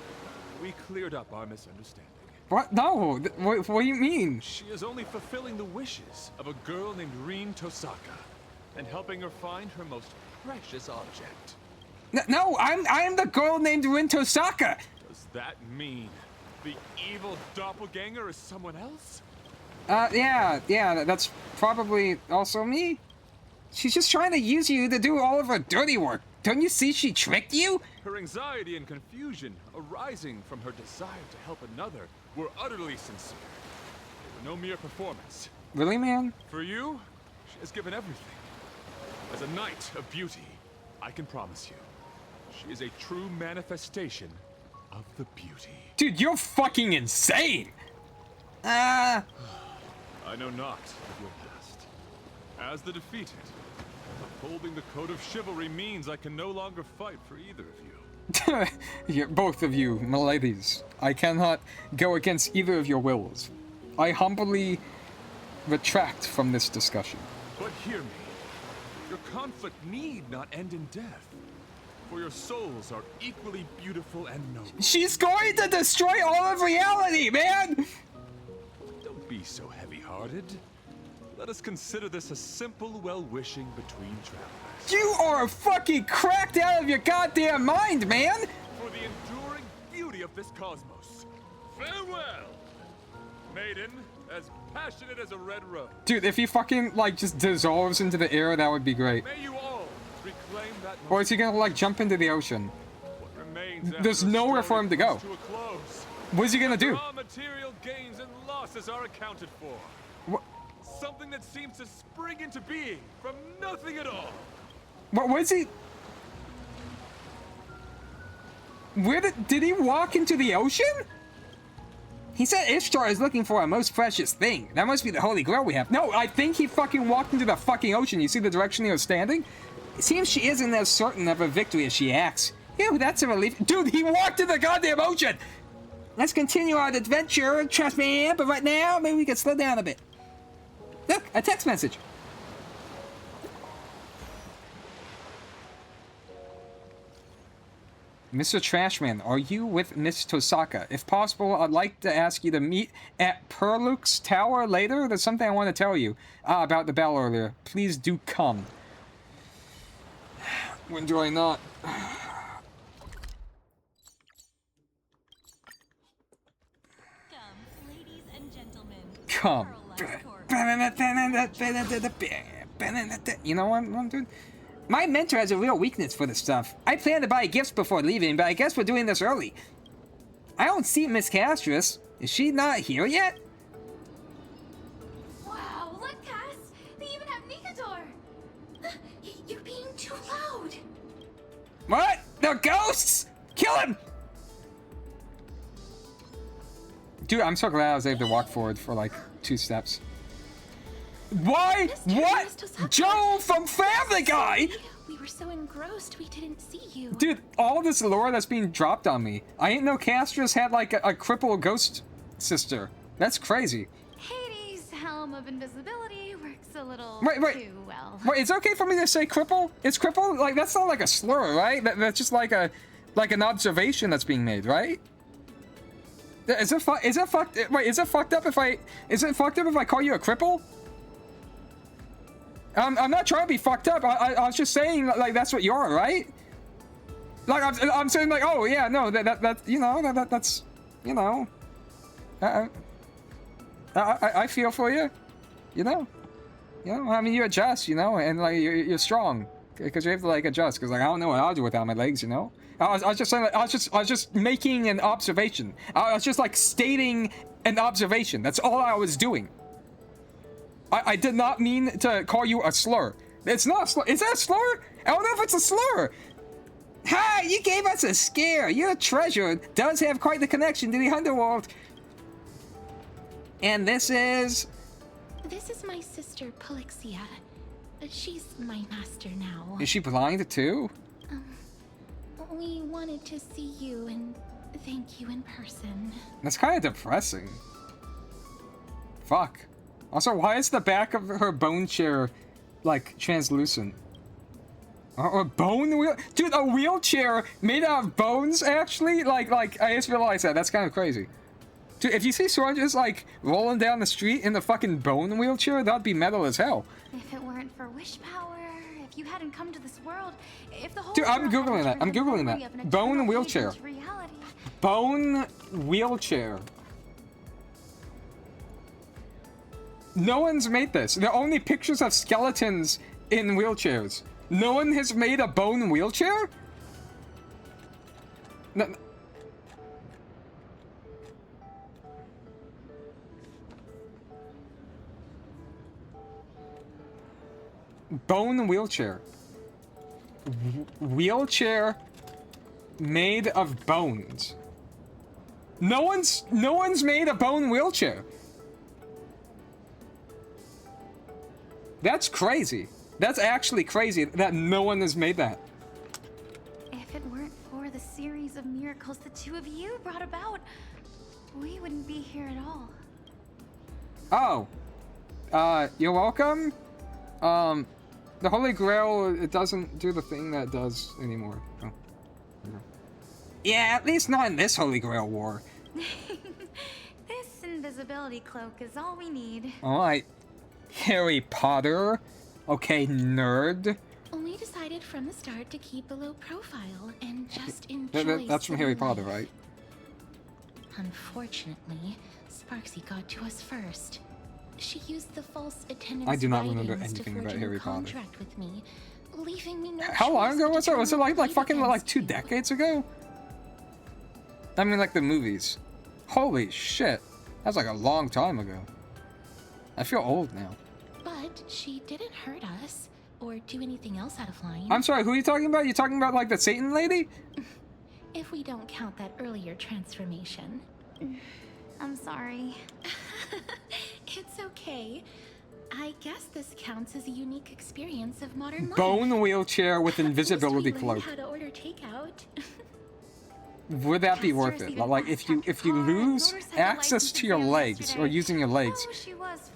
Speaker 11: we cleared up our misunderstanding.
Speaker 1: What? No! What do you mean?
Speaker 11: She is only fulfilling the wishes of a girl named Rin Tosaka, and helping her find her most precious object.
Speaker 1: No, I'm the girl named Rin Tosaka!
Speaker 11: Does that mean the evil doppelganger is someone else?
Speaker 1: Yeah, that's probably also me. She's just trying to use you to do all of her dirty work. Don't you see she tricked you?
Speaker 11: Her anxiety and confusion arising from her desire to help another were utterly sincere. They were no mere performance.
Speaker 1: Really, man?
Speaker 11: For you, she has given everything. As a knight of beauty, I can promise you, she is a true manifestation of the beauty.
Speaker 1: Dude, you're fucking insane!
Speaker 11: I know not of your past. As the defeated, upholding the code of chivalry means I can no longer fight for either of you.
Speaker 1: Both of you, miladies. I cannot go against either of your wills. I humbly retract from this discussion.
Speaker 11: But hear me. Your conflict need not end in death. For your souls are equally beautiful and noble.
Speaker 1: She's going to destroy all of reality, man!
Speaker 11: Don't be so heavy-hearted. Let us consider this a simple well-wishing between travelers.
Speaker 1: You are fucking cracked out of your goddamn mind, man!
Speaker 11: For the enduring beauty of this cosmos. Farewell! Maiden, as passionate as a red rose.
Speaker 1: Dude, if he fucking, like, just dissolves into the air, that would be great.
Speaker 11: May you all reclaim that.
Speaker 1: Or is he gonna, like, jump into the ocean?
Speaker 11: What remains
Speaker 1: There's nowhere for him to go.
Speaker 11: To a close.
Speaker 1: What is he gonna do?
Speaker 11: All material gains and losses are accounted for.
Speaker 1: What?
Speaker 11: Something that seems to spring into being from nothing at all.
Speaker 4: What was he? Where did he walk into the ocean? He said Ishtar is looking for a most precious thing. That must be the Holy Grail we have. No, I think he fucking walked into the fucking ocean. You see the direction he was standing? It seems she isn't as certain of her victory as she acts. Ew, that's a relief. Dude, he walked in the goddamn ocean! Let's continue our adventure, trust me, but right now, maybe we can slow down a bit. Look, a text message. Mr. Trashman, are you with Miss Tosaka? If possible, I'd like to ask you to meet at Perluk's Tower later. There's something I want to tell you about the battle earlier. Please do come. When do I not?
Speaker 12: Come, ladies and gentlemen.
Speaker 4: Come. You know what I'm doing? My mentor has a real weakness for this stuff. I planned to buy gifts before leaving, but I guess we're doing this early. I don't see Miss Castris. Is she not here yet?
Speaker 2: Wow, look, Cass! They even have Nikador! You're being too loud!
Speaker 4: What? They're ghosts? Kill him! Dude, I'm so glad I was able to walk forward for like 2 steps. Why? What? Joe from Family Guy?
Speaker 2: We were so engrossed we didn't see you.
Speaker 4: Dude, all this lore that's being dropped on me. I didn't know Castris had like a cripple ghost sister. That's crazy.
Speaker 12: Hades' helm of invisibility works a little too well.
Speaker 4: Wait, it's okay for me to say cripple? It's cripple? Like, that's not like a slur, right? That's just like an observation that's being made, right? Is it fucked up if I call you a cripple? I'm not trying to be fucked up. I was just saying, like, that's what you are, right? Like, I'm saying, like, oh yeah, no, that's you know, that's you know, I feel for you, you know, I mean, you adjust, you know, and like you're strong because you have to like adjust. Because like I don't know what I'll do without my legs, you know. I was just saying, like, I was just making an observation. I was just like stating an observation. That's all I was doing. I did not mean to call you a slur. It's not a slur. Is that a slur? I don't know if it's a slur. Hi, you gave us a scare. Your treasure does have quite the connection to the underworld. And this is...
Speaker 2: This is my sister, Polixia. She's my master now.
Speaker 4: Is she blind too?
Speaker 2: We wanted to see you and thank you in person.
Speaker 4: That's kind of depressing. Fuck. Also, why is the back of her bone chair, like, translucent? A bone wheel? Dude, a wheelchair made out of bones, actually? Like, I just realized that. That's kind of crazy. Dude, if you see someone just, like, rolling down the street in the fucking bone wheelchair, that'd be metal as hell.
Speaker 12: If it weren't for wish power, if you hadn't come to this world, if the whole
Speaker 4: Dude, I'm googling that. I'm googling that. Bone wheelchair. Bone wheelchair. No one's made this. There are only pictures of skeletons in wheelchairs. No one has made a bone wheelchair? No. Bone wheelchair. Wheelchair made of bones. No one's made a bone wheelchair. That's crazy. That's actually crazy that no one has made that.
Speaker 12: If it weren't for the series of miracles the two of you brought about, we wouldn't be here at all.
Speaker 4: Oh. You're welcome. The Holy Grail, it doesn't do the thing that it does anymore. Oh. Yeah, at least not in this Holy Grail war.
Speaker 12: This invisibility cloak is all we need.
Speaker 4: Alright. Harry Potter. Okay, nerd.
Speaker 2: We decided from the start to keep a low profile and just enjoy.
Speaker 4: That's from Harry Potter, right?
Speaker 2: Unfortunately, Sparksy got to us first. She used the false attendance.
Speaker 4: I do not remember
Speaker 2: writings
Speaker 4: anything
Speaker 2: to forge
Speaker 4: about
Speaker 2: a
Speaker 4: Harry Potter.
Speaker 2: contract with me, leaving me no
Speaker 4: How long
Speaker 2: choice
Speaker 4: ago
Speaker 2: but
Speaker 4: was
Speaker 2: to
Speaker 4: it? Was it
Speaker 2: turn
Speaker 4: like
Speaker 2: my
Speaker 4: fucking
Speaker 2: back
Speaker 4: like
Speaker 2: against
Speaker 4: 2
Speaker 2: you.
Speaker 4: decades ago? I mean, like the movies. Holy shit. That's like a long time ago. I feel old now.
Speaker 2: But she didn't hurt us or do anything else out of line.
Speaker 4: I'm sorry, who are you talking about? You talking about like the Satan lady?
Speaker 2: If we don't count that earlier transformation.
Speaker 12: I'm sorry.
Speaker 2: It's okay. I guess this counts as a unique experience of modern life.
Speaker 4: Bone wheelchair with invisibility
Speaker 2: At least we learned
Speaker 4: cloak.
Speaker 2: how to order takeout.
Speaker 4: Would that be worth it? Like if you lose access to your legs or using your legs,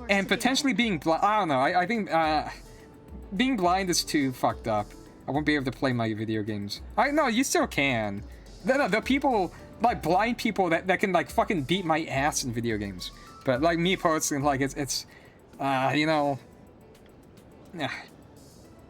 Speaker 4: and potentially being blind. I don't know. I think being blind is too fucked up. I won't be able to play my video games. No, you still can. The people, like blind people that can like fucking beat my ass in video games. But like me personally, like it's you know, yeah.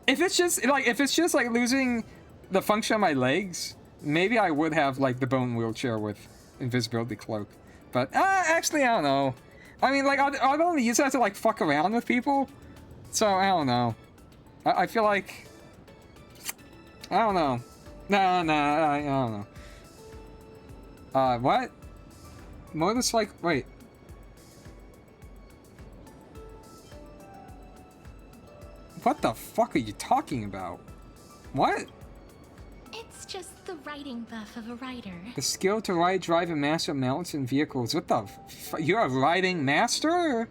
Speaker 4: If it's just like losing the function of my legs, maybe I would have like the bone wheelchair with invisibility cloak. But actually, I don't know. I mean, like I'd only use that to like fuck around with people. So I don't know. I feel like I don't know. I don't know. What? Motorcycle? Wait. What the fuck are you talking about? What?
Speaker 2: It's just the riding buff of a rider.
Speaker 4: The skill to ride, drive, and master mounts and vehicles. What the you're a riding master?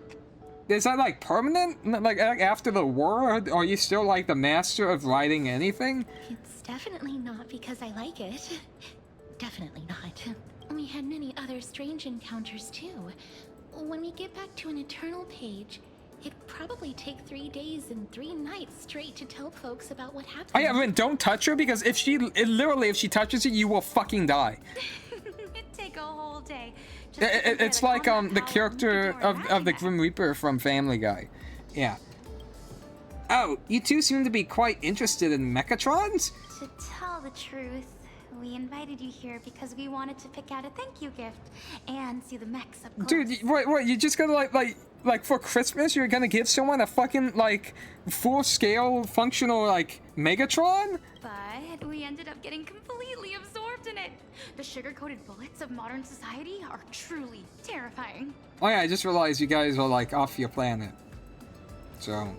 Speaker 4: Is that like permanent? Like after the war? Are you still like the master of riding anything?
Speaker 2: It's definitely not because I like it. Definitely not. We had many other strange encounters too. When we get back to an eternal page, it'd probably take 3 days and 3 nights straight to tell folks about what happened.
Speaker 4: I mean, don't touch her because if she touches you, you will fucking die.
Speaker 12: It'd take a whole day.
Speaker 4: It's like the character of the Grim Reaper from Family Guy. Yeah. Oh, you two seem to be quite interested in mechatrons?
Speaker 12: To tell the truth, we invited you here because we wanted to pick out a thank you gift and see the mechs up close.
Speaker 4: Dude, what? You just gonna like for Christmas, you're gonna give someone a fucking like full-scale functional like Megatron?
Speaker 12: But we ended up getting completely absorbed in it. The sugar-coated bullets of modern society are truly terrifying.
Speaker 4: Oh yeah, I just realized you guys are like off your planet. So,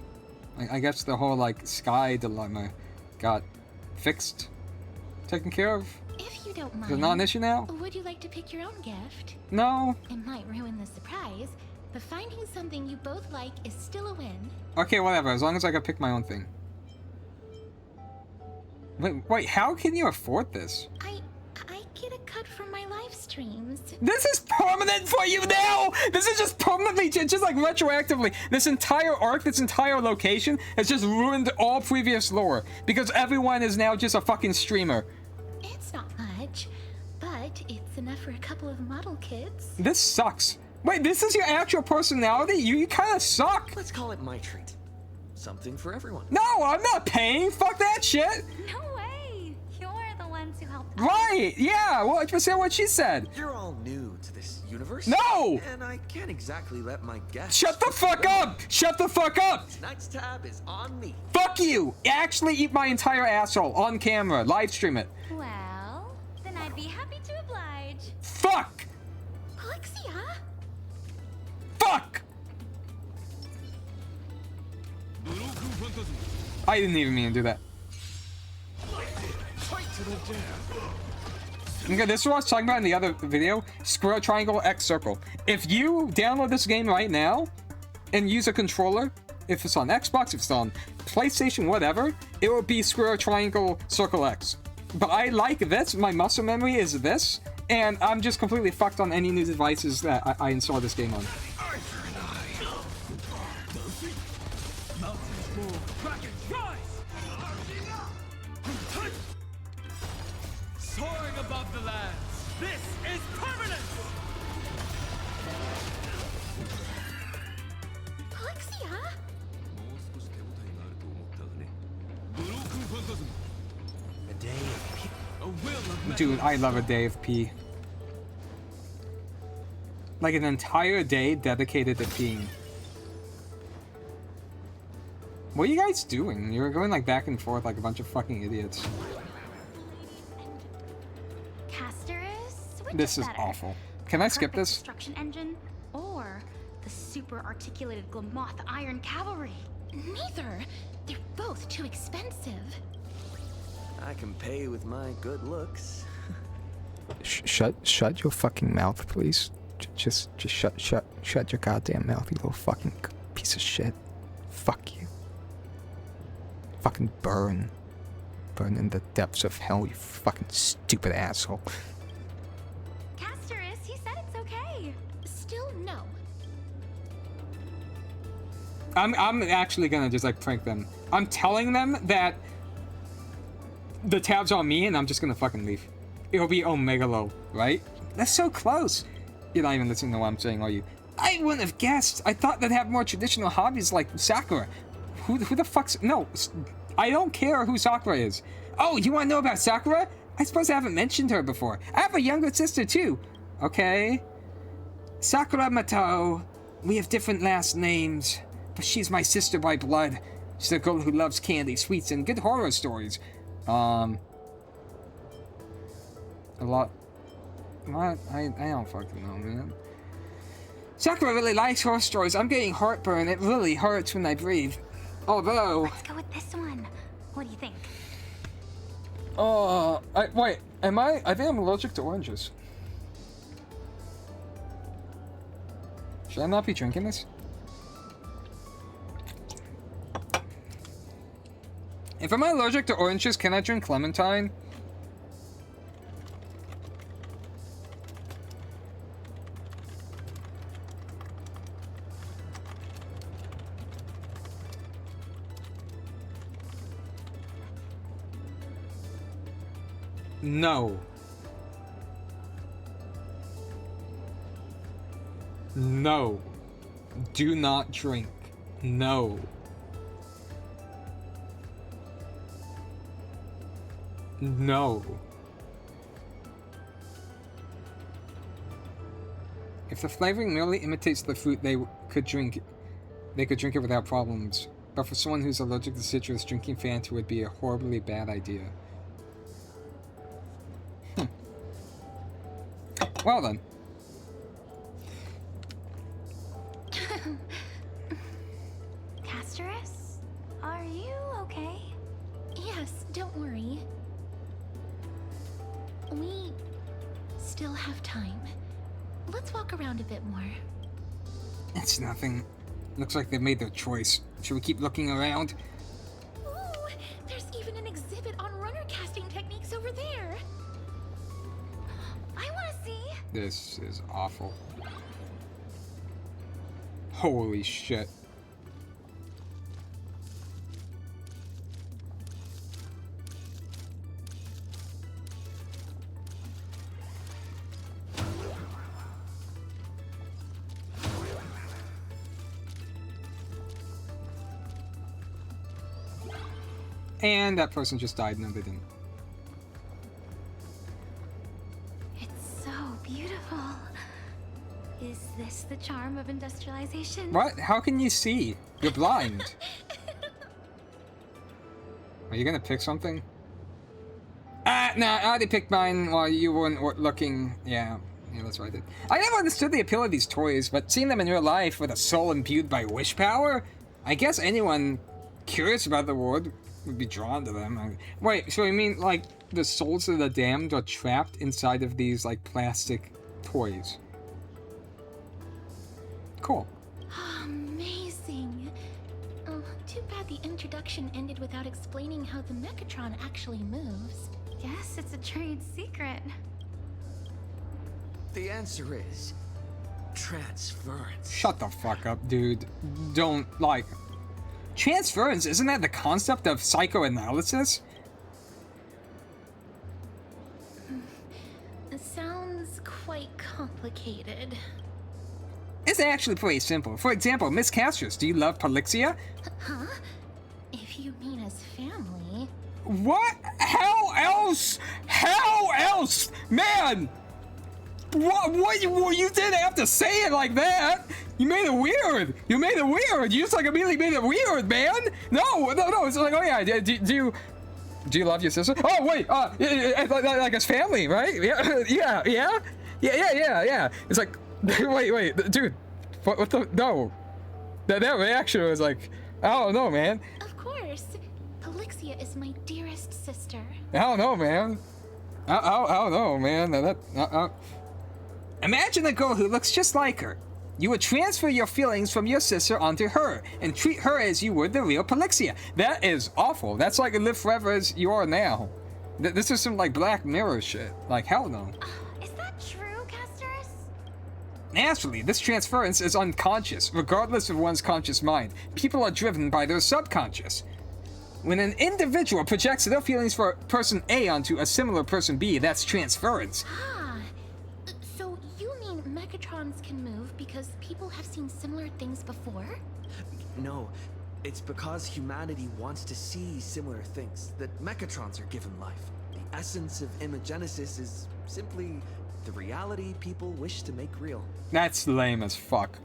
Speaker 4: I guess the whole like sky dilemma got fixed, taken care of.
Speaker 2: If you don't mind,
Speaker 4: Is it not an issue now?
Speaker 2: would you like to pick your own gift?
Speaker 4: No.
Speaker 2: It might ruin the surprise, but finding something you both like is still a win.
Speaker 4: Okay, whatever. As long as I can pick my own thing. Wait, how can you afford this?
Speaker 2: I get a cut from my live streams.
Speaker 4: This is permanent for you now! This is just permanently, just like retroactively. This entire arc, this entire location has just ruined all previous lore. Because everyone is now just a fucking streamer.
Speaker 2: It's not much, but it's enough for a couple of model kits.
Speaker 4: This sucks. Wait, this is your actual personality? You kind of suck.
Speaker 13: Let's call it my treat. Something for everyone.
Speaker 4: No, I'm not paying. Fuck that shit.
Speaker 12: No way! You're the ones who helped.
Speaker 4: Right, yeah, well, it's what she said.
Speaker 13: You're all new to this universe.
Speaker 4: No!
Speaker 13: And I can't exactly let my guests...
Speaker 4: Shut the fuck up! Shut the fuck up!
Speaker 13: Tonight's tab is on me.
Speaker 4: Fuck you! Actually eat my entire asshole on camera. Live stream it.
Speaker 12: Well, then I'd be happy to oblige.
Speaker 4: Fuck!
Speaker 2: Polixia?
Speaker 4: Fuck! I didn't even mean to do that. Okay, this is what I was talking about in the other video. Square, triangle, X, circle. If you download this game right now and use a controller, if it's on Xbox, if it's on PlayStation, whatever, it will be square, triangle, circle, X. But I like this. My muscle memory is this, and I'm just completely fucked on any new devices that I install this game on.
Speaker 14: Soaring above the lands, this is permanent!
Speaker 2: Polixia?
Speaker 13: A day of peace.
Speaker 14: A will of
Speaker 4: Dude, I love a day of pee. Like an entire day dedicated to peeing. What are you guys doing? You're going like back and forth like a bunch of fucking idiots.
Speaker 12: Casterus? Which
Speaker 4: This is
Speaker 12: better?
Speaker 4: awful. Can I skip
Speaker 12: Perfect
Speaker 4: this?
Speaker 12: Destruction engine or the super articulated Glamoth Iron Cavalry.
Speaker 2: Neither. They're both too expensive.
Speaker 13: I can pay with my good looks.
Speaker 4: Shut your fucking mouth, please. Just shut your goddamn mouth, you little fucking piece of shit. Fuck you. Fucking burn. Burn in the depths of hell, you fucking stupid asshole.
Speaker 12: Casterus, he said it's okay.
Speaker 2: Still no.
Speaker 1: I'm actually gonna just like prank them. I'm telling them that the tab's on me and I'm just gonna fucking leave. It'll be Omega Low, right? That's so close. You're not even listening to what I'm saying, are you? I wouldn't have guessed. I thought they'd have more traditional hobbies like Sakura. Who the fuck's... No, I don't care who Sakura is. Oh, you want to know about Sakura? I suppose I haven't mentioned her before. I have a younger sister, too. Okay. Sakura Mato. We have different last names, but she's my sister by blood. She's a girl who loves candy, sweets, and good horror stories. A lot... What? I don't fucking know, man. Sakura really likes horror stories. I'm getting heartburn. It really hurts when I breathe. Although...
Speaker 12: Let's go with this one. What do you think?
Speaker 1: Wait, am I think I'm allergic to oranges. Should I not be drinking this? If I'm allergic to oranges, can I drink clementine? No. No. Do not drink. No. No. If the flavoring merely imitates the fruit, they could drink it without problems. But for someone who's allergic to citrus, drinking Fanta would be a horribly bad idea. Well then.
Speaker 12: Casterus? Are you okay?
Speaker 2: Yes, don't worry. We still have time. Let's walk around a bit more.
Speaker 1: It's nothing. Looks like they've made their choice. Should we keep looking around?
Speaker 2: Ooh, there's even an exhibit on runner casting techniques over there.
Speaker 12: I want to see.
Speaker 1: This is awful. Holy shit. And that person just died. No, they didn't.
Speaker 12: It's so beautiful. Is this the charm of industrialization?
Speaker 1: What? How can you see? You're blind. Are you gonna pick something? Nah, I already picked mine while you weren't looking. Yeah, that's what I did. I never understood the appeal of these toys, but seeing them in real life with a soul imbued by wish power, I guess anyone curious about the world would be drawn to them. Wait, so you mean like the souls of the damned are trapped inside of these like plastic toys? Cool.
Speaker 2: Amazing. Oh, too bad the introduction ended without explaining how the Mechatron actually moves.
Speaker 12: Guess it's a trade secret.
Speaker 13: The answer is transference.
Speaker 1: Shut the fuck up, dude. Don't, like... Transference, isn't that the concept of psychoanalysis?
Speaker 2: It sounds quite complicated.
Speaker 1: It's actually pretty simple. For example, Miss Castrus, do you love Polixia?
Speaker 2: Huh? If you mean as family...
Speaker 1: What? How else? How else? Man! What you didn't have to say it like that! You made it weird! You made it weird! You just like immediately made it weird, man! No! It's like, oh yeah, do you love your sister? Oh wait, like as family, right? Yeah. It's like, wait, dude,
Speaker 4: What the? No. That reaction was like, I don't know, man.
Speaker 2: Of course. Elixia is my dearest sister.
Speaker 4: I don't know, man. I don't know, man. Imagine a girl who looks just like her. You would transfer your feelings from your sister onto her and treat her as you would the real Pelixia. That is awful. That's like live forever as you are now. This is some like Black Mirror shit. Like, hell no.
Speaker 12: Is that true, Castorus?
Speaker 4: Naturally, this transference is unconscious, regardless of one's conscious mind. People are driven by their subconscious. When an individual projects their feelings for person A onto a similar person B, that's transference.
Speaker 2: Ah, so you mean Mechatrons can move because people have seen similar things before?
Speaker 13: No, it's because humanity wants to see similar things that Mechatrons are given life. The essence of imagenesis is simply the reality people wish to make real.
Speaker 4: That's lame as fuck.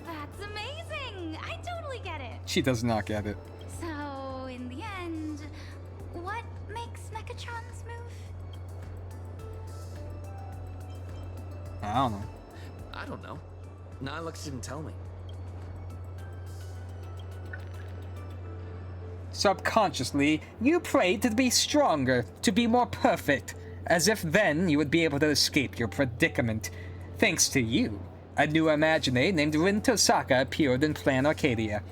Speaker 12: That's amazing! I totally get it.
Speaker 4: She does not get it.
Speaker 12: So, in the end, what makes Mechatrons move?
Speaker 4: I don't know.
Speaker 13: I don't know. Nihilux didn't tell me.
Speaker 4: Subconsciously, you prayed to be stronger, to be more perfect, as if then you would be able to escape your predicament. Thanks to you, a new Imagine named Rin Tosaka appeared in Plan Arcadia.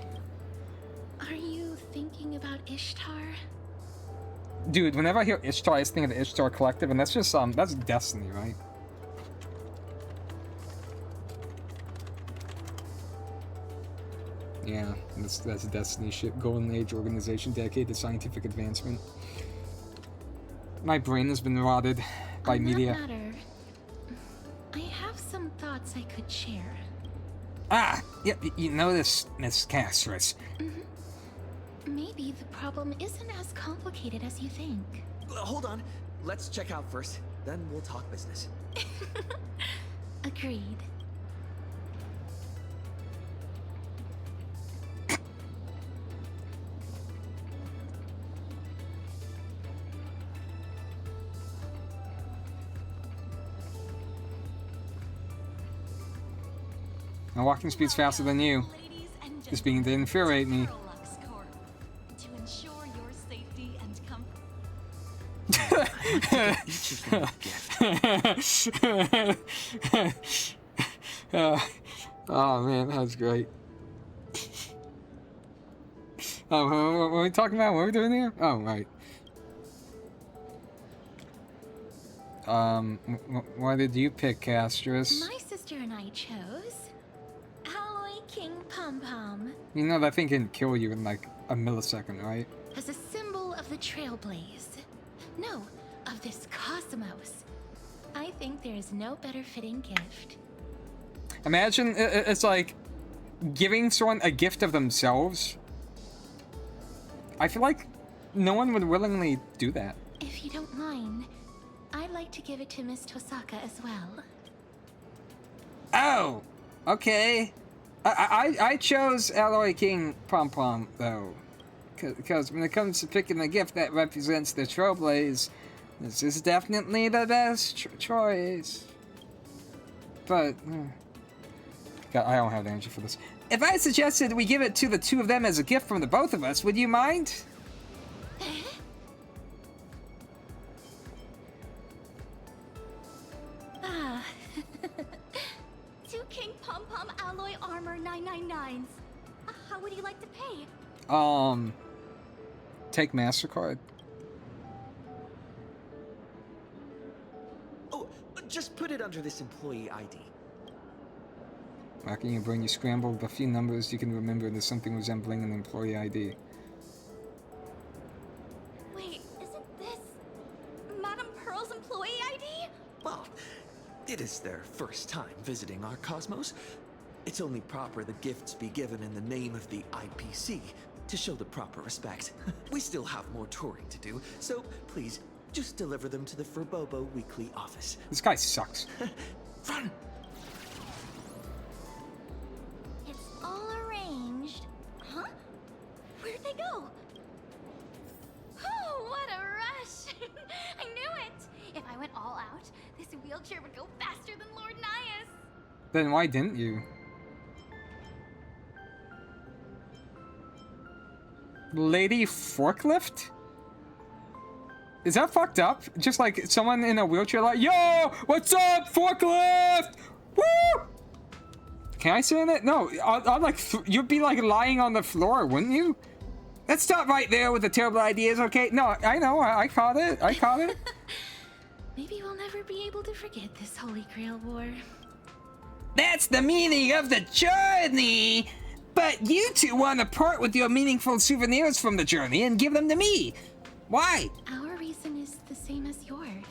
Speaker 2: Are you thinking about Ishtar?
Speaker 4: Dude, whenever I hear Ishtar, I just think of the Ishtar Collective, and that's just, that's Destiny, right? Yeah, that's Destiny shit. Golden Age organization dedicated to scientific advancement. My brain has been rotted by media.
Speaker 2: On that matter, I have some thoughts I could share.
Speaker 4: Ah! Yeah, you know this, Miss Castorus.
Speaker 2: Maybe the problem isn't as complicated as you think.
Speaker 13: Hold on. Let's check out first. Then we'll talk business.
Speaker 2: Agreed.
Speaker 4: My walking speed's faster than you. Just being to infuriate me.
Speaker 15: To ensure your safety and comfort.
Speaker 4: Oh man, that was great. Oh, what are we talking about? What are we doing here? Oh, right. Why did you pick Castorus?
Speaker 2: My sister and I chose Alloy King Pom Pom.
Speaker 4: You know that thing can kill you in like a millisecond, right?
Speaker 2: As a symbol of the Trailblaze. No, of this cosmos. I think there is no better fitting gift.
Speaker 4: Imagine it's like giving someone a gift of themselves. I feel like no one would willingly do that.
Speaker 2: If you don't mind, I'd like to give it to Miss Tosaka as well.
Speaker 4: Oh, okay. I chose Alloy King Pom Pom though, because when it comes to picking a gift that represents the Trailblaze, this is definitely the best choice. But God, I don't have the energy for this. If I suggested we give it to the two of them as a gift from the both of us, would you mind?
Speaker 7: Ah. 2 King Pom Pom Alloy Armor 999s. How would you like to pay?
Speaker 4: Take MasterCard.
Speaker 13: Oh, just put it under this employee ID.
Speaker 4: Racking your brain, you scrambled a few numbers you can remember into something resembling an employee ID.
Speaker 7: Wait, isn't this Madame Pearl's employee ID?
Speaker 13: Well, it is their first time visiting our cosmos. It's only proper the gifts be given in the name of the IPC to show the proper respect. We still have more touring to do, so please, just deliver them to the Furbobo Weekly office.
Speaker 4: This guy sucks.
Speaker 13: Run!
Speaker 7: It's all arranged. Huh? Where'd they go?
Speaker 12: Oh, what a rush! I knew it! If I went all out, this wheelchair would go faster than Lord Nias.
Speaker 1: Then why didn't you? Lady Forklift? Is that fucked up? Just like someone in a wheelchair like, yo, what's up, Forklift? Woo! Can I say that? No, I'll like, you'd be like lying on the floor, wouldn't you? Let's stop right there with the terrible ideas, okay? No, I know, I caught it, I caught it.
Speaker 2: Maybe we'll never be able to forget this Holy Grail War.
Speaker 4: That's the meaning of the journey! But you two want to part with your meaningful souvenirs from the journey and give them to me. Why?
Speaker 2: Our reason is the same as yours.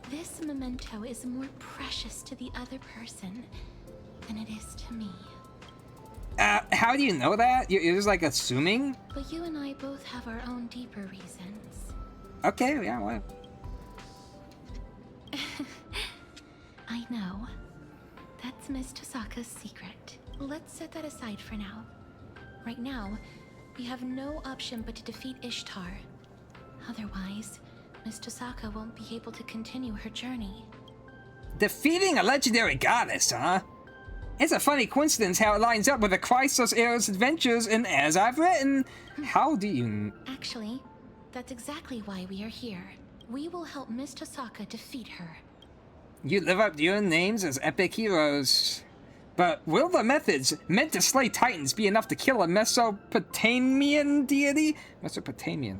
Speaker 2: This memento is more precious to the other person than it is to me.
Speaker 4: How do you know that? You're just like assuming?
Speaker 2: But you and I both have our own deeper reasons.
Speaker 4: Okay, yeah, well.
Speaker 2: I know. That's Miss Tosaka's secret. Let's set that aside for now. Right now, we have no option but to defeat Ishtar. Otherwise, Miss Tosaka won't be able to continue her journey.
Speaker 4: Defeating a legendary goddess, huh? It's a funny coincidence how it lines up with the Chrysos era's adventures and As I've Written. How do you...
Speaker 2: Actually, that's exactly why we are here. We will help Miss Tosaka defeat her.
Speaker 4: You live up to your names as epic heroes. But will the methods meant to slay titans be enough to kill a Mesopotamian deity? Mesopotamian.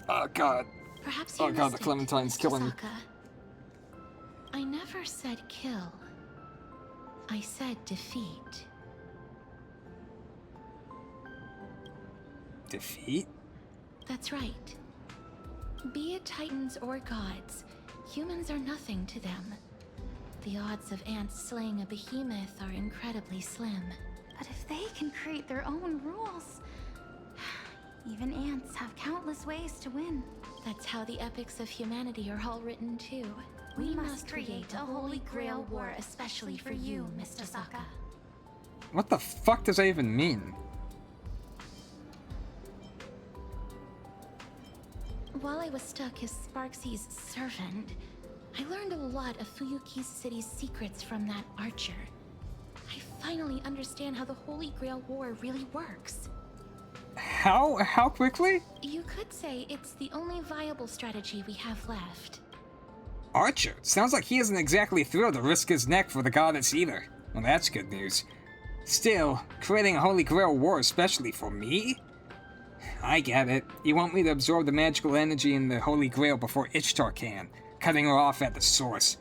Speaker 4: Oh god.
Speaker 2: Perhaps
Speaker 1: oh god, the Clementine's killing me.
Speaker 2: I never said kill. I said defeat.
Speaker 4: Defeat?
Speaker 2: That's right. Be it titans or gods, humans are nothing to them. The odds of ants slaying a behemoth are incredibly slim.
Speaker 12: But if they can create their own rules, even ants have countless ways to win.
Speaker 2: That's how the epics of humanity are all written too.
Speaker 12: We must create a Holy Grail War especially for you, Miss Tosaka.
Speaker 1: What the fuck does that even mean?
Speaker 2: While I was stuck as Sparksy's servant, I learned a lot of Fuyuki's city's secrets from that archer. I finally understand how the Holy Grail War really works.
Speaker 1: How quickly?
Speaker 2: You could say it's the only viable strategy we have left.
Speaker 1: Archer? Sounds like he isn't exactly thrilled to risk his neck for the goddess either. Well, that's good news. Still, creating a Holy Grail War especially for me? I get it. You want me to absorb the magical energy in the Holy Grail before Ishtar can, cutting her off at the source.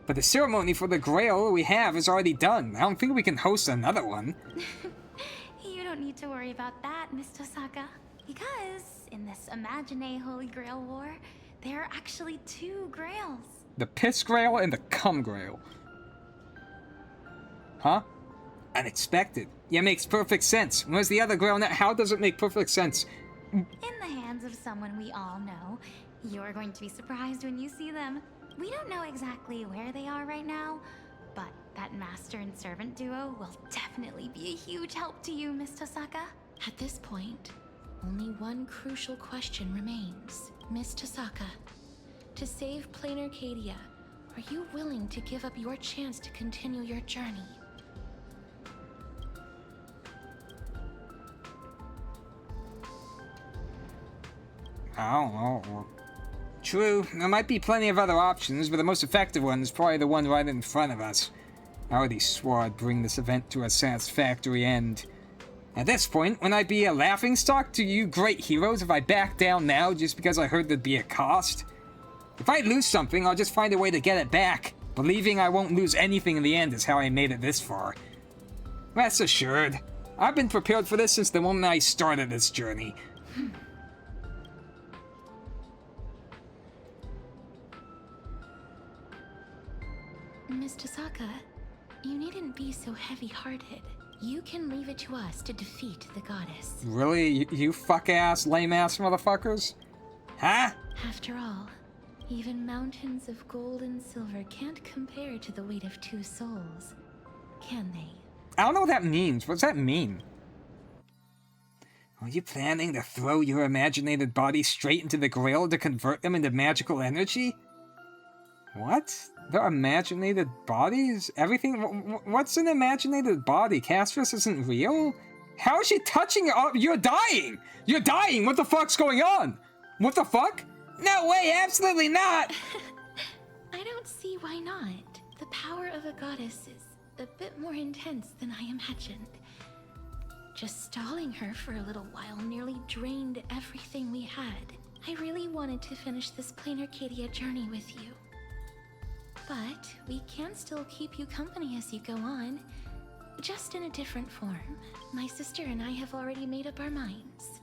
Speaker 1: But the ceremony for the Grail we have is already done. I don't think we can host another one.
Speaker 12: You don't need to worry about that, Miss Tosaka. Because in this Imagine Holy Grail War, there are actually two Grails.
Speaker 1: The Piss Grail and the Cum Grail. Huh?
Speaker 4: Unexpected. Yeah, makes perfect sense. Where's the other Grail now?
Speaker 1: How does it make perfect sense?
Speaker 12: In the hands of someone we all know. You're going to be surprised when you see them. We don't know exactly where they are right now, but that master and servant duo will definitely be a huge help to you, Miss Tosaka.
Speaker 2: At this point, only one crucial question remains. Miss Tosaka, to save Plain Arcadia, are you willing to give up your chance to continue your journey?
Speaker 1: I don't know.
Speaker 4: True, there might be plenty of other options, but the most effective one is probably the one right in front of us.
Speaker 1: I already swore I'd bring this event to a satisfactory end.
Speaker 4: At this point, wouldn't I be a laughingstock to you great heroes if I back down now just because I heard there'd be a cost? If I lose something, I'll just find a way to get it back. Believing I won't lose anything in the end is how I made it this far. Rest assured, I've been prepared for this since the moment I started this journey.
Speaker 2: Miss Tosaka, you needn't be so heavy-hearted. You can leave it to us to defeat the goddess.
Speaker 1: Really? You fuck-ass, lame-ass motherfuckers?
Speaker 4: Huh?
Speaker 2: After all, even mountains of gold and silver can't compare to the weight of two souls, can they?
Speaker 1: I don't know what that means. What does that mean?
Speaker 4: Are you planning to throw your imaginated body straight into the Grail to convert them into magical energy? What? They're imaginated bodies? Everything? What's an imaginated body? Castris isn't real? How is she touching it? Oh, you're dying! You're dying! What the fuck's going on? What the fuck? No way, absolutely not!
Speaker 2: I don't see why not. The power of a goddess is a bit more intense than I imagined. Just stalling her for a little while nearly drained everything we had. I really wanted to finish this Planar Cadia journey with you. But we can still keep you company as you go on, just in a different form. My sister and I have already made up our minds.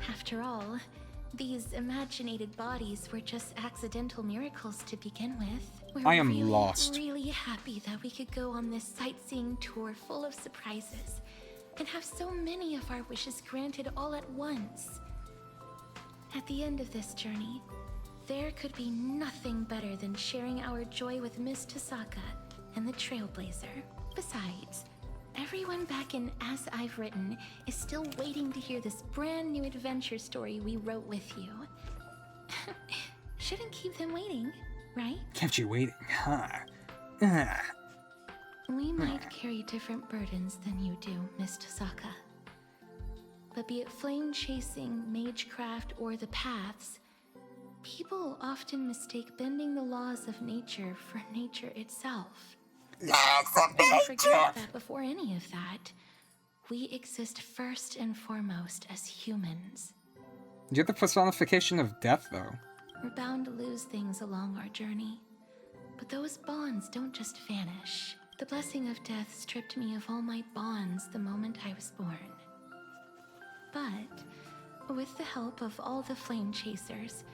Speaker 2: After all, these imaginated bodies were just accidental miracles to begin with.
Speaker 4: I am
Speaker 2: We're
Speaker 4: lost.
Speaker 2: really happy that we could go on this sightseeing tour full of surprises and have so many of our wishes granted all at once. At the end of this journey, there could be nothing better than sharing our joy with Miss Tasaka and the Trailblazer. Besides, everyone back in As I've Written is still waiting to hear this brand new adventure story we wrote with you. Shouldn't keep them waiting, right?
Speaker 4: Kept you waiting, huh?
Speaker 2: We might carry different burdens than you do, Miss Tasaka. But be it flame chasing, magecraft, or the paths, people often mistake bending the laws of nature for nature itself. I forget that before any of that, we exist first and foremost as humans.
Speaker 4: You're the personification of death, though.
Speaker 2: We're bound to lose things along our journey, but those bonds don't just vanish. The blessing of death stripped me of all my bonds the moment I was born. But with the help of all the flame chasers,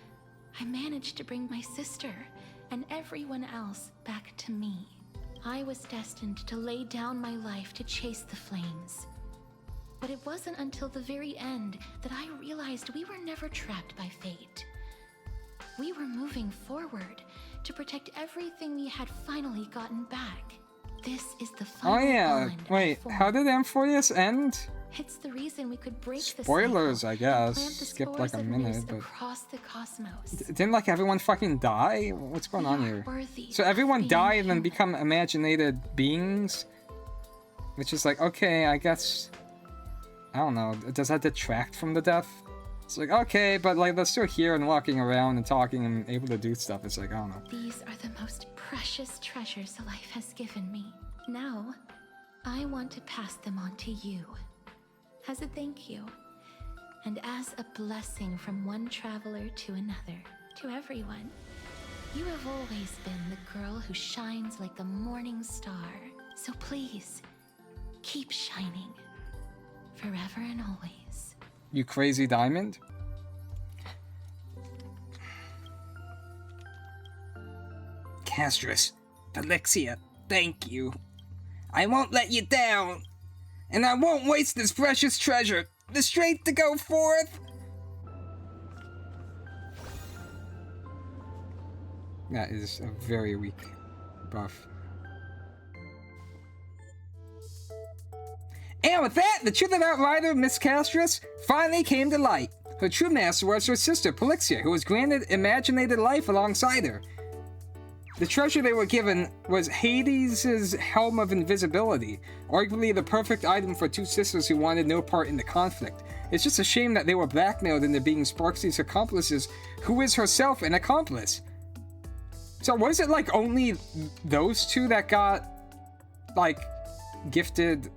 Speaker 2: I managed to bring my sister and everyone else back to me. I was destined to lay down my life to chase the flames. But it wasn't until the very end that I realized we were never trapped by fate. We were moving forward to protect everything we had finally gotten back. This is the final bond
Speaker 4: Wait, how did M4S end?
Speaker 2: It's the reason we could break
Speaker 4: Spoilers,
Speaker 2: the
Speaker 4: I guess. Skip like a minute, but
Speaker 2: across the cosmos.
Speaker 4: Didn't like everyone fucking die? What's going on here?
Speaker 2: Worthy
Speaker 4: So everyone died and then become imaginated beings? Which is like, okay, I guess, I don't know, does that detract from the death? It's like, okay, but like they're still here and walking around and talking and able to do stuff. It's like, I don't know.
Speaker 2: These are the most precious treasures life has given me. Now, I want to pass them on to you. As a thank you, and as a blessing from one traveler to another, to everyone. You have always been the girl who shines like the morning star. So please, keep shining, forever and always.
Speaker 4: You crazy diamond? Castris, Alexia, thank you. I won't let you down. And I won't waste this precious treasure. The strength to go forth. That is a very weak buff. And with that, the truth about Rider, Miss Castris, finally came to light. Her true master was her sister, Polixia, who was granted imaginated life alongside her. The treasure they were given was Hades' Helm of Invisibility, arguably the perfect item for two sisters who wanted no part in the conflict. It's just a shame that they were blackmailed into being Sparksy's accomplices, who is herself an accomplice. So was it like only those two that got, like, gifted,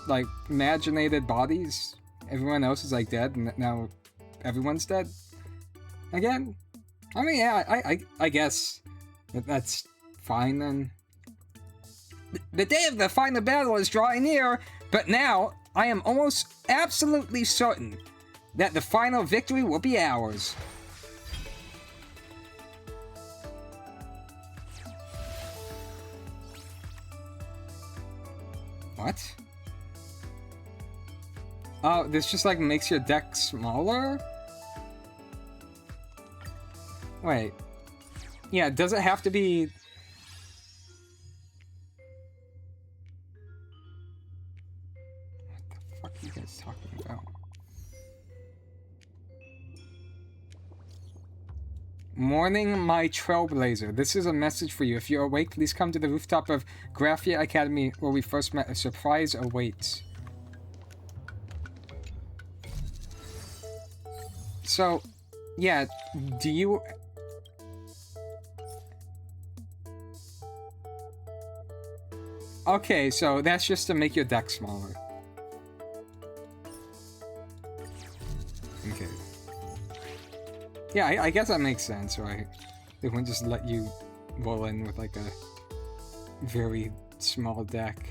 Speaker 4: like, imaginated bodies? Everyone else is, like, dead, and now everyone's dead? Again? I mean, yeah, I guess that's fine then. The day of the final battle is drawing near, but now I am almost absolutely certain that the final victory will be ours. What? Oh, this just like makes your deck smaller? Wait. Yeah, does it have to be... What the fuck are you guys talking about? Morning, my trailblazer. This is a message for you. If you're awake, please come to the rooftop of Graphia Academy where we first met. A surprise awaits. So, yeah, do you... Okay, so that's just to make your deck smaller. Okay. Yeah, I guess that makes sense, right? They wouldn't just let you roll in with like a very small deck.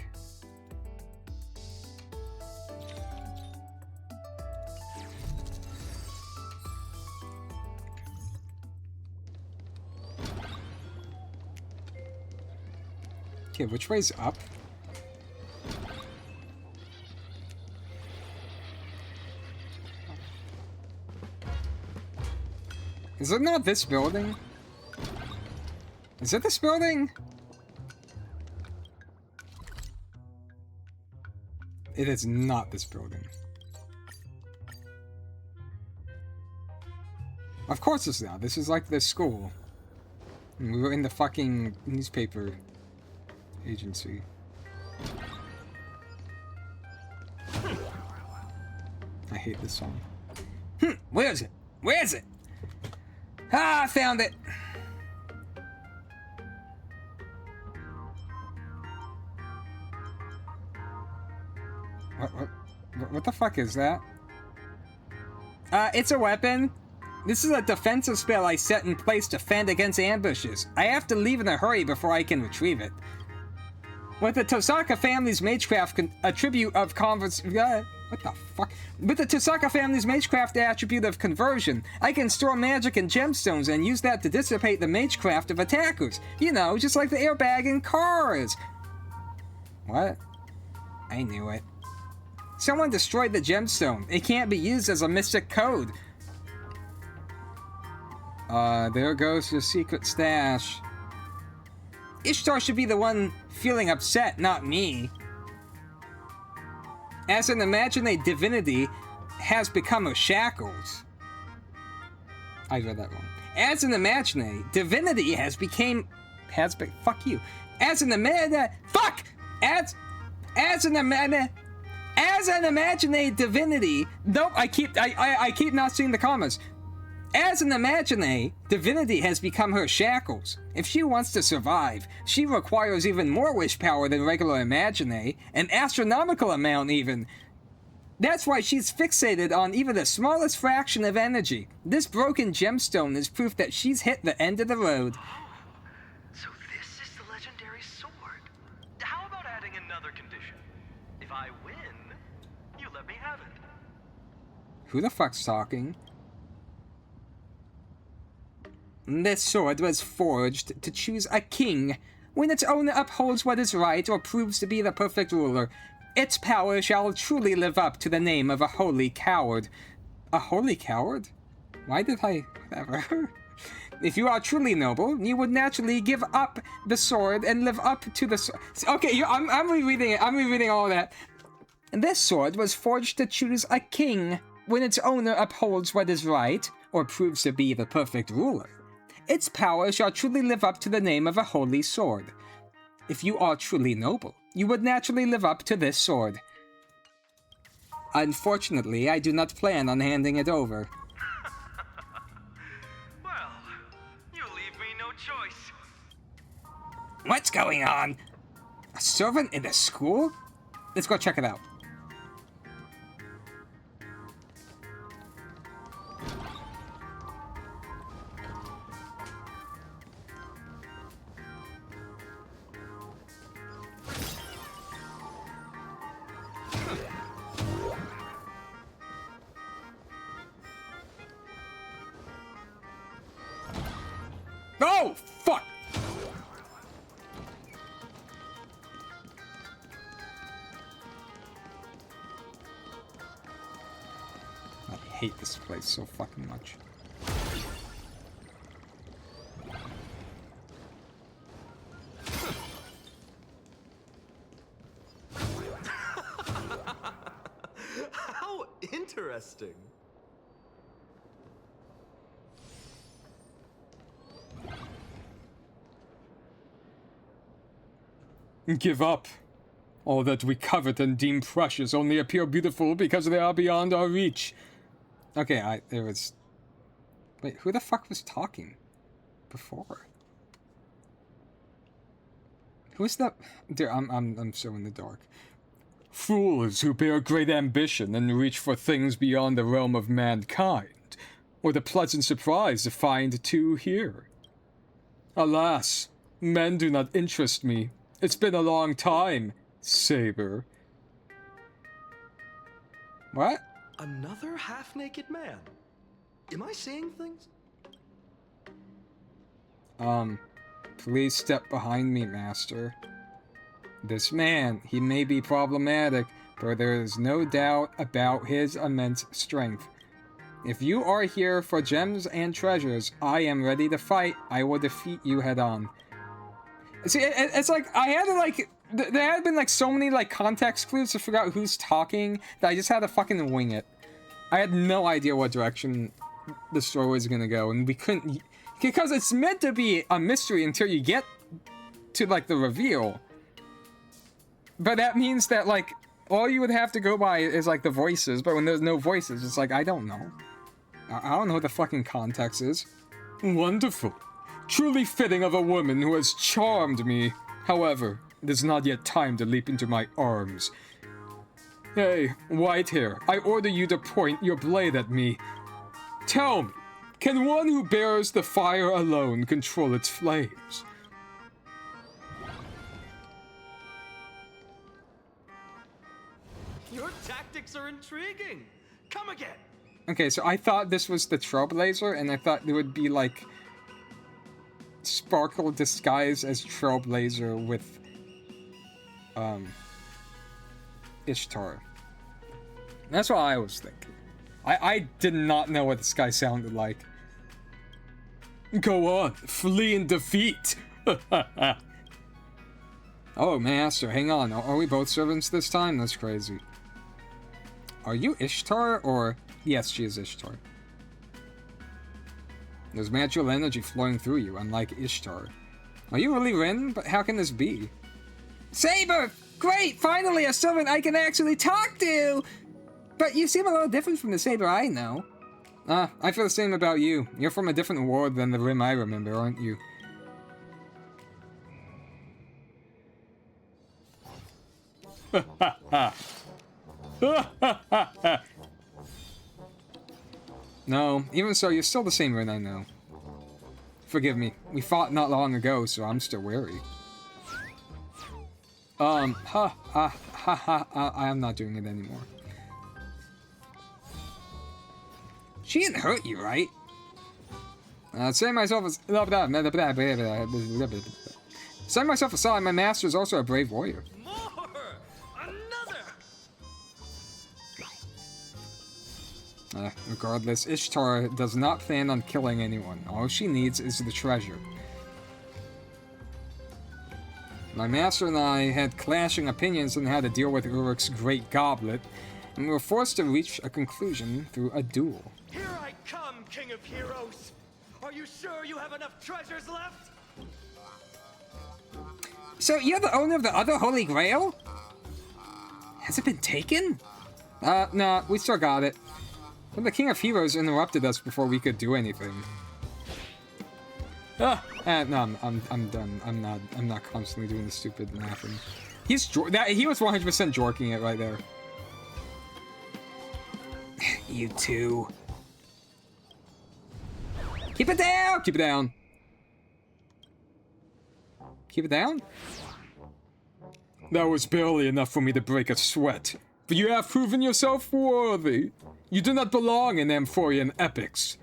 Speaker 4: Okay, which way's up? Is it not this building? Is it this building? It is not this building. Of course it's not. This is like the school. And we were in the fucking newspaper agency. I hate this song. Where is it? Where is it? Ah, I found it! What the fuck is that? It's a weapon. This is a defensive spell I set in place to fend against ambushes. I have to leave in a hurry before I can retrieve it. With the Tosaka family's magecraft attribute of what the fuck? With the Tosaka family's magecraft attribute of conversion, I can store magic and gemstones and use that to dissipate the magecraft of attackers. You know, just like the airbag in cars. What? I knew it. Someone destroyed the gemstone. It can't be used as a mystic code. There goes the secret stash. Ishtar should be the one feeling upset, not me. As an imaginate divinity has become her shackles. I read that wrong. As an imaginate divinity fuck you. As an imaginate divinity. Nope, I keep not seeing the commas. As an imaginate, divinity has become her shackles. If she wants to survive, she requires even more wish power than regular imaginate, an astronomical amount even. That's why she's fixated on even the smallest fraction of energy. This broken gemstone is proof that she's hit the end of the road.
Speaker 16: So this is the legendary sword. How about adding another condition? If I win, you let me have it.
Speaker 4: Who the fuck's talking? This sword was forged to choose a king. When its owner upholds what is right or proves to be the perfect ruler, its power shall truly live up to the name of a holy coward. A holy coward? Why did I... whatever. If you are truly noble, you would naturally give up the sword and live up to the sword. Okay, I'm rereading it. I'm rereading all of that. This sword was forged to choose a king. When its owner upholds what is right or proves to be the perfect ruler, its power shall truly live up to the name of a holy sword. If you are truly noble, you would naturally live up to this sword. Unfortunately, I do not plan on handing it over.
Speaker 16: Well, you leave me no choice.
Speaker 4: What's going on? A servant in the school? Let's go check it out. Oh, fuck! I hate this place so fucking much.
Speaker 13: How interesting.
Speaker 5: Give up. All that we covet and deem precious only appear beautiful because they are beyond our reach.
Speaker 1: Okay, there was... Wait, who the fuck was talking before? Who's that? Dude, I'm so in the dark.
Speaker 5: Fools who bear great ambition and reach for things beyond the realm of mankind, or the pleasant surprise to find two here. Alas, men do not interest me. It's been a long time, Saber.
Speaker 1: What?
Speaker 13: Another half-naked man. Am I seeing things?
Speaker 1: Please step behind me, Master. This man, he may be problematic, but there is no doubt about his immense strength. If you are here for gems and treasures, I am ready to fight. I will defeat you head on. See, it's like, I had to, like, there had been, like, so many, like, context clues to figure out who's talking that I just had to fucking wing it. I had no idea what direction the story was gonna go, and we couldn't... Because it's meant to be a mystery until you get to, like, the reveal. But that means that, like, all you would have to go by is, like, the voices, but when there's no voices, it's like, I don't know. I don't know what the fucking context is.
Speaker 5: Wonderful. Truly fitting of a woman who has charmed me. However, it is not yet time to leap into my arms. Hey, Whitehair, I order you to point your blade at me. Tell me, can one who bears the fire alone control its flames?
Speaker 13: Your tactics are intriguing. Come again.
Speaker 1: Okay, so I thought this was the Trailblazer, and I thought there would be, like, Sparkle disguised as Trailblazer with, Ishtar. That's what I was thinking. I did not know what this guy sounded like.
Speaker 5: Go on, flee and defeat!
Speaker 1: Oh, Master, hang on. Are we both servants this time? That's crazy. Are you Ishtar, or... Yes, she is Ishtar. There's magical energy flowing through you, unlike Ishtar. Are you really Rin? But how can this be? Saber! Great! Finally a servant I can actually talk to! But you seem a little different from the Saber I know. I feel the same about you. You're from a different world than the Rim I remember, aren't you? No, even so, you're still the same Rin I know. Forgive me. We fought not long ago, so I'm still wary. I'm not doing it anymore. She didn't hurt you, right? Saying myself aside, my master is also a brave warrior. Regardless, Ishtar does not plan on killing anyone. All she needs is the treasure. My master and I had clashing opinions on how to deal with Uruk's great goblet, and we were forced to reach a conclusion through a duel.
Speaker 14: Here I come, King of Heroes! Are you sure you have enough treasures left?
Speaker 1: So you're the owner of the other Holy Grail? Has it been taken? Nah, we still got it. But the King of Heroes interrupted us before we could do anything. No, I'm done. I'm not constantly doing the stupid laughing. He was 100% jorking it right there. You two. Keep it down! Keep it down. Keep it down?
Speaker 5: That was barely enough for me to break a sweat. But you have proven yourself worthy. You do not belong in Amphorian epics.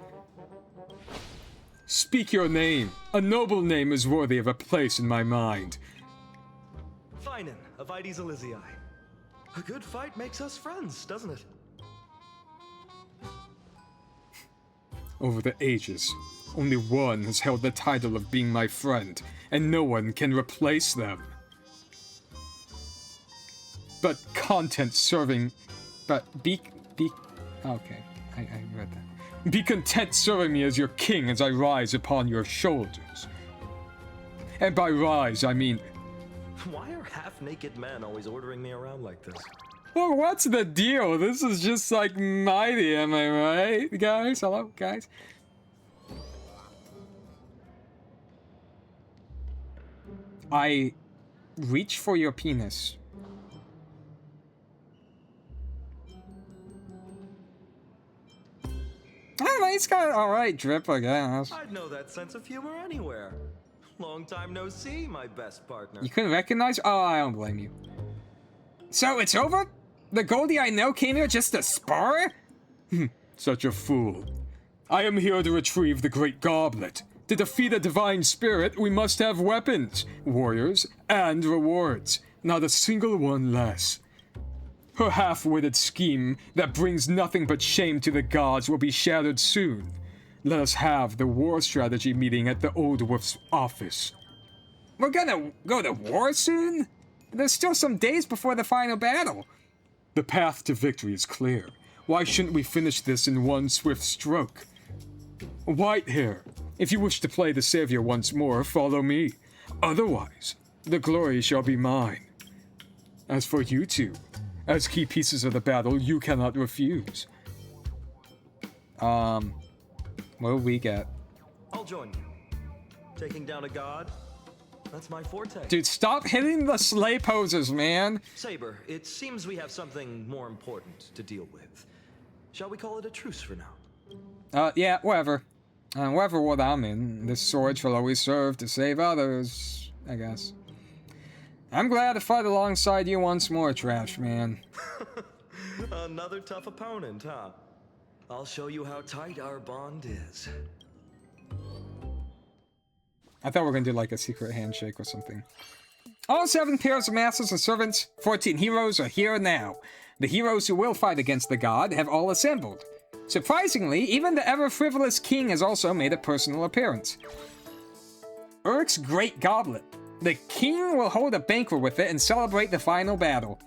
Speaker 5: Speak your name. A noble name is worthy of a place in my mind.
Speaker 13: Finan of Ides Elysiae. A good fight makes us friends, doesn't it?
Speaker 5: Over the ages, only one has held the title of being my friend, and no one can replace them. But content serving... Okay, I read that. Be content serving me as your king as I rise upon your shoulders. And by rise, I mean
Speaker 17: Why are half-naked men always ordering me around like this?
Speaker 1: Well, what's the deal? This is just like mighty, am I right? Guys, hello, guys? I reach for your penis. Oh, he's got alright drip, I guess.
Speaker 17: I'd know that sense of humor anywhere. Long time no see, my best partner.
Speaker 1: You couldn't recognize? Oh, I don't blame you. So it's over? The Goldie I know came here just to spar? Such a fool. I am here to retrieve the Great Goblet. To defeat a divine spirit, we must have weapons, warriors, and rewards. Not a single one less. Her half-witted scheme that brings nothing but shame to the gods will be shattered soon. Let us have the war strategy meeting at the Old Wolf's office. We're gonna go to war soon? There's still some days before the final battle. The path to victory is clear. Why shouldn't we finish this in one swift stroke? Whitehair, if you wish to play the savior once more, follow me. Otherwise, the glory shall be mine. As for you two, as key pieces of the battle, you cannot refuse. What do we get?
Speaker 17: I'll join you. Taking down a god? That's my forte.
Speaker 1: Dude, stop hitting the sleigh poses, man.
Speaker 17: Saber, it seems we have something more important to deal with. Shall we call it a truce for now?
Speaker 1: Yeah, whatever. Whatever what I'm in, this sword shall always serve to save others, I guess. I'm glad to fight alongside you once more, Trash Man.
Speaker 17: Another tough opponent, huh? I'll show you how tight our bond is.
Speaker 1: I thought we were gonna do like a secret handshake or something. All 7 pairs of masters and servants, 14 heroes are here now. The heroes who will fight against the god have all assembled. Surprisingly, even the ever-frivolous king has also made a personal appearance. Urk's Great Goblet. The king will hold a banquet with it and celebrate the final battle.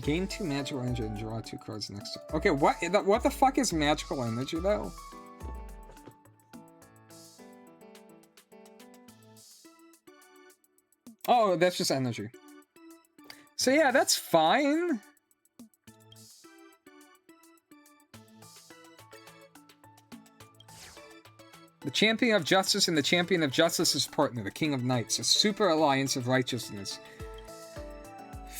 Speaker 1: Gain 2 magical energy and draw 2 cards next to... Okay, what the fuck is magical energy, though? Oh, that's just energy. So yeah, that's fine. The Champion of Justice and the Champion of Justice's partner, the King of Knights, a super alliance of righteousness.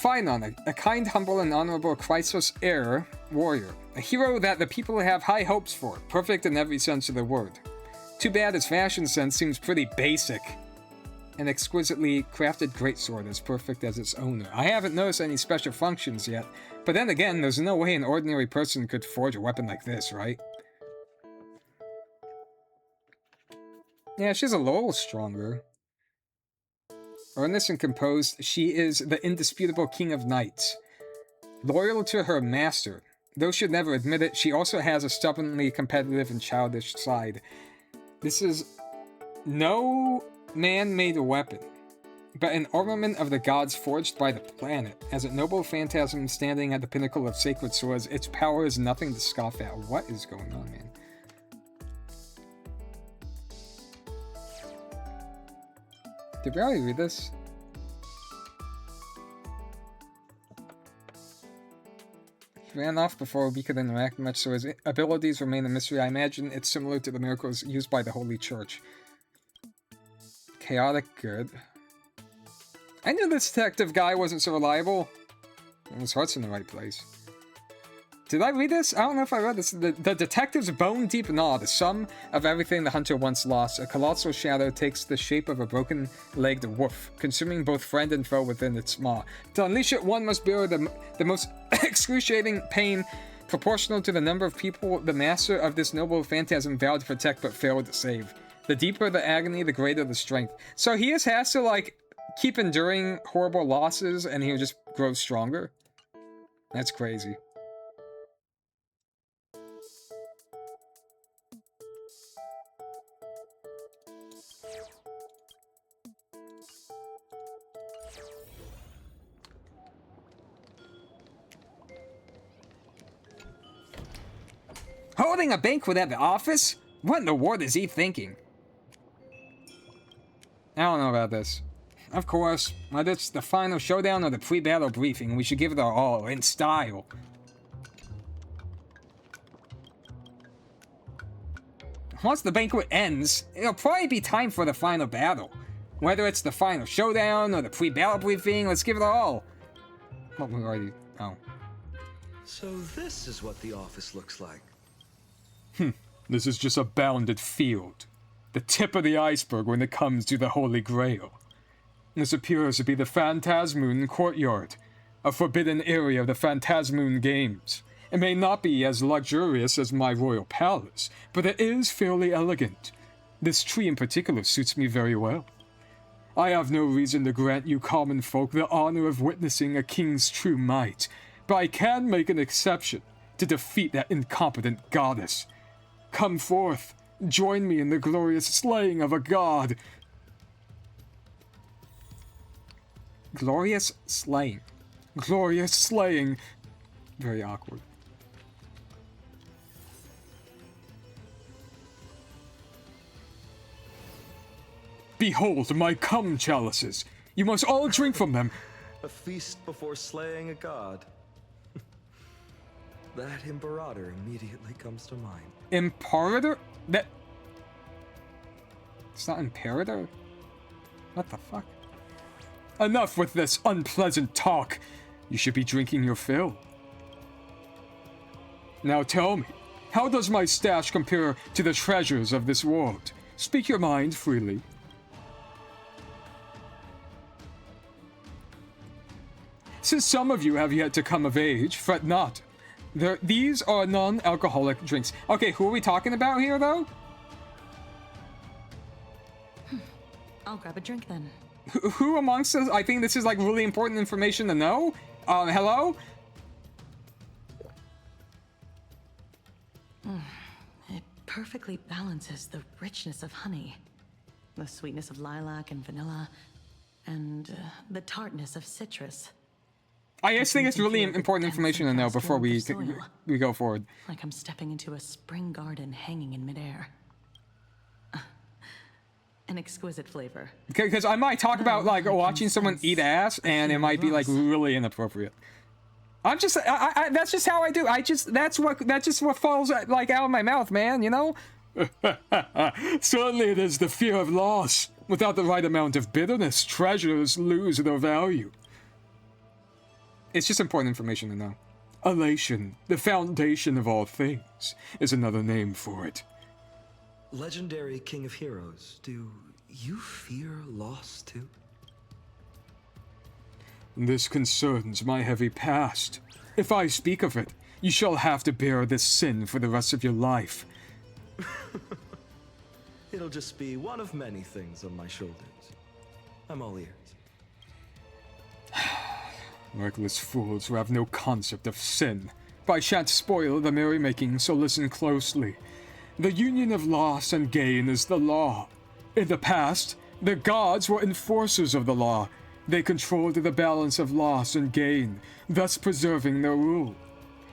Speaker 1: Phynon, a kind, humble, and honorable Chrysos heir warrior. A hero that the people have high hopes for, perfect in every sense of the word. Too bad his fashion sense seems pretty basic. An exquisitely crafted greatsword as perfect as its owner. I haven't noticed any special functions yet, but then again, there's no way an ordinary person could forge a weapon like this, right? Yeah, she's a little stronger. Earnest and composed, she is the indisputable King of Knights. Loyal to her master. Though she'd never admit it, she also has a stubbornly competitive and childish side. This is no man-made weapon, but an armament of the gods forged by the planet. As a noble phantasm standing at the pinnacle of sacred swords, its power is nothing to scoff at. What is going on, man? Did we already read this? He ran off before we could interact much, so his abilities remain a mystery. I imagine it's similar to the miracles used by the Holy Church. Chaotic good. I knew this detective guy wasn't so reliable. His heart's in the right place. Did I read this? I don't know if I read this. The detective's bone-deep gnaw, the sum of everything the hunter once lost. A colossal shadow takes the shape of a broken-legged wolf, consuming both friend and foe within its maw. To unleash it, one must bear the most excruciating pain proportional to the number of people the master of this noble phantasm vowed to protect but failed to save. The deeper the agony, the greater the strength. So he just has to, like, keep enduring horrible losses and he'll just grow stronger? That's crazy.
Speaker 4: Holding a banquet at the office? What in the world is he thinking? I don't know about this. Of course, whether it's the final showdown or the pre-battle briefing, we should give it our all, in style. Once the banquet ends, it'll probably be time for the final battle. Whether it's the final showdown or the pre-battle briefing, let's give it our all. What we already... oh.
Speaker 13: So this is what the office looks like.
Speaker 5: This is just a bounded field. The tip of the iceberg when it comes to the Holy Grail. This appears to be the Phantasmoon Courtyard, a forbidden area of the Phantasmoon Games. It may not be as luxurious as my royal palace, but it is fairly elegant. This tree in particular suits me very well. I have no reason to grant you common folk the honor of witnessing a king's true might, but I can make an exception to defeat that incompetent goddess. Come forth, join me in the glorious slaying of a god.
Speaker 4: Glorious slaying.
Speaker 5: Glorious slaying.
Speaker 4: Very awkward.
Speaker 5: Behold my cum chalices. You must all drink from them.
Speaker 13: A feast before slaying a god. That imperator immediately comes to mind.
Speaker 4: Imperator? That... It's not imperator? What the fuck?
Speaker 5: Enough with this unpleasant talk. You should be drinking your fill. Now tell me, how does my stash compare to the treasures of this world? Speak your mind freely. Since some of you have yet to come of age, fret not. These are non-alcoholic drinks. Okay, who are we talking about here, though?
Speaker 9: I'll grab a drink then.
Speaker 4: Who amongst us? I think this is like really important information to know. Hello?
Speaker 9: It perfectly balances the richness of honey, the sweetness of lilac and vanilla, and the tartness of citrus.
Speaker 4: I just think it's really important information to know before we go forward.
Speaker 9: Like I'm stepping into a spring garden hanging in midair. An exquisite flavor.
Speaker 4: Because I might talk about like watching someone eat ass, and it might be like really inappropriate. I'm just, that's just how I do. That's just what falls like out of my mouth, man. You know.
Speaker 5: Certainly, it is the fear of loss. Without the right amount of bitterness, treasures lose their value.
Speaker 4: It's just important information to know.
Speaker 5: Elation, the foundation of all things, is another name for it.
Speaker 13: Legendary King of Heroes, do you fear loss too?
Speaker 5: This concerns my heavy past. If I speak of it, you shall have to bear this sin for the rest of your life.
Speaker 13: It'll just be one of many things on my shoulders. I'm all ears.
Speaker 5: Reckless fools who have no concept of sin. But I shan't spoil the merrymaking, so listen closely. The union of loss and gain is the law. In the past, the gods were enforcers of the law. They controlled the balance of loss and gain, thus preserving their rule.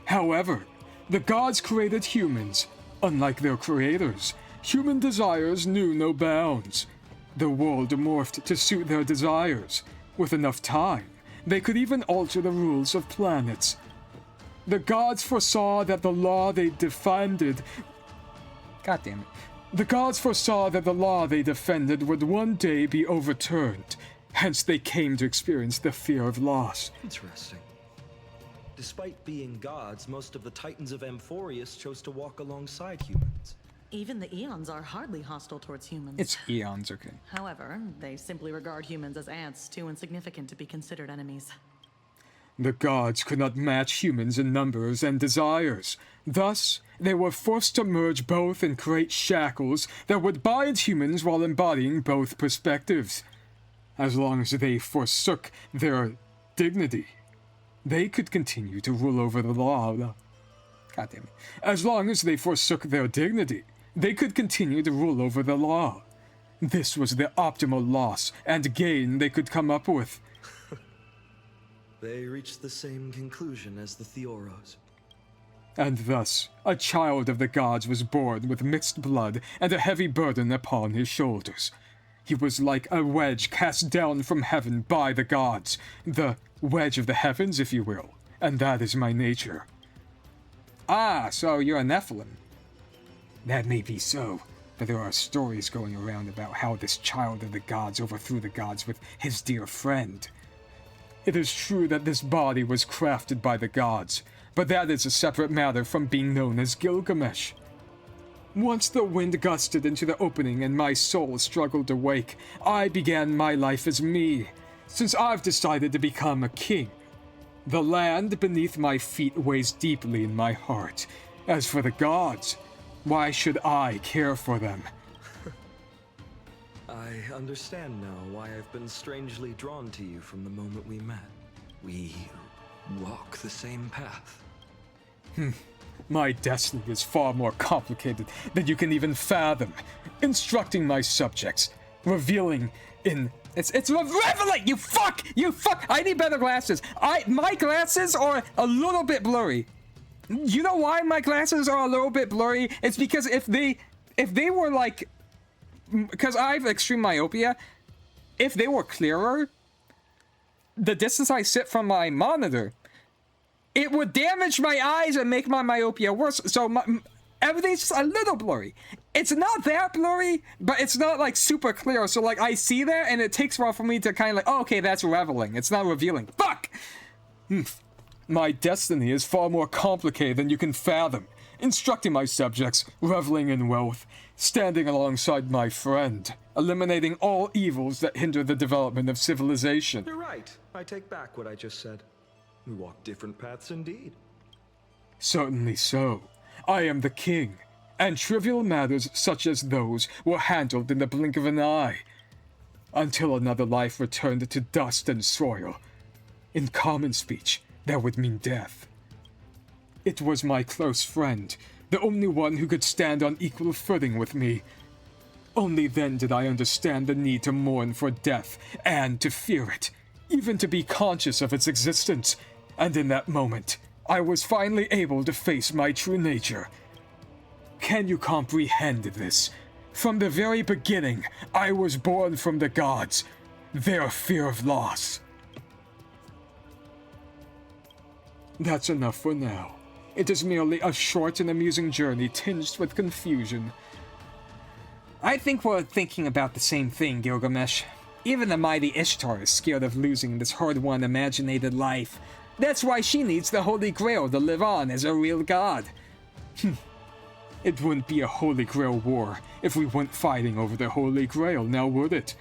Speaker 5: However, the gods created humans. Unlike their creators, human desires knew no bounds. The world morphed to suit their desires. With enough time, they could even alter the rules of planets. The gods foresaw that the law they defended...
Speaker 4: God damn it.
Speaker 5: The gods foresaw that the law they defended would one day be overturned. Hence they came to experience the fear of loss.
Speaker 13: Interesting. Despite being gods, most of the titans of Amphorius chose to walk alongside humans.
Speaker 9: Even the Eons are hardly hostile towards humans.
Speaker 4: It's Eons, okay.
Speaker 9: However, they simply regard humans as ants too insignificant to be considered enemies.
Speaker 5: The gods could not match humans in numbers and desires. Thus, they were forced to merge both and create shackles that would bind humans while embodying both perspectives. As long as they forsook their dignity, they could continue to rule over the law.
Speaker 4: God damn it.
Speaker 5: As long as they forsook their dignity, they could continue to rule over the law. This was the optimal loss and gain they could come up with.
Speaker 13: They reached the same conclusion as the Theoros.
Speaker 5: And thus, a child of the gods was born with mixed blood and a heavy burden upon his shoulders. He was like a wedge cast down from heaven by the gods, the wedge of the heavens, if you will, and that is my nature.
Speaker 4: Ah, so you're a Nephilim.
Speaker 5: That may be so, but there are stories going around about how this child of the gods overthrew the gods with his dear friend. It is true that this body was crafted by the gods, but that is a separate matter from being known as Gilgamesh. Once the wind gusted into the opening and my soul struggled to wake, I began my life as me, since I've decided to become a king. The land beneath my feet weighs deeply in my heart. As for the gods, why should I care for them?
Speaker 13: I understand now why I've been strangely drawn to you from the moment we met. We walk the same path.
Speaker 5: My destiny is far more complicated than you can even fathom. Instructing my subjects, revealing in... It's reveling! You fuck! I need better glasses. My glasses are a little bit blurry. You know why my glasses are a little bit blurry? It's because if they were like... Because I have extreme myopia. If they were clearer, the distance I sit from my monitor, it would damage my eyes and make my myopia worse. So everything's just a little blurry. It's not that blurry, but it's not like super clear. So like I see that and it takes a while for me to kind of like, oh, okay, that's reveling. It's not revealing. Fuck! My destiny is far more complicated than you can fathom. Instructing my subjects, reveling in wealth, standing alongside my friend, eliminating all evils that hinder the development of civilization.
Speaker 13: You're right. I take back what I just said. We walk different paths indeed.
Speaker 5: Certainly so. I am the king, and trivial matters such as those were handled in the blink of an eye, until another life returned to dust and soil. In common speech, that would mean death. It was my close friend, the only one who could stand on equal footing with me. Only then did I understand the need to mourn for death, and to fear it, even to be conscious of its existence. And in that moment, I was finally able to face my true nature. Can you comprehend this? From the very beginning, I was born from the gods, their fear of loss. That's enough for now. It is merely a short and amusing journey tinged with confusion.
Speaker 4: I think we're thinking about the same thing, Gilgamesh. Even the mighty Ishtar is scared of losing this hard-won imaginated life. That's why she needs the Holy Grail to live on as a real god.
Speaker 5: It wouldn't be a Holy Grail war if we weren't fighting over the Holy Grail, now would it?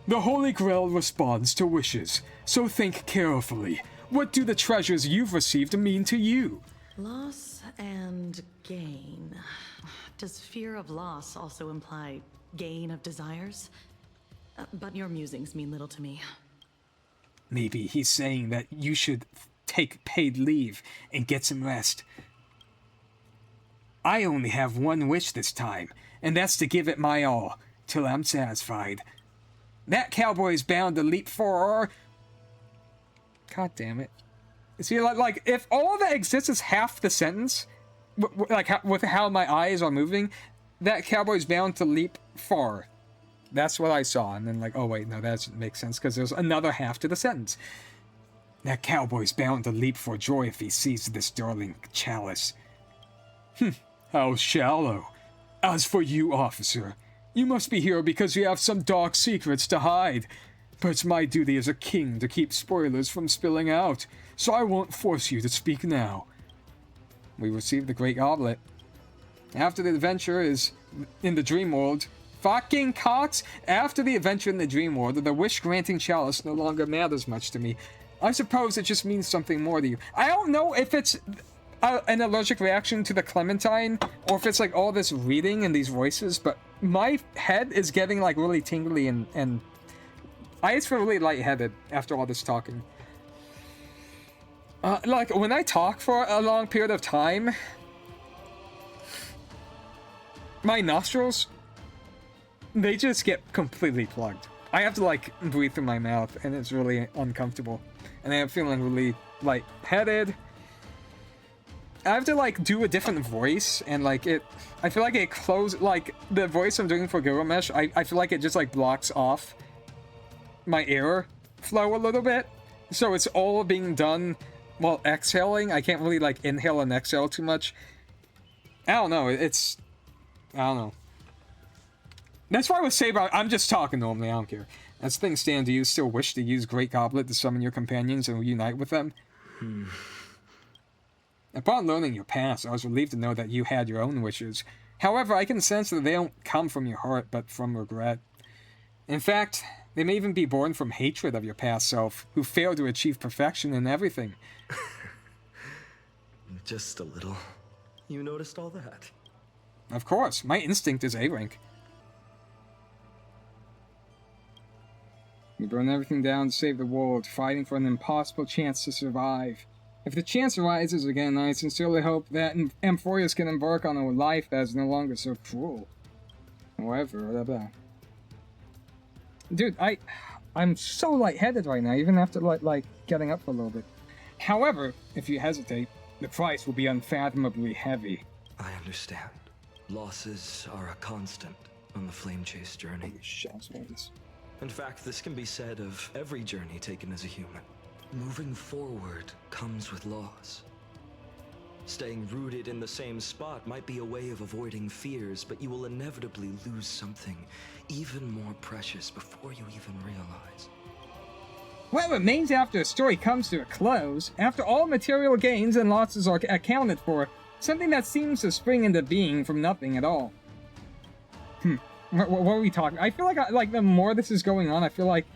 Speaker 5: The Holy Grail responds to wishes, so think carefully. What do the treasures you've received mean to you?
Speaker 9: Loss and gain. Does fear of loss also imply gain of desires? But your musings mean little to me.
Speaker 4: Maybe he's saying that you should take paid leave and get some rest. I only have one wish this time, and that's to give it my all, till I'm satisfied. That cowboy's bound to leap for...
Speaker 1: God damn it. See, like if all that exists is half the sentence, with how my eyes are moving, that cowboy's bound to leap far. That's what I saw, and then like, oh wait, no, that doesn't make sense, because there's another half to the sentence.
Speaker 5: That cowboy's bound to leap for joy if he sees this darling chalice. How shallow. As for you, officer, you must be here because you have some dark secrets to hide. But it's my duty as a king to keep spoilers from spilling out, so I won't force you to speak now.
Speaker 1: We received the Great Goblet. After the adventure is in the dream world, fucking cocks! After the adventure in the dream world, the wish-granting chalice no longer matters much to me. I suppose it just means something more to you. I don't know if it's an allergic reaction to the Clementine, or if it's like all this reading and these voices, but my head is getting like really tingly and I just feel really lightheaded after all this talking. Like, when I talk for a long period of time, my nostrils, they just get completely plugged. I have to, like, breathe through my mouth, and it's really uncomfortable. And I'm feeling really lightheaded. I have to, like, do a different voice, and, like, I feel like it like, the voice I'm doing for Gilgamesh, I feel like it just, like, blocks off my air flow a little bit. So it's all being done while exhaling. I can't really, like, inhale and exhale too much. I don't know, I don't know. That's why I would say about, I'm just talking normally, I don't care. As things stand, do you still wish to use Great Goblet to summon your companions and reunite with them? Upon learning your past, I was relieved to know that you had your own wishes. However, I can sense that they don't come from your heart, but from regret. In fact, they may even be born from hatred of your past self, who failed to achieve perfection in everything.
Speaker 13: Just a little. You noticed all that?
Speaker 1: Of course, my instinct is A-rank. We burn everything down to save the world, fighting for an impossible chance to survive. If the chance arises again, I sincerely hope that Amphoreus can embark on a life that is no longer so cruel. However, blah blah. Dude, I'm so lightheaded right now, even after like getting up for a little bit. However, if you hesitate, the price will be unfathomably heavy.
Speaker 13: I understand. Losses are a constant on the Flame Chase journey. In fact, this can be said of every journey taken as a human. Moving forward comes with loss. Staying rooted in the same spot might be a way of avoiding fears, but you will inevitably lose something even more precious before you even realize.
Speaker 1: What remains after a story comes to a close, after all material gains and losses are accounted for, something that seems to spring into being from nothing at all. What are we talking? I feel like the more this is going on, I feel like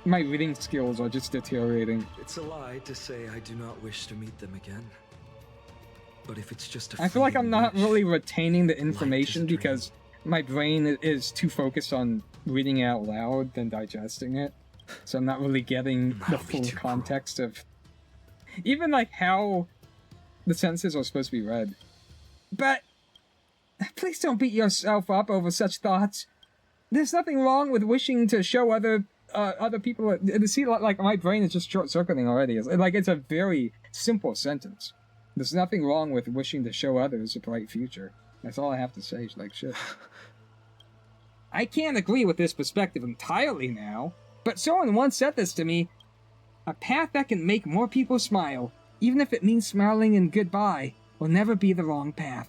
Speaker 1: my reading skills are just deteriorating.
Speaker 13: It's a lie to say I do not wish to meet them again. But if it's just a
Speaker 1: I feel like I'm not really retaining the information because my brain is too focused on reading it out loud than digesting it. So I'm not really getting the full context of even like how the sentences are supposed to be read. But please don't beat yourself up over such thoughts. There's nothing wrong with wishing to show other people. See, like my brain is just short-circuiting already. It's a very simple sentence. There's nothing wrong with wishing to show others a bright future. That's all I have to say. Like shit. I can't agree with this perspective entirely now, but someone once said this to me: a path that can make more people smile, even if it means smiling in goodbye, will never be the wrong path.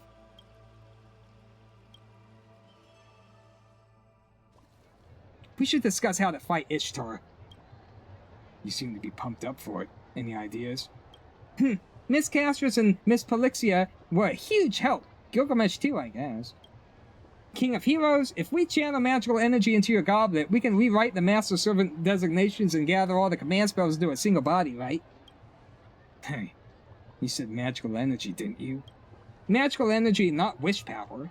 Speaker 1: We should discuss how to fight Ishtar. You seem to be pumped up for it. Any ideas? Miss Castris and Miss Polixia were a huge help. Gilgamesh too, I guess. King of Heroes, if we channel magical energy into your goblet, we can rewrite the Master Servant designations and gather all the command spells into a single body, right? Hey, you said magical energy, didn't you? Magical energy, not wish power.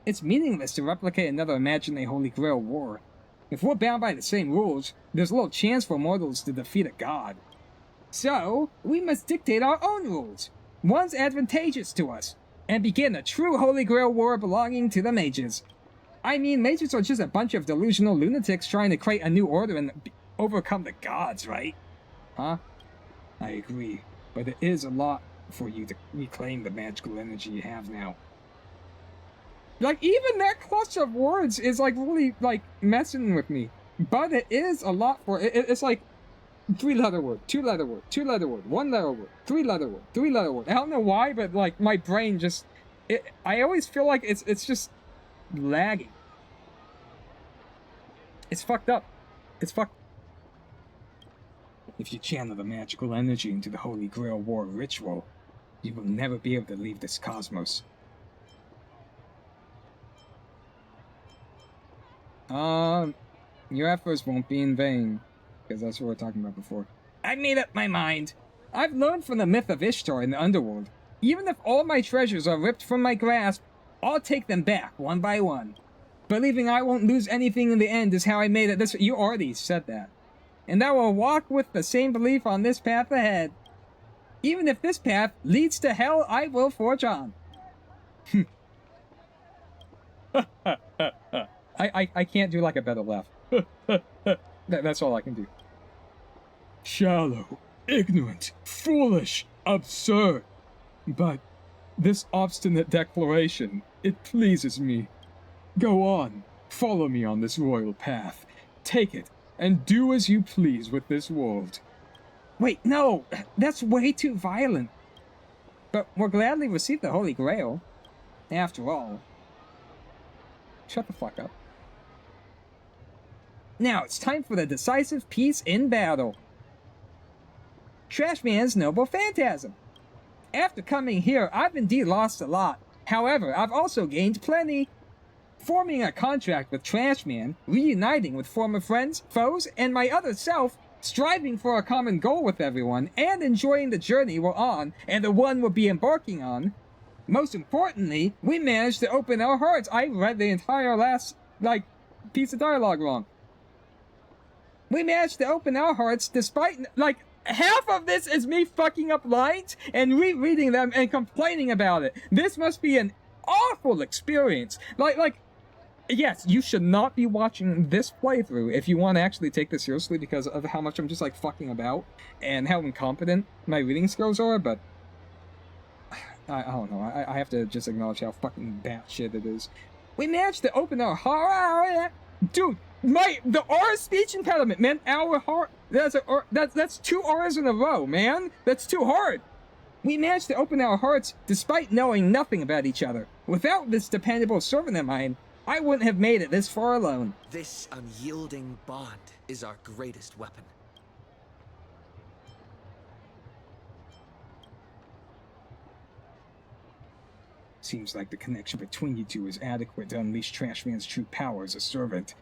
Speaker 1: It's meaningless to replicate another imaginary Holy Grail war. If we're bound by the same rules, there's little chance for mortals to defeat a god. So, we must dictate our own rules, ones advantageous to us, and begin a true Holy Grail war belonging to the mages. I mean, mages are just a bunch of delusional lunatics trying to create a new order and overcome the gods, right? Huh? I agree, but it is a lot for you to reclaim the magical energy you have now. Like, even that cluster of words is, like, really, like, messing with me. But it is a lot for... It's like 3-letter word, 2-letter word, 2-letter word, 1-letter word, 3-letter word, 3-letter word. I don't know why, but, like, my brain just... I always feel like it's just lagging. It's fucked up. It's fucked... If you channel the magical energy into the Holy Grail War ritual, you will never be able to leave this cosmos. Your efforts won't be in vain, because that's what we were talking about before. I made up my mind. I've learned from the myth of Ishtar in the underworld. Even if all my treasures are ripped from my grasp, I'll take them back one by one. Believing I won't lose anything in the end is how I made it this. You already said that. And I will walk with the same belief on this path ahead. Even if this path leads to hell, I will forge on. I can't do like a better laugh. That's all I can do. Shallow, ignorant, foolish, absurd. But
Speaker 4: This obstinate declaration, it pleases me. Go on, follow me on this royal path. Take it, and do as you please with this world. Wait, no, that's way too violent. But we'll gladly receive the Holy Grail. After all. Shut the fuck up. Now it's time for the decisive piece in battle. Trashman's Noble Phantasm. After coming here, I've indeed lost a lot. However, I've also gained plenty. Forming a contract with Trashman, reuniting with former friends, foes, and my other self, striving for a common goal with everyone, and enjoying the journey we're on and the one we'll be embarking on. Most importantly, we managed to open our hearts. I read the entire last, piece of dialogue wrong. We managed to open our hearts despite, half of this is me fucking up lines and rereading them and complaining about it. This must be an awful experience. Yes, you should not be watching this playthrough if you want to actually take this seriously because of how much I'm just, fucking about and how incompetent my reading skills are, but I don't know. I have to just acknowledge how fucking batshit it is. We managed to open our heart. Dude, the R speech impediment, man. Our heart. That's 2 R's in a row, man. That's too hard. We managed to open our hearts despite knowing nothing about each other. Without this dependable servant of mine, I wouldn't have made it this far alone.
Speaker 13: This unyielding bond is our greatest weapon.
Speaker 4: Seems like the connection between you two is adequate to unleash Trashman's true power as a servant.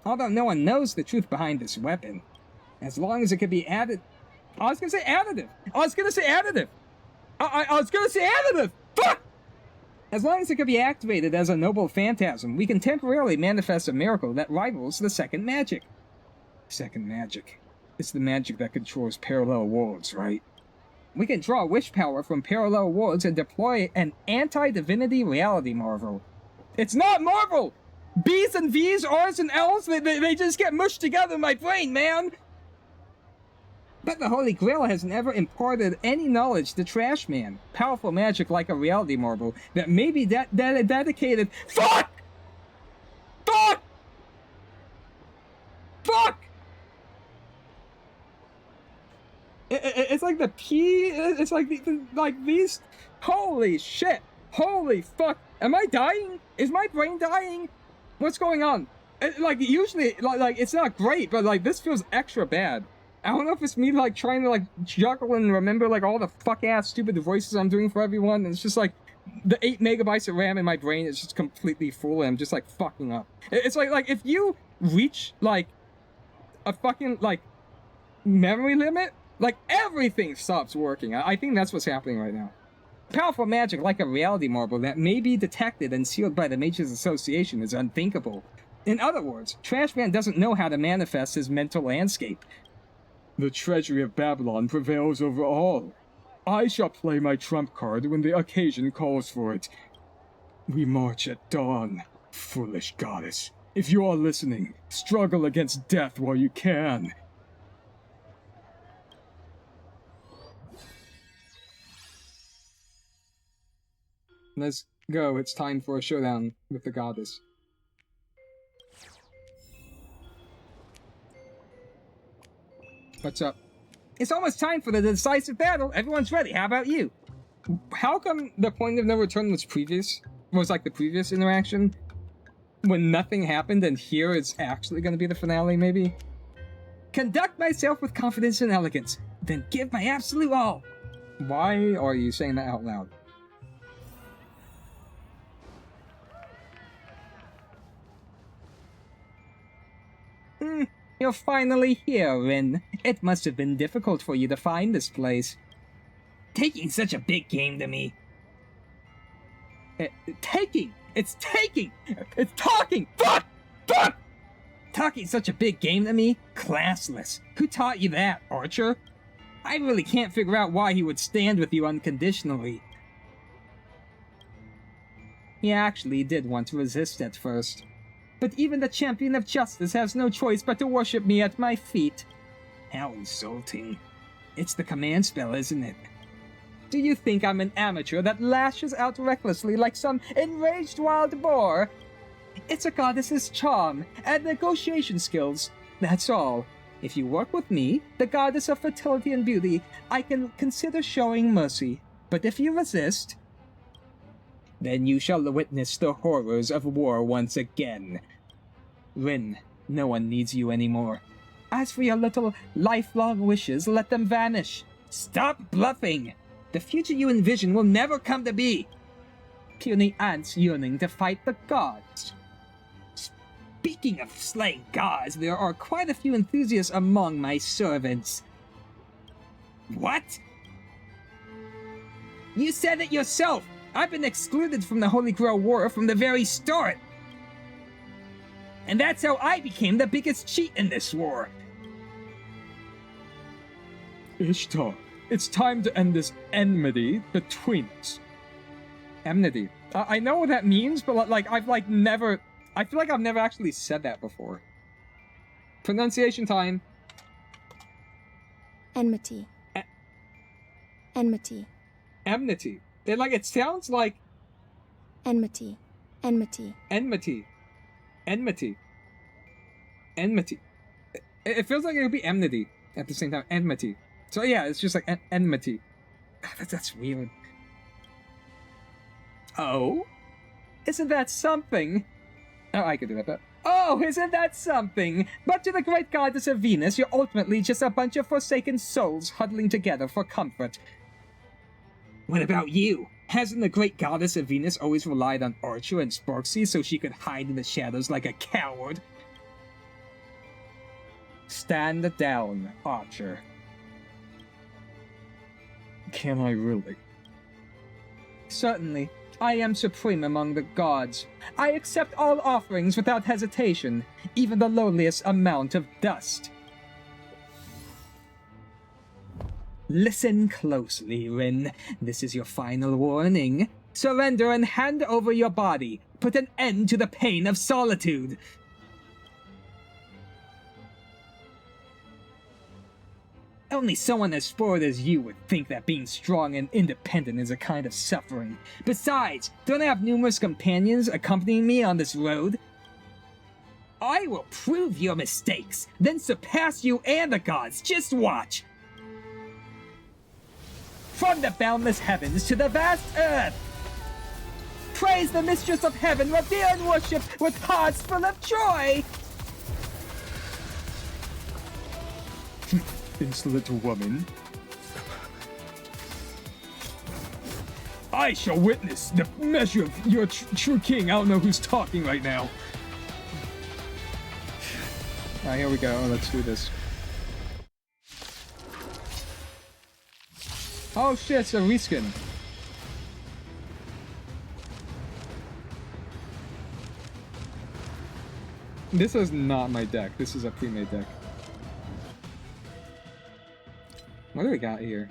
Speaker 4: Although no one knows the truth behind this weapon, as long as it could be added... I was gonna say additive! Fuck! As long as it could be activated as a noble phantasm, we can temporarily manifest a miracle that rivals the second magic. Second magic. It's the magic that controls parallel worlds, right? We can draw wish power from parallel worlds and deploy an anti-divinity reality marvel. It's not Marvel! B's and V's, R's and L's, they just get mushed together in my brain, man! But the Holy Grail has never imparted any knowledge to Trashman. Powerful magic like a reality marble that may be dedicated... Fuck! Fuck! Fuck! It's like the P... It's like these... Holy shit! Holy fuck! Am I dying? Is my brain dying? What's going on? Usually, it's not great, but, this feels extra bad. I don't know if it's me, trying to, juggle and remember, all the fuck-ass stupid voices I'm doing for everyone, and it's just, the 8 megabytes of RAM in my brain is just completely full, and I'm just, fucking up. It's like, if you reach, a fucking, memory limit, everything stops working. I think that's what's happening right now. Powerful magic like a reality marble that may be detected and sealed by the Mages Association is unthinkable. In other words, Trashman doesn't know how to manifest his mental landscape. The treasury of Babylon prevails over all. I shall play my trump card when the occasion calls for it. We march at dawn, foolish goddess. If you are listening, struggle against death while you can. Let's go. It's time for a showdown with the goddess. What's up? It's almost time for the decisive battle. Everyone's ready. How about you? How come the point of no return was the previous interaction? When nothing happened and here it's actually going to be the finale, maybe? Conduct myself with confidence and elegance, then give my absolute all. Why are you saying that out loud? You're finally here, Rin. It must have been difficult for you to find this place. Taking such a big game to me. Taking! It's taking! It's talking! Fuck! Fuck! Talking such a big game to me? Classless. Who taught you that, Archer? I really can't figure out why he would stand with you unconditionally. He actually did want to resist at first. But even the champion of justice has no choice but to worship me at my feet. How insulting. It's the command spell, isn't it? Do you think I'm an amateur that lashes out recklessly like some enraged wild boar? It's a goddess's charm and negotiation skills. That's all. If you work with me, the goddess of fertility and beauty, I can consider showing mercy. But if you resist, then you shall witness the horrors of war once again. Rin, no one needs you anymore. As for your little lifelong wishes, let them vanish. Stop bluffing! The future you envision will never come to be. Puny ants yearning to fight the gods. Speaking of slaying gods, there are quite a few enthusiasts among my servants. What? You said it yourself! I've been excluded from the Holy Grail War from the very start! And that's how I became the biggest cheat in this war!
Speaker 1: Ishtar, it's time to end this enmity between us.
Speaker 4: Enmity. I know what that means, but I've never... I feel like I've never actually said that before. Pronunciation time.
Speaker 18: Enmity. Enmity.
Speaker 4: Enmity. It sounds like...
Speaker 18: Enmity. Enmity.
Speaker 4: Enmity. Enmity. Enmity. It feels like it would be enmity at the same time. Enmity. So yeah, it's just like enmity. That's weird. Oh? Isn't that something? Oh, I could do that, but... Oh, isn't that something? But to the great goddess of Venus, you're ultimately just a bunch of forsaken souls huddling together for comfort. What about you? Hasn't the great goddess of Venus always relied on Archer and Sparksy so she could hide in the shadows like a coward? Stand down, Archer.
Speaker 1: Can I really?
Speaker 4: Certainly. I am supreme among the gods. I accept all offerings without hesitation, even the lowliest amount of dust. Listen closely, Rin. This is your final warning. Surrender and hand over your body. Put an end to the pain of solitude. Only someone as spoiled as you would think that being strong and independent is a kind of suffering. Besides, don't I have numerous companions accompanying me on this road? I will prove your mistakes, then surpass you and the gods. Just watch! From the boundless heavens to the vast earth! Praise the mistress of heaven, revere and worship with hearts full of joy!
Speaker 1: Insolent woman. I shall witness the measure of your true king. I don't know who's talking right now.
Speaker 4: Alright, here we go. Let's do this. Oh shit, it's a reskin. This is not my deck. This is a pre-made deck. What do we got here?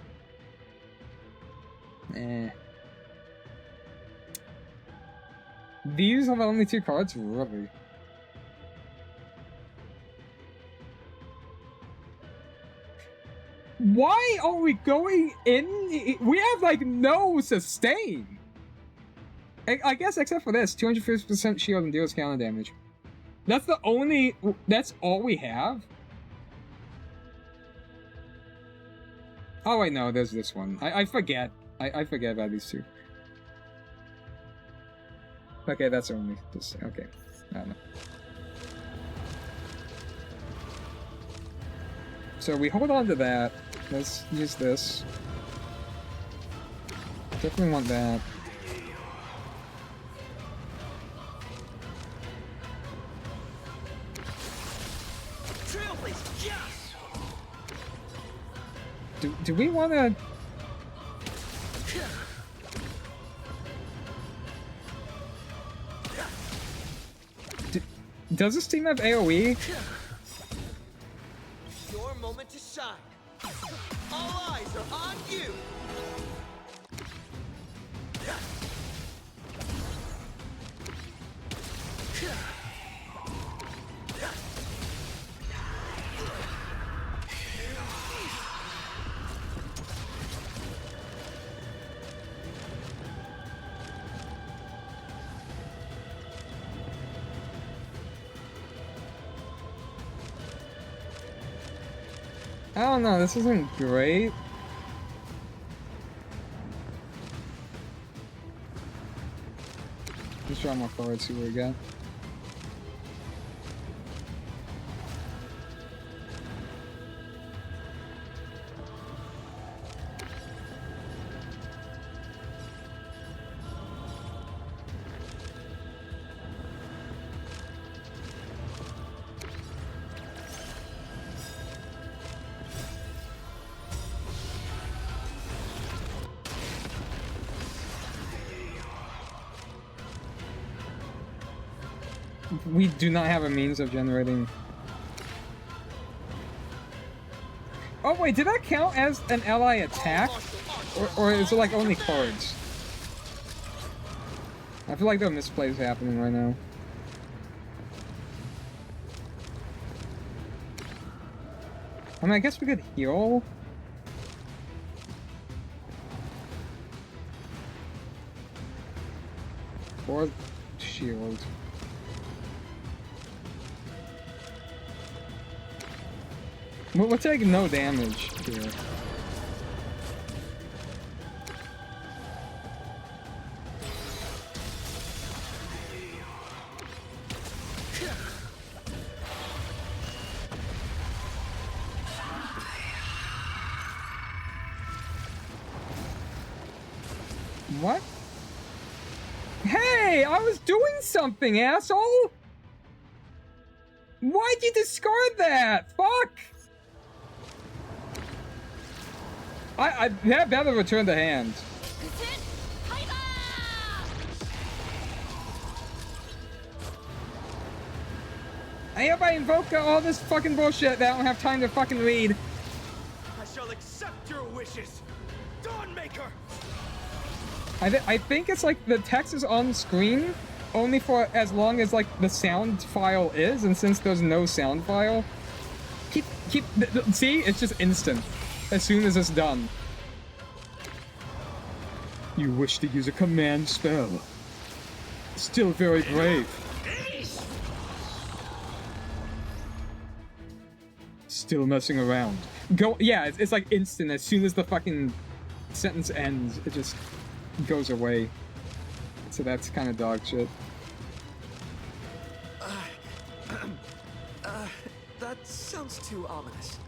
Speaker 4: These have only 2 cards? Really? Why are we going in? We have, like, no sustain. I guess except for this. 250% shield and deals counter damage. That's the only... That's all we have? Oh wait, no, there's this one. I forget. I forget about these 2. Okay, that's only this. Okay, I don't know. So we hold on to that. Let's use this. Definitely want that. Do we want to... Does this team have AoE?
Speaker 14: Your moment to shine. All eyes are on you.
Speaker 4: I don't know, this isn't great. Let's draw more cards, see what we got. We do not have a means of generating. Oh wait, did that count as an ally attack? Or is it like only cards? I feel like there are misplays happening right now. I mean, I guess we could heal. Or shield. We'll take no damage here. What? Hey, I was doing something, asshole! Why'd you discard that? Fuck! That better return to hand. I hereby invoke all this fucking bullshit that I don't have time to fucking read.
Speaker 14: I shall accept your wishes, Dawnmaker.
Speaker 4: I think it's like the text is on screen only for as long as like the sound file is, and since there's no sound file, see, it's just instant as soon as it's done. You wish to use a command spell. Still very brave. Still messing around. Go, yeah, it's like instant. As soon as the fucking sentence ends, it just goes away. So that's kind of dog shit.
Speaker 13: That sounds too ominous.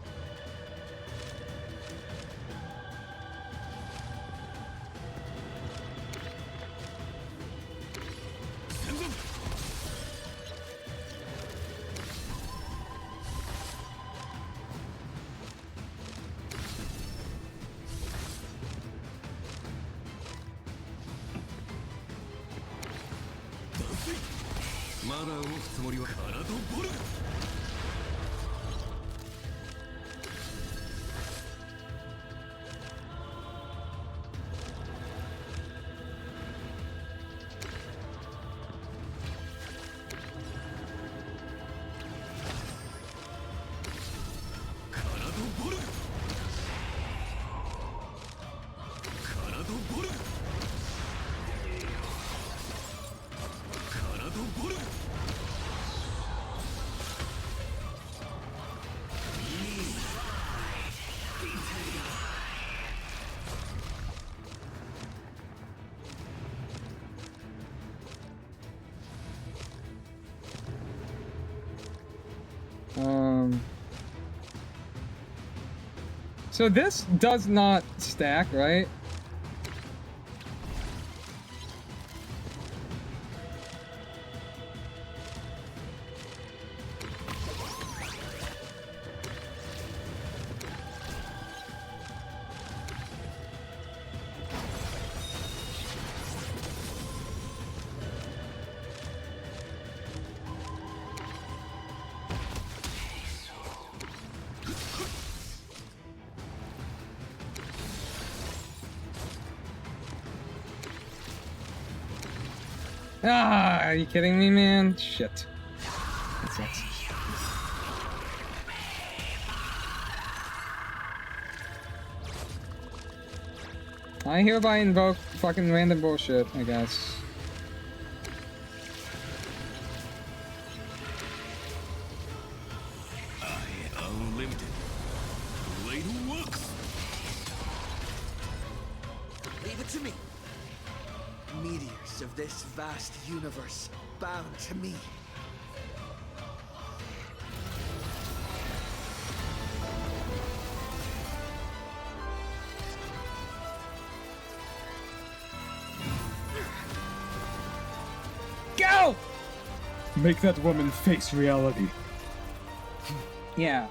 Speaker 4: So this does not stack, right? Ah, are you kidding me, man? Shit. That sucks. I hereby invoke fucking random bullshit, I guess.
Speaker 13: of this vast universe bound to me.
Speaker 4: Go!
Speaker 19: Make that woman face reality.
Speaker 4: Yeah.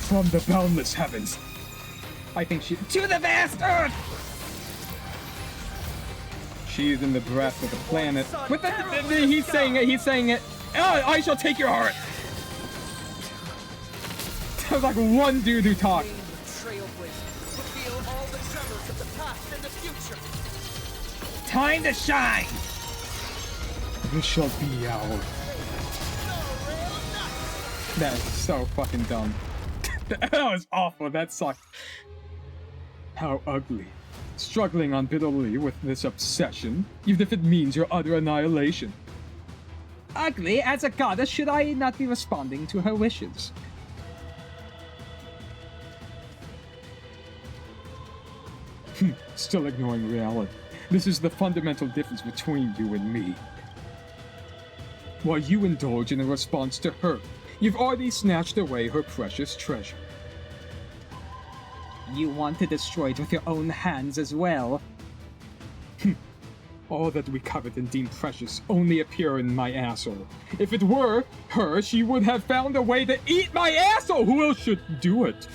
Speaker 19: From the boundless heavens.
Speaker 4: I think she... To the vast earth!
Speaker 19: She is in the breath of the planet. But he's saying it. Oh, I shall take your heart. That was like one dude who talked.
Speaker 4: Time to shine!
Speaker 19: This shall be our... That is so fucking dumb. That was awful, that sucked. How ugly. Struggling unbitterly with this obsession, even if it means your utter annihilation.
Speaker 4: Ugly? As a goddess, should I not be responding to her wishes?
Speaker 19: Still ignoring reality. This is the fundamental difference between you and me. While you indulge in a response to her, you've already snatched away her precious treasure.
Speaker 4: You want to destroy it with your own hands as well.
Speaker 19: All that we covet and deem precious only appear in my asshole. If it were her, she would have found a way to eat my asshole! Who else should do it?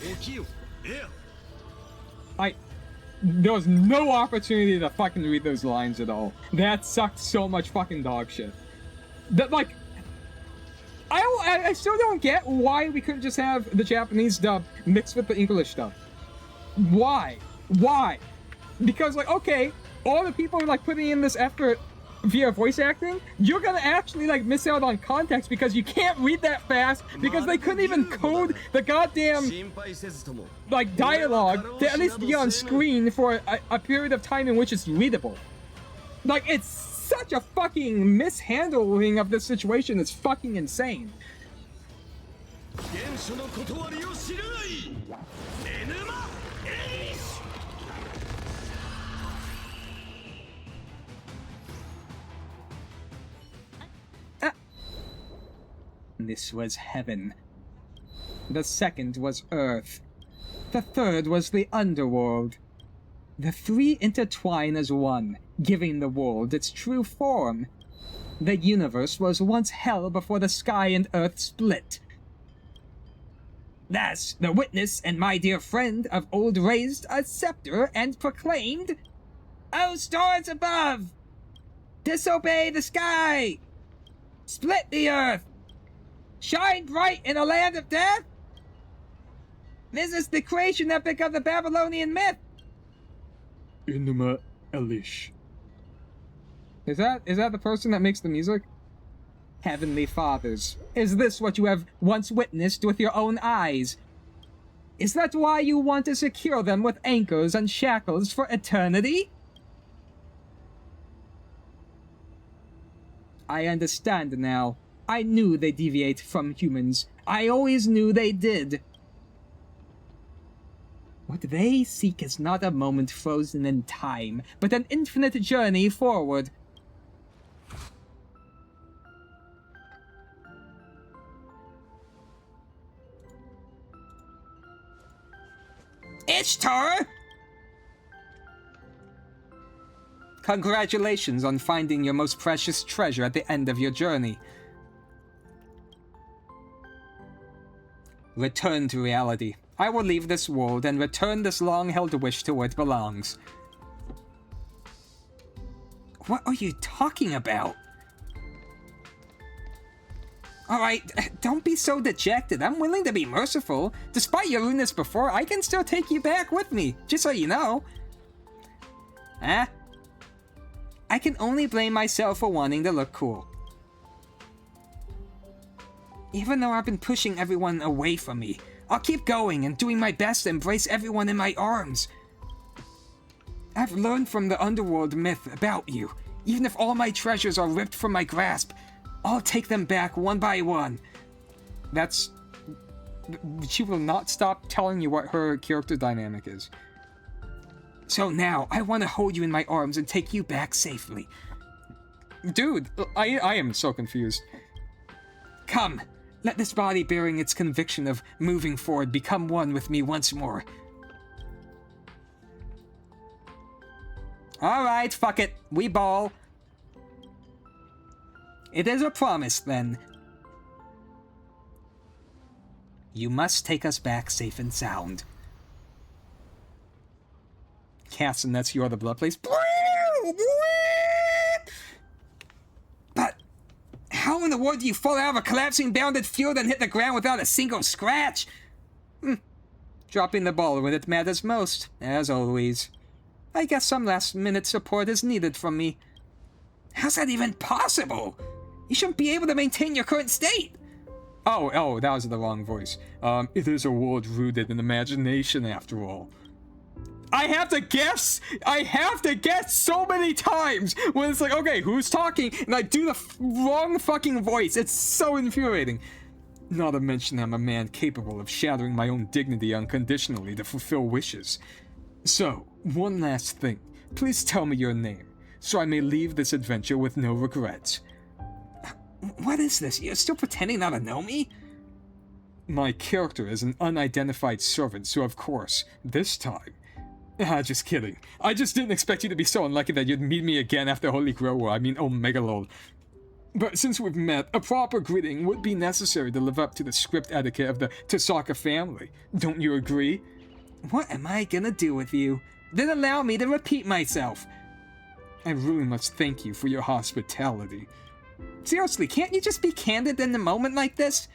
Speaker 19: There was no opportunity to fucking read those lines at all. That sucked so much fucking dog shit. That, like... I still don't get why we couldn't just have the Japanese dub mixed with the English dub. Why? Why? Because, like, okay, all the people like putting in this effort via voice acting, you're gonna actually like miss out on context because you can't read that fast because they couldn't even code the goddamn like dialogue to at least be on screen for a period of time in which it's readable. Like, it's such a fucking mishandling of this situation. It's fucking insane.
Speaker 4: This was heaven. The second was earth. The third was the underworld. The three intertwine as one, giving the world its true form. The universe was once hell before the sky and earth split. Thus, the witness and my dear friend of old raised a scepter and proclaimed, "O stars above! Disobey the sky! Split the earth! Shine bright in a land of death! This is the creation epic of the Babylonian myth!"
Speaker 19: Inuma Elish.
Speaker 4: Is that the person that makes the music? Heavenly Fathers, is this what you have once witnessed with your own eyes? Is that why you want to secure them with anchors and shackles for eternity? I understand now. I knew they deviate from humans. I always knew they did. What they seek is not a moment frozen in time, but an infinite journey forward. Ishtar! Congratulations on finding your most precious treasure at the end of your journey. Return to reality. I will leave this world and return this long-held wish to where it belongs. What are you talking about? Alright, don't be so dejected. I'm willing to be merciful. Despite your rudeness before, I can still take you back with me, just so you know. Huh? I can only blame myself for wanting to look cool. Even though I've been pushing everyone away from me, I'll keep going and doing my best to embrace everyone in my arms. I've learned from the underworld myth about you. Even if all my treasures are ripped from my grasp, I'll take them back one by one. That's She will not stop telling you what her character dynamic is. So now, I want to hold you in my arms and take you back safely. Dude, I am so confused. Come, let this body bearing its conviction of moving forward become one with me once more. Alright, fuck it. We ball. It is a promise, then. You must take us back safe and sound. Castanets, you are the blood place. But how in the world do you fall out of a collapsing bounded field and hit the ground without a single scratch? Dropping the ball when it matters most, as always. I guess some last-minute support is needed from me. How's that even possible? You shouldn't be able to maintain your current state. Oh, that was the wrong voice. It is a world rooted in imagination, after all. I have to guess so many times when it's like, okay, who's talking? And I do the wrong fucking voice. It's so infuriating. Not to mention I'm a man capable of shattering my own dignity unconditionally to fulfill wishes. So, one last thing. Please tell me your name, so I may leave this adventure with no regrets. What is this? You're still pretending not to know me? My character is an unidentified servant, so of course, this time... just kidding. I just didn't expect you to be so unlucky that you'd meet me again after Holy Grail War. I mean, Omega lol. But since we've met, a proper greeting would be necessary to live up to the script etiquette of the Tasaka family. Don't you agree? What am I gonna do with you? Then allow me to repeat myself. I really must thank you for your hospitality. Seriously, can't you just be candid in a moment like this?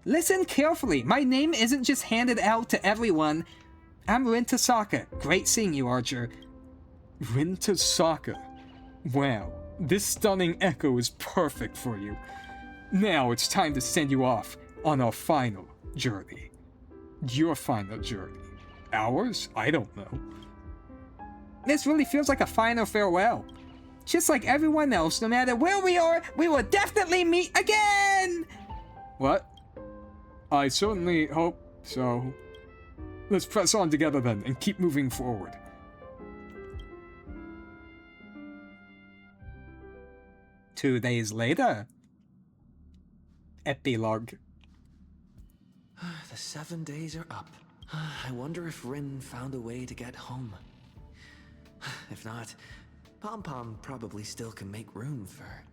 Speaker 4: Listen carefully. My name isn't just handed out to everyone. I'm Rin Tasaka. Great seeing you, Archer. Rin Tasaka. Wow, this stunning echo is perfect for you. Now it's time to send you off on our final journey. Your final journey. Ours? I don't know. This really feels like a final farewell. Just like everyone else, no matter where we are, we will definitely meet again! What? I certainly hope so. Let's press on together then, and keep moving forward. Two days later. Epilogue.
Speaker 13: The 7 days are up. I wonder if Rin found a way to get home. If not, Pom Pom probably still can make room for her.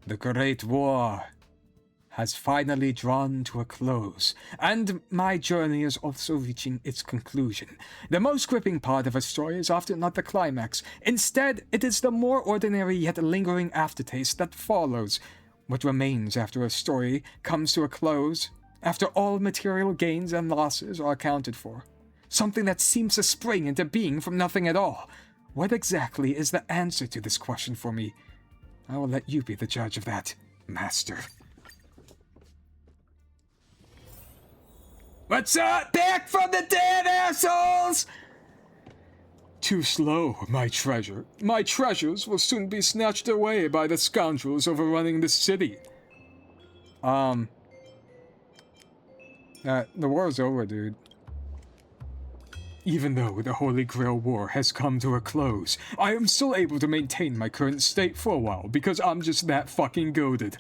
Speaker 4: The Great War has finally drawn to a close, and my journey is also reaching its conclusion. The most gripping part of a story is often not the climax. Instead, it is the more ordinary yet lingering aftertaste that follows. What remains after a story comes to a close, after all material gains and losses are accounted for. Something that seems to spring into being from nothing at all. What exactly is the answer to this question for me? I will let you be the judge of that, Master. What's up? Back from the dead, assholes! Too slow, my treasure. My treasures will soon be snatched away by the scoundrels overrunning the city. The war's over, dude. Even though the Holy Grail War has come to a close, I am still able to maintain my current state for a while because I'm just that fucking goated.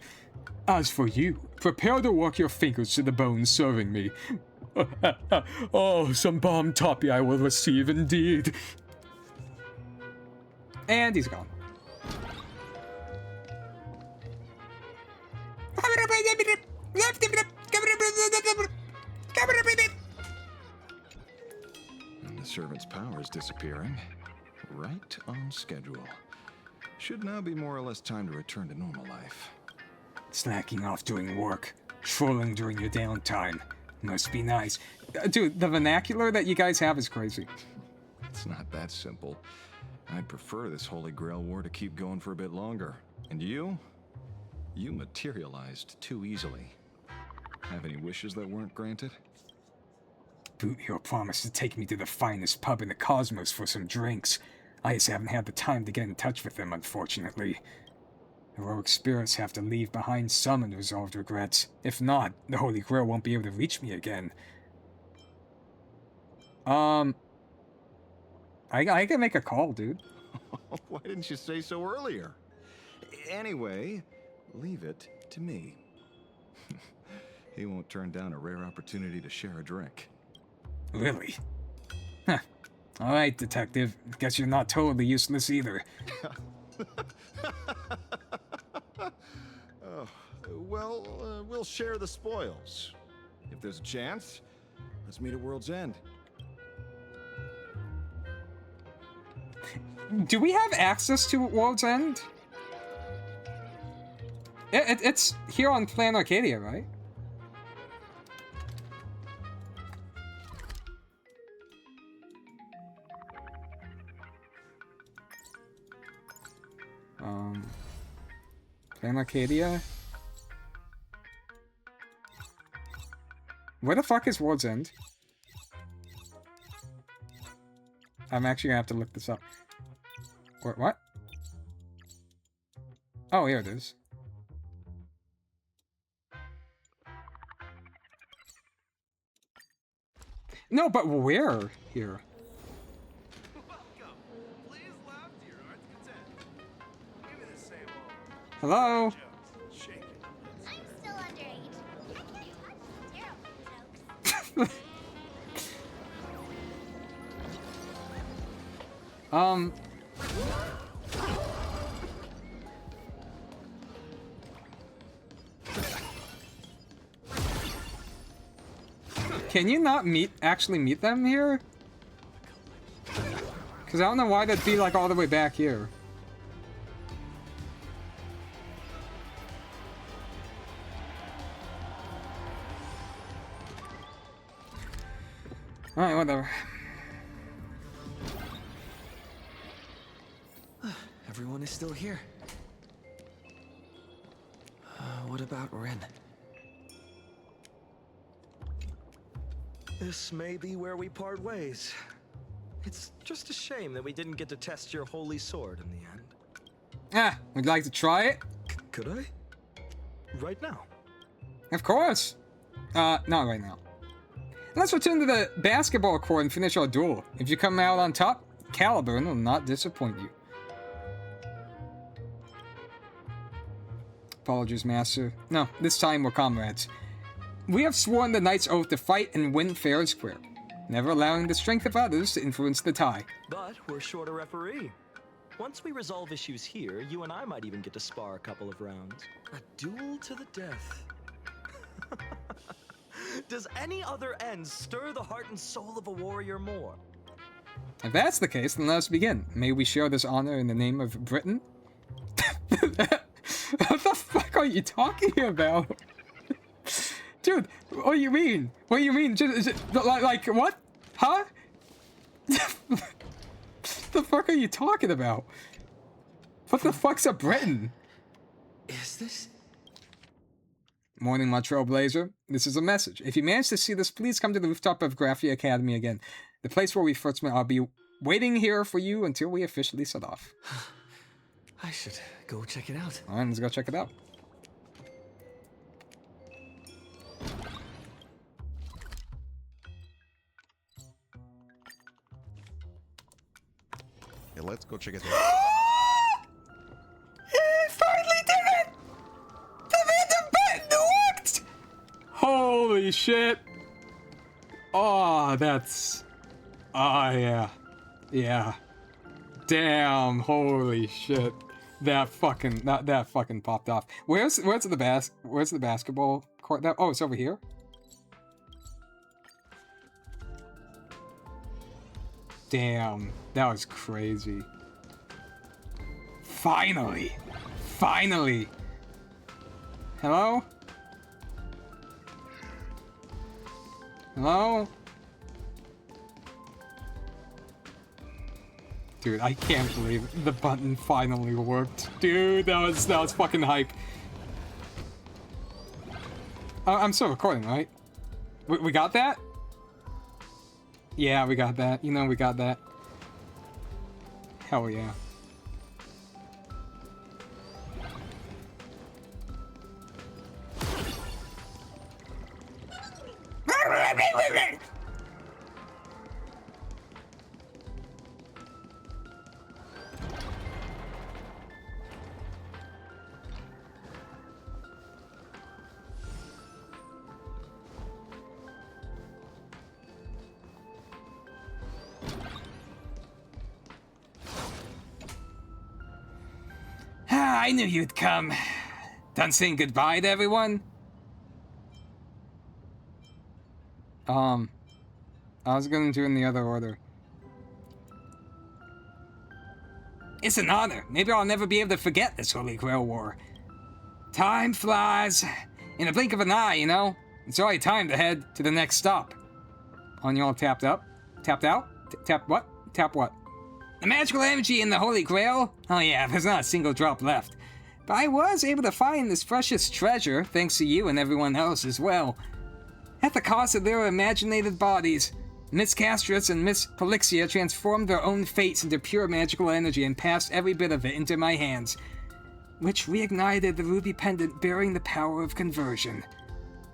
Speaker 4: As for you, prepare to work your fingers to the bone serving me. Oh, some bomb toppy I will receive indeed. And he's gone.
Speaker 3: And the servant's power is disappearing. Right on schedule. Should now be more or less time to return to normal life.
Speaker 4: Slacking off doing work. Trolling during your downtime. Must be nice. Dude, the vernacular that you guys have is crazy.
Speaker 3: It's not that simple. I'd prefer this Holy Grail War to keep going for a bit longer. And you? You materialized too easily. Have any wishes that weren't granted?
Speaker 4: Boot your promise to take me to the finest pub in the cosmos for some drinks. I just haven't had the time to get in touch with them, unfortunately. Heroic spirits have to leave behind some unresolved regrets. If not, the Holy Grail won't be able to reach me again. I can make a call, dude.
Speaker 3: Why didn't you say so earlier? Anyway, leave it to me. He won't turn down a rare opportunity to share a drink.
Speaker 4: Really? Huh. Alright, detective. Guess you're not totally useless either.
Speaker 3: Oh, well, we'll share the spoils. If there's a chance, let's meet at World's End.
Speaker 4: Do we have access to World's End? It's here on Plan Arcadia, right? Plan Arcadia? Where the fuck is World's End? I'm actually gonna have to look this up. What? Oh, here it is. No, but where here? Hello?
Speaker 7: I'm still underage. I can't touch terrible jokes.
Speaker 4: Can you not actually meet them here? Because I don't know why that'd be like all the way back here. Alright, whatever.
Speaker 13: Everyone is still here. What about Ren? This may be where we part ways. It's just a shame that we didn't get to test your holy sword in the end.
Speaker 4: Ah, would you like to try it?
Speaker 13: Could I? Right now?
Speaker 4: Of course! Not right now. Let's return to the basketball court and finish our duel. If you come out on top, Caliburn will not disappoint you. Apologies, Master. No, this time we're comrades. We have sworn the Knight's Oath to fight and win fair and square, never allowing the strength of others to influence the tie.
Speaker 17: But we're short a referee. Once we resolve issues here, you and I might even get to spar a couple of rounds. A duel to the death. Does any other end stir the heart and soul of a warrior more?
Speaker 4: If that's the case, then let us begin. May we share this honor in the name of Britain? What the fuck are you talking about? Dude, what do you mean? What do you mean? Like what? Huh? The fuck are you talking about? What the fuck's a Britain?
Speaker 13: Is this?
Speaker 4: Morning, my trailblazer. This is a message. If you manage to see this, please come to the rooftop of Graphia Academy again. The place where we first met. I'll be waiting here for you until we officially set off.
Speaker 13: I should go check it out.
Speaker 4: Alright, let's go check it out.
Speaker 20: Yeah, let's go check it out.
Speaker 4: It finally did it! The button worked! Holy shit! Oh, that's... Oh, yeah. Yeah. Damn, holy shit. That fucking popped off. Where's the basketball court? Oh, it's over here? Damn, that was crazy. Finally! Finally! Hello? Hello? Dude, I can't believe it. The button finally worked. Dude, that was fucking hype. I'm still recording, right? We got that? Yeah, we got that. You know we got that.
Speaker 19: Hell yeah.
Speaker 4: I knew you'd come. Done saying goodbye to everyone?
Speaker 19: I was gonna do it in the other order.
Speaker 4: It's an honor. Maybe I'll never be able to forget this Holy Grail War. Time flies. In a blink of an eye, you know? It's already time to head to the next stop.
Speaker 19: On y'all tapped up? Tapped out? Tap what? Tap what?
Speaker 4: The magical energy in the Holy Grail? Oh yeah, there's not a single drop left. But I was able to find this precious treasure, thanks to you and everyone else as well. At the cost of their imaginated bodies, Miss Castris and Miss Polixia transformed their own fates into pure magical energy and passed every bit of it into my hands, which reignited the ruby pendant bearing the power of conversion.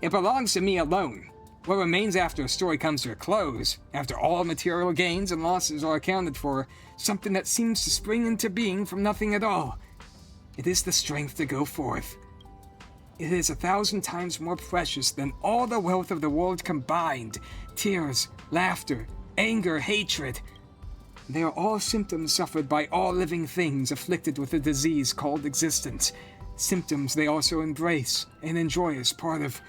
Speaker 4: It belongs to me alone. What remains after a story comes to a close, after all material gains and losses are accounted for, something that seems to spring into being from nothing at all. It is the strength to go forth. It is 1,000 times more precious than all the wealth of the world combined. Tears, laughter, anger, hatred. They are all symptoms suffered by all living things afflicted with a disease called existence. Symptoms they also embrace and enjoy as part of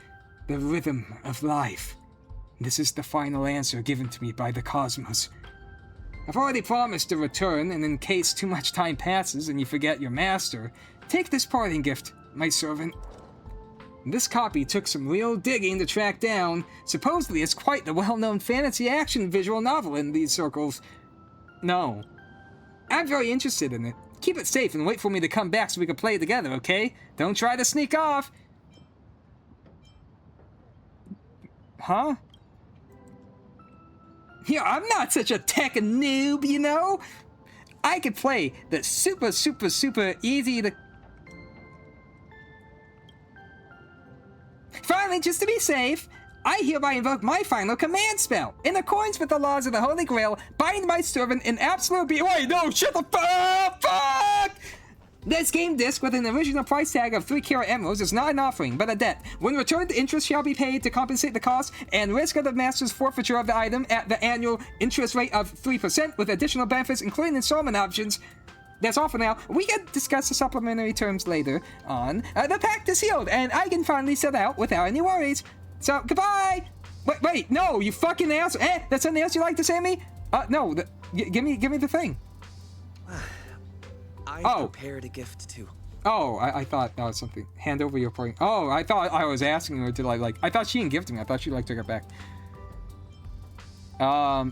Speaker 4: the rhythm of life. This is the final answer given to me by the cosmos. I've already promised to return, and in case too much time passes and you forget your master, take this parting gift, my servant. This copy took some real digging to track down. Supposedly it's quite the well-known fantasy action visual novel in these circles. No. I'm very interested in it. Keep it safe and wait for me to come back so we can play it together, okay? Don't try to sneak off!
Speaker 19: Huh?
Speaker 4: Yeah, I'm not such a tech noob, you know? I could play the super easy to... Finally, just to be safe, I hereby invoke my final command spell. In accordance with the laws of the Holy Grail, bind my servant in absolute Wait, no, shut the fuck! This game disc with an original price tag of 3 karat emeralds is not an offering, but a debt. When returned, interest shall be paid to compensate the cost and risk of the master's forfeiture of the item at the annual interest rate of 3% with additional benefits including installment options. That's all for now. We can discuss the supplementary terms later on. The pact is sealed, and I can finally set out without any worries. So, goodbye! Wait, no, you fucking ass! That's something else you'd like to say to me? No, give me the thing.
Speaker 13: I prepared a gift too.
Speaker 19: Oh, I thought that was something. Hand over your point. Oh, I thought I was asking her to like I thought she didn't give it to me. I thought she took it back. Nah,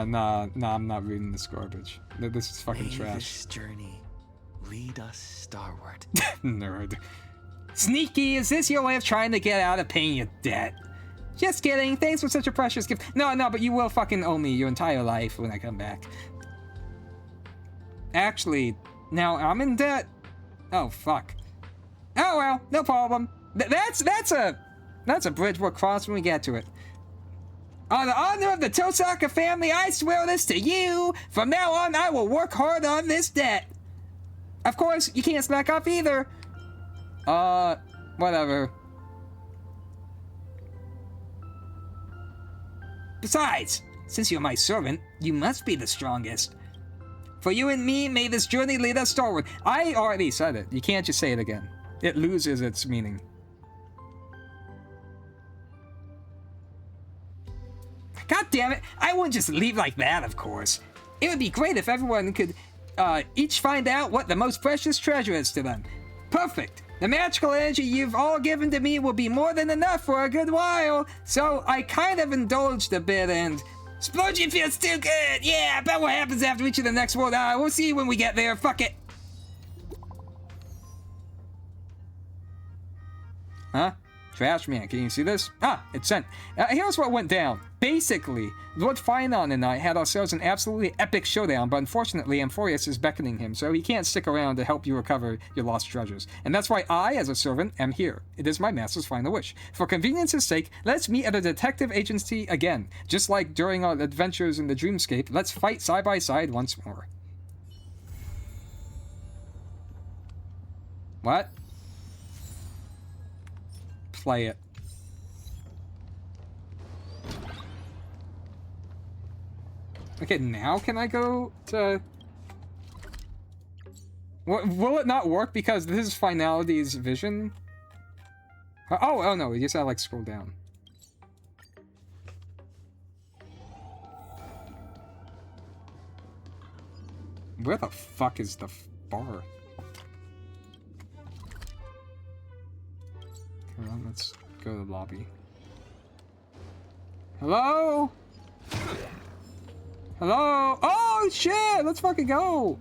Speaker 19: I'm not reading this garbage. This is fucking trash.
Speaker 13: This journey lead us starward.
Speaker 19: Nerd.
Speaker 4: Sneaky, is this your way of trying to get out of paying your debt? Just kidding, thanks for such a precious gift. No, but you will fucking owe me your entire life when I come back. Actually, now I'm in debt. Oh, fuck. Oh well, no problem. That's a bridge we'll cross when we get to it. On the honor of the Tosaka family, I swear this to you. From now on, I will work hard on this debt. Of course, you can't slack off either.
Speaker 19: Whatever.
Speaker 4: Besides, since you're my servant, you must be the strongest. For you and me, may this journey lead us forward.
Speaker 19: I already said it. You can't just say it again. It loses its meaning.
Speaker 4: God damn it, I wouldn't just leave like that, of course. It would be great if everyone could, each find out what the most precious treasure is to them. Perfect. The magical energy you've all given to me will be more than enough for a good while, so I kind of indulged a bit and... Splurging feels too good! Yeah, I bet what happens after reaching the next world. We'll see when we get there, fuck it!
Speaker 19: Huh?
Speaker 4: Trash man, can you see this? Ah, it's sent. Here's what went down. Basically, Lord Finon and I had ourselves an absolutely epic showdown, but unfortunately Amphorius is beckoning him, so he can't stick around to help you recover your lost treasures. And that's why I, as a servant, am here. It is my master's final wish. For convenience's sake, let's meet at a detective agency again. Just like during our adventures in the Dreamscape, let's fight side by side once more. What? Play it. Okay, now can I go to... Will it not work because this is Finality's vision? Oh no, you just gotta like scroll down. Where the fuck is the bar? Come on, let's go to the lobby. Hello? Hello? Oh shit! Let's fucking go!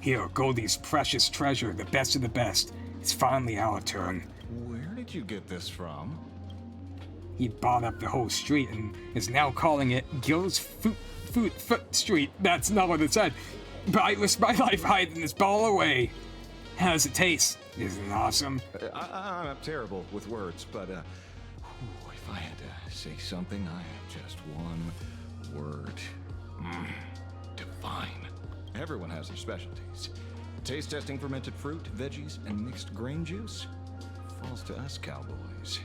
Speaker 5: Here, Goldie's precious treasure, the best of the best. It's finally our turn.
Speaker 3: Where did you get this from?
Speaker 5: He bought up the whole street and is now calling it Gil's Foot Street. That's not what it said. But I risked my life hiding this ball away. How does it taste? Isn't it awesome?
Speaker 3: I'm terrible with words, but if I had to say something, I have just one word. Divine. Everyone has their specialties. Taste testing fermented fruit, veggies, and mixed grain juice falls to us cowboys.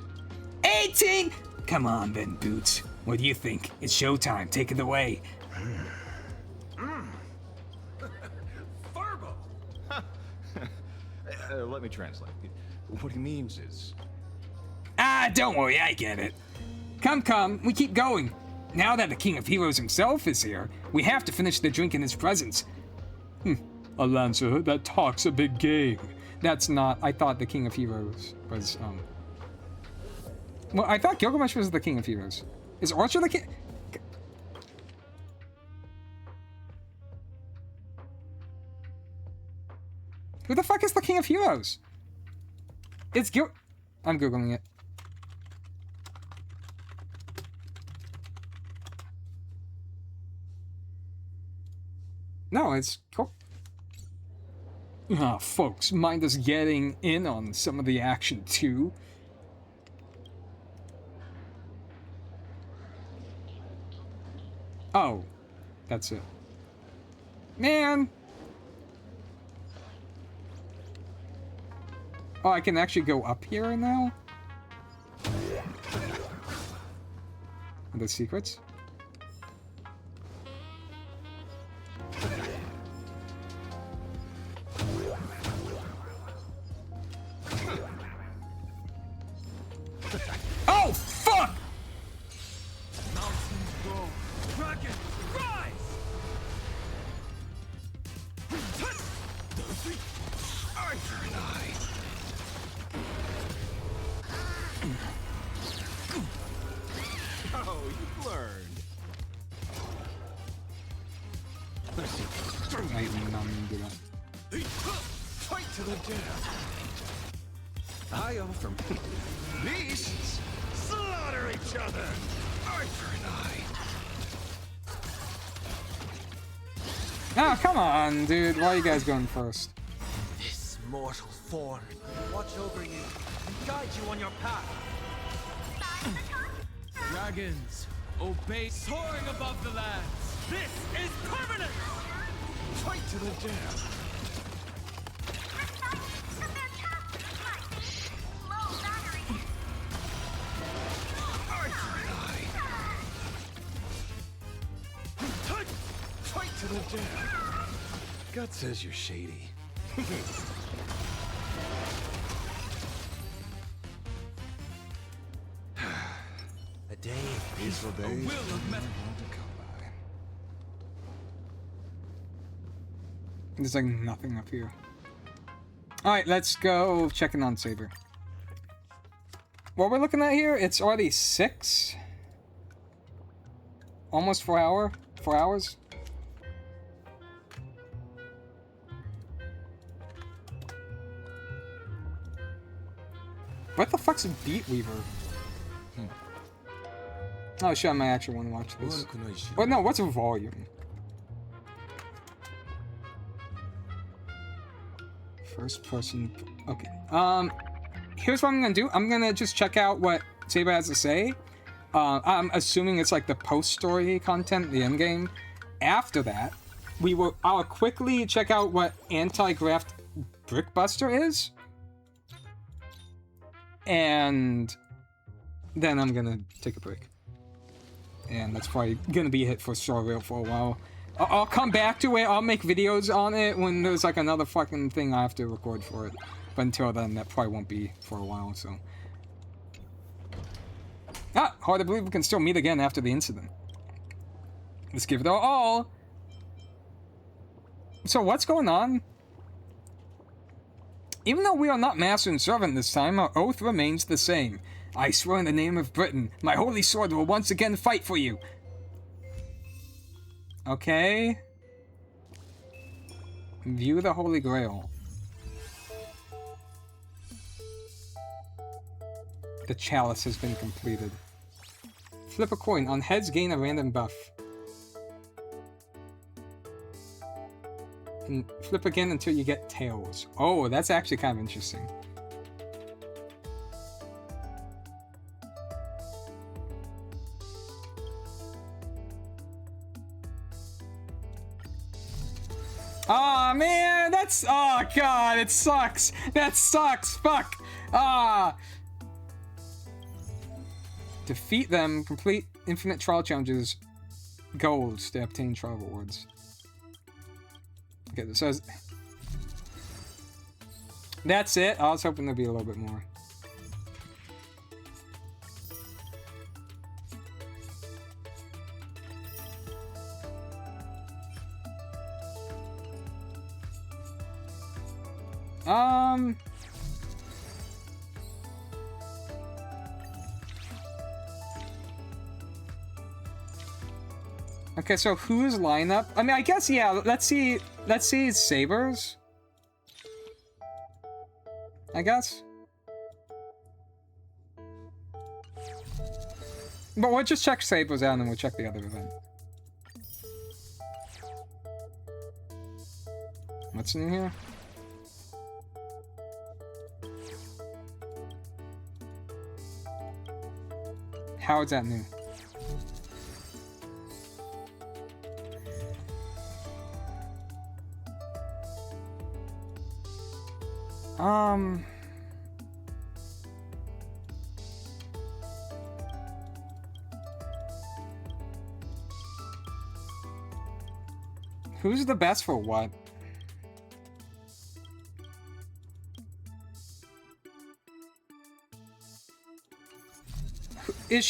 Speaker 5: 18! Come on then, Boots. What do you think? It's showtime. Take it away.
Speaker 3: Farbo! Let me translate. What he means is...
Speaker 5: Ah, don't worry, I get it. Come, we keep going. Now that the King of Heroes himself is here, we have to finish the drink in his presence.
Speaker 19: A lancer that talks a big game.
Speaker 4: That's not... I thought the King of Heroes was, Well, I thought Gilgamesh was the King of Heroes. Is Archer the king? Who the fuck is the King of Heroes? It's I'm Googling it. No, it's cool. Ah, folks, mind us getting in on some of the action too? Oh, that's it. Man! Oh, I can actually go up here now? Are there secrets?
Speaker 5: Oh, fuck!
Speaker 6: Mountains grow, dragons rise! Arthur and I. Oh, you've learned. Fight to the death. I offer beasts slaughter each other. Arthur and I.
Speaker 4: Ah, come on, dude. Why are you guys going first?
Speaker 13: This mortal form watch over you and guide you on your path.
Speaker 6: Dragons, obey, soaring above the lands. This is permanent. Fight to the death. Fight to the death.
Speaker 3: Gut says you're shady.
Speaker 13: A day of
Speaker 3: Peaceful days.
Speaker 6: will of metal.
Speaker 3: To come by.
Speaker 4: There's like nothing up here. Alright, let's go check in on Saber. What we're looking at here, it's already 6? Almost 4 hours? What the fuck's a Beat Weaver? Oh shit, I might actually want to watch this. Oh no, what's a volume? First person. Okay. Here's what I'm gonna do. I'm gonna just check out what Saber has to say. I'm assuming it's like the post-story content, the end game. After that, I'll quickly check out what Anti-Graft Brickbuster is. And then I'm gonna take a break. And that's probably gonna be it for Star Rail for a while. I'll come back to it, I'll make videos on it when there's like another fucking thing I have to record for it. But until then, that probably won't be for a while, so. Ah, hard to believe we can still meet again after the incident. Let's give it our all. So what's going on? Even though we are not master and servant this time, our oath remains the same. I swear in the name of Britain, my holy sword will once again fight for you. Okay. View the Holy Grail. The chalice has been completed. Flip a coin. On heads, gain a random buff. And flip again until you get tails. Oh, that's actually kind of interesting. Aw, man, that's... Oh, God, it sucks. That sucks. Fuck. Ah. Defeat them. Complete infinite trial challenges. Golds to obtain trial rewards. Okay, this says... That's it. I was hoping there'd be a little bit more. Okay, so whose lineup? I mean, I guess, yeah, let's see Saber's. I guess. But we'll just check Saber's out and then we'll check the other event. What's new here? How is that new? Who's the best for what? Is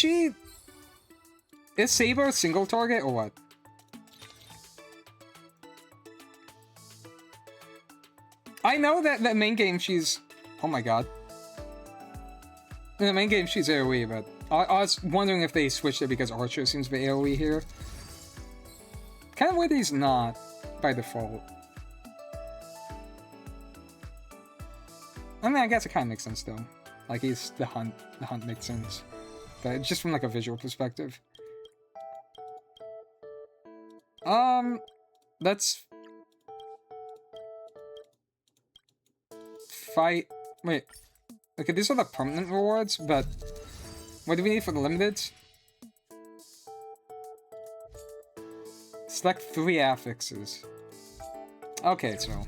Speaker 4: Saber a single target or what? I know that the main game she's... Oh my god. In the main game she's AoE, but I was wondering if they switched it because Archer seems to be AoE here. Kind of weird he's not, by default. I mean, I guess it kind of makes sense though. Like he's the hunt makes sense. But just from like a visual perspective. Let's... fight... Wait. Okay, these are the permanent rewards, but... What do we need for the limiteds? Select 3 affixes. Okay, so...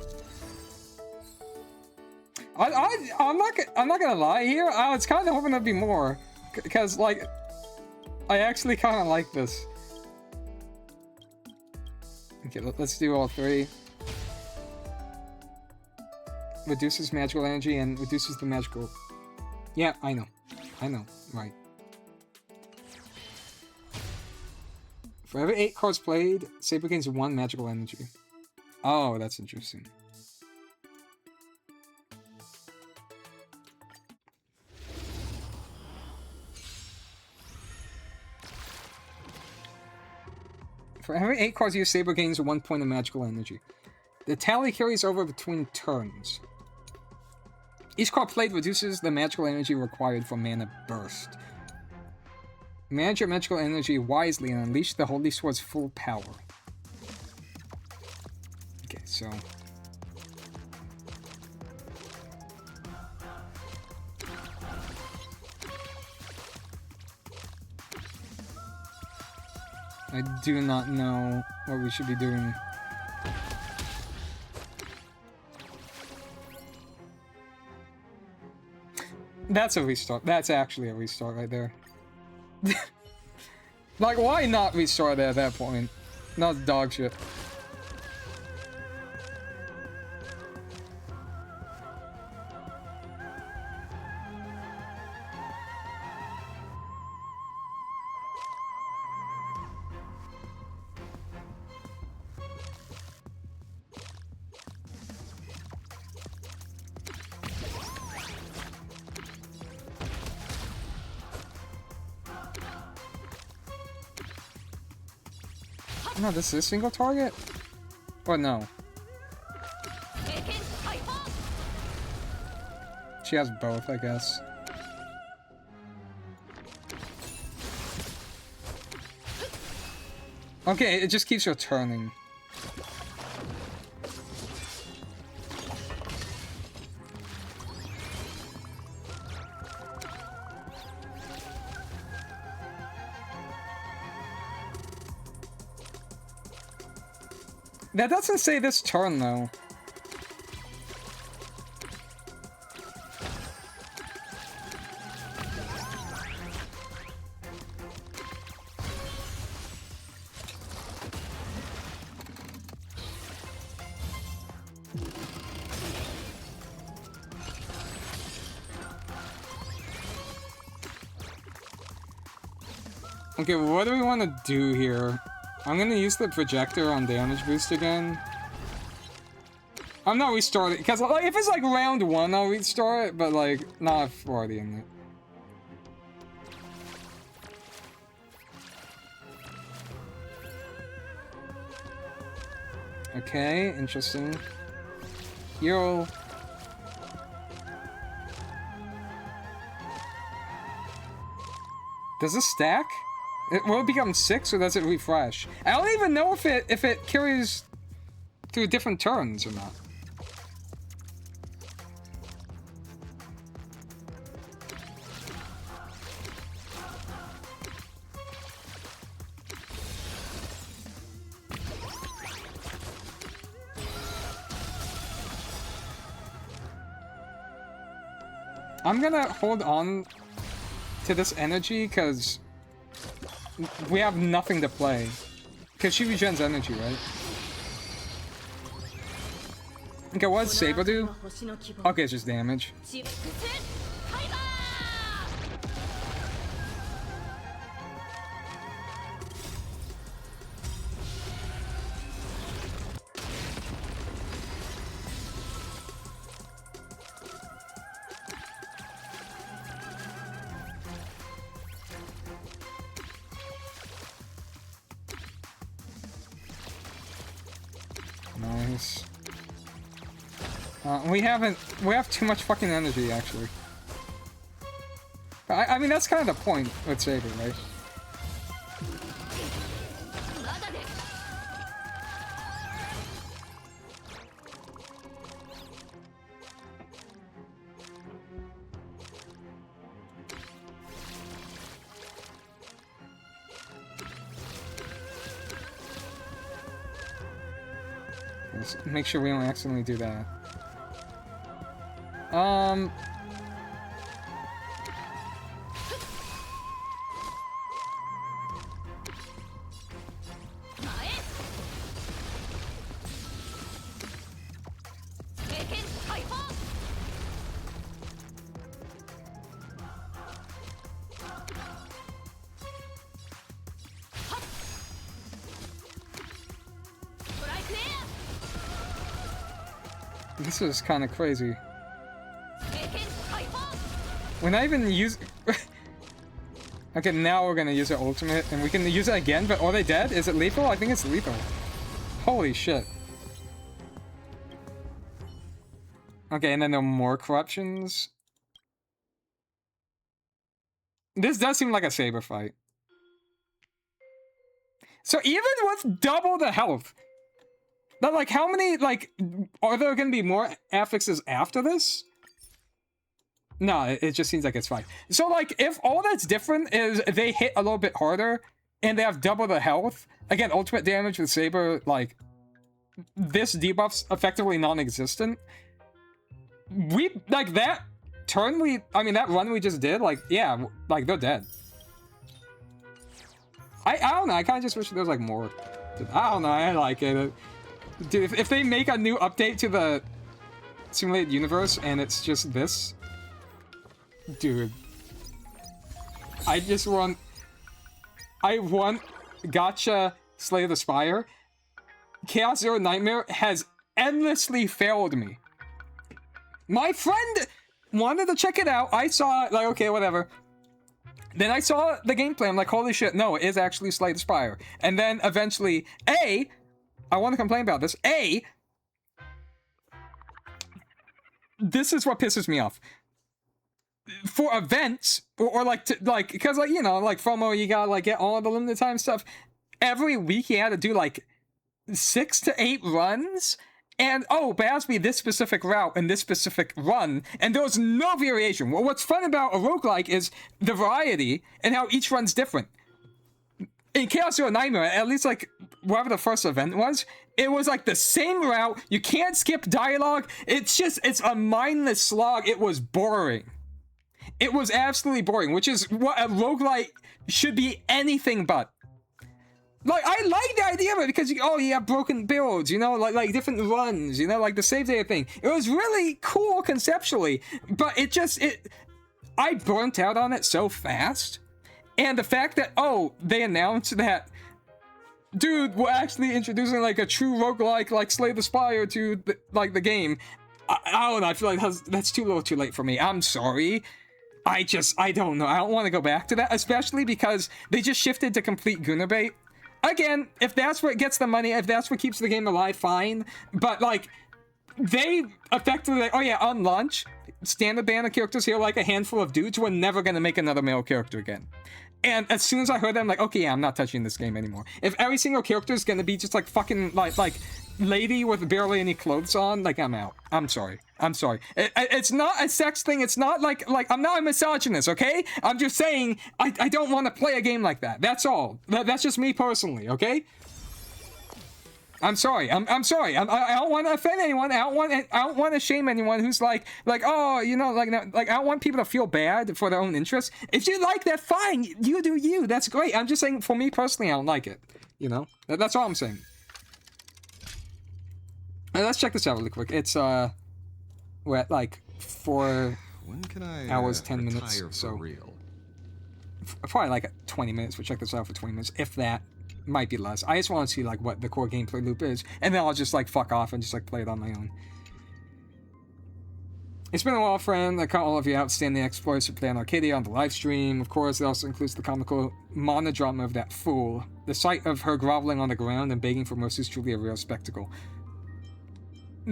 Speaker 4: I'm not gonna lie here, I was kind of hoping there'd be more. Because, like... I actually kind of like this. Okay, let's do all 3. Reduces magical energy and reduces the magical... Yeah, I know, right. For every 8 cards played, Saber gains 1 magical energy. Oh, that's interesting. For every 8 cards used, Saber gains 1 point of magical energy. The tally carries over between turns. Each card played reduces the magical energy required for mana burst. Manage your magical energy wisely and unleash the Holy Sword's full power. Okay, so... I do not know what we should be doing. That's a restart. That's actually a restart right there. Like, why not restart at that point? Not dog shit. No, this is a single target? Or no? She has both, I guess. Okay, it just keeps returning. That doesn't say this turn, though. Okay, what do we want to do here? I'm gonna use the projector on damage boost again. I'm not restarting, because like, if it's like round 1, I'll restart it, but like, not if we're already in it. Okay, interesting. Yo. Does this stack? Will it become 6 or does it refresh? I don't even know if it carries through different turns or not. I'm gonna hold on to this energy because we have nothing to play. Because she regens energy, right? Okay, what does Saber do? Okay, it's just damage. Nice. We have too much fucking energy, actually. I mean, that's kind of the point with Saber, right? Let's make sure we don't accidentally do that. This is kind of crazy. We're not even use. Okay, now we're gonna use our ultimate, and we can use it again. But are they dead? Is it lethal? I think it's lethal. Holy shit!
Speaker 1: Okay, and then there are more corruptions. This does seem like a saber fight. So even with double the health, but like how many, like, are there gonna be more affixes after this? No, it just seems like it's fine. So like, if all that's different is they hit a little bit harder and they have double the health, again, ultimate damage with saber, like, this debuff's effectively non-existent. We, like, that turn that run we just did, like, yeah, like, they're dead. I don't know, I kind of just wish there was, like, more. I don't know, I like it. Dude, if they make a new update to the simulated universe and it's just this, dude, I want Gotcha Slay the Spire. Chaos Zero Nightmare has endlessly failed me. My friend wanted to check it out. I saw it, like, okay, whatever. Then I saw the gameplay. I'm like, holy shit, no, it is actually Slay the Spire. And then eventually, I want to complain about this. This is what pisses me off. For events, or like, because, like, you know, like, FOMO, you gotta, like, get all the limited time stuff. Every week you had to do, like, 6 to 8 runs, and oh, but it has to be this specific route and this specific run, and there was no variation. Well, what's fun about a roguelike is the variety and how each run's different. In Chaos Zero Nightmare, at least like whatever the first event was, it was like the same route. You can't skip dialogue. It's a mindless slog. It was boring. It was absolutely boring, which is what a roguelike should be anything but. Like, I like the idea of it because, you have broken builds, you know, like different runs, you know, like the save data thing. It was really cool conceptually, but I burnt out on it so fast. And the fact that, they announced that, dude, we're actually introducing, like, a true roguelike, like Slay the Spire to, the game. I don't know, I feel like that's too little too late for me. I'm sorry. I don't know. I don't want to go back to that, especially because they just shifted to complete Gunnar bait. Again, if that's what gets the money, if that's what keeps the game alive, fine. But, like, they effectively, like, on launch, standard band of characters here, like a handful of dudes, we're never gonna make another male character again. And as soon as I heard that, I'm like, okay, yeah, I'm not touching this game anymore. If every single character is gonna be just, like, fucking, like lady with barely any clothes on, like, I'm out. I'm sorry. It's not a sex thing. It's not like I'm not a misogynist, okay? I'm just saying I don't want to play a game like that. That's all. That's just me personally, okay? I'm sorry. I'm sorry. I don't want to offend anyone. I don't want to shame anyone who's like oh, you know, like I don't want people to feel bad for their own interests. If you like that, fine. You do you. That's great. I'm just saying for me personally, I don't like it. You know? That's all I'm saying. And let's check this out really quick. It's we're at like 4 hours 10 minutes, so
Speaker 3: real?
Speaker 1: Probably like 20 minutes. We'll check this out for 20 minutes, if that. Might be less. I just want to see like what the core gameplay loop is, and then I'll just like fuck off and just like play it on my own. It's been a while, friend. I caught all of your outstanding exploits to play on Arcadia on the live stream. Of course, it also includes the comical monodrama of that fool. The sight of her groveling on the ground and begging for mercy is truly a real spectacle.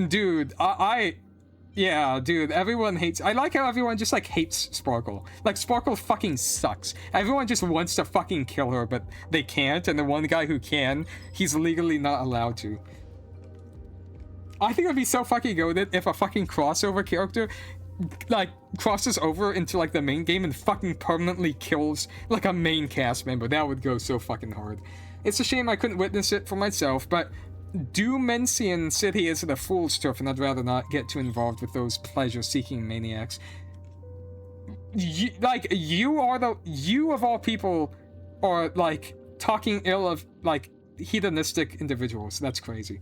Speaker 1: Dude, yeah, dude, everyone hates... I like how everyone just, like, hates Sparkle. Like, Sparkle fucking sucks. Everyone just wants to fucking kill her, but they can't, and the one guy who can, he's legally not allowed to. I think it would be so fucking goated if a fucking crossover character, like, crosses over into, like, the main game and fucking permanently kills, like, a main cast member. That would go so fucking hard. It's a shame I couldn't witness it for myself, but... Dimension City is the fool's turf, and I'd rather not get too involved with those pleasure-seeking maniacs. You of all people are, like, talking ill of, like, hedonistic individuals. That's crazy.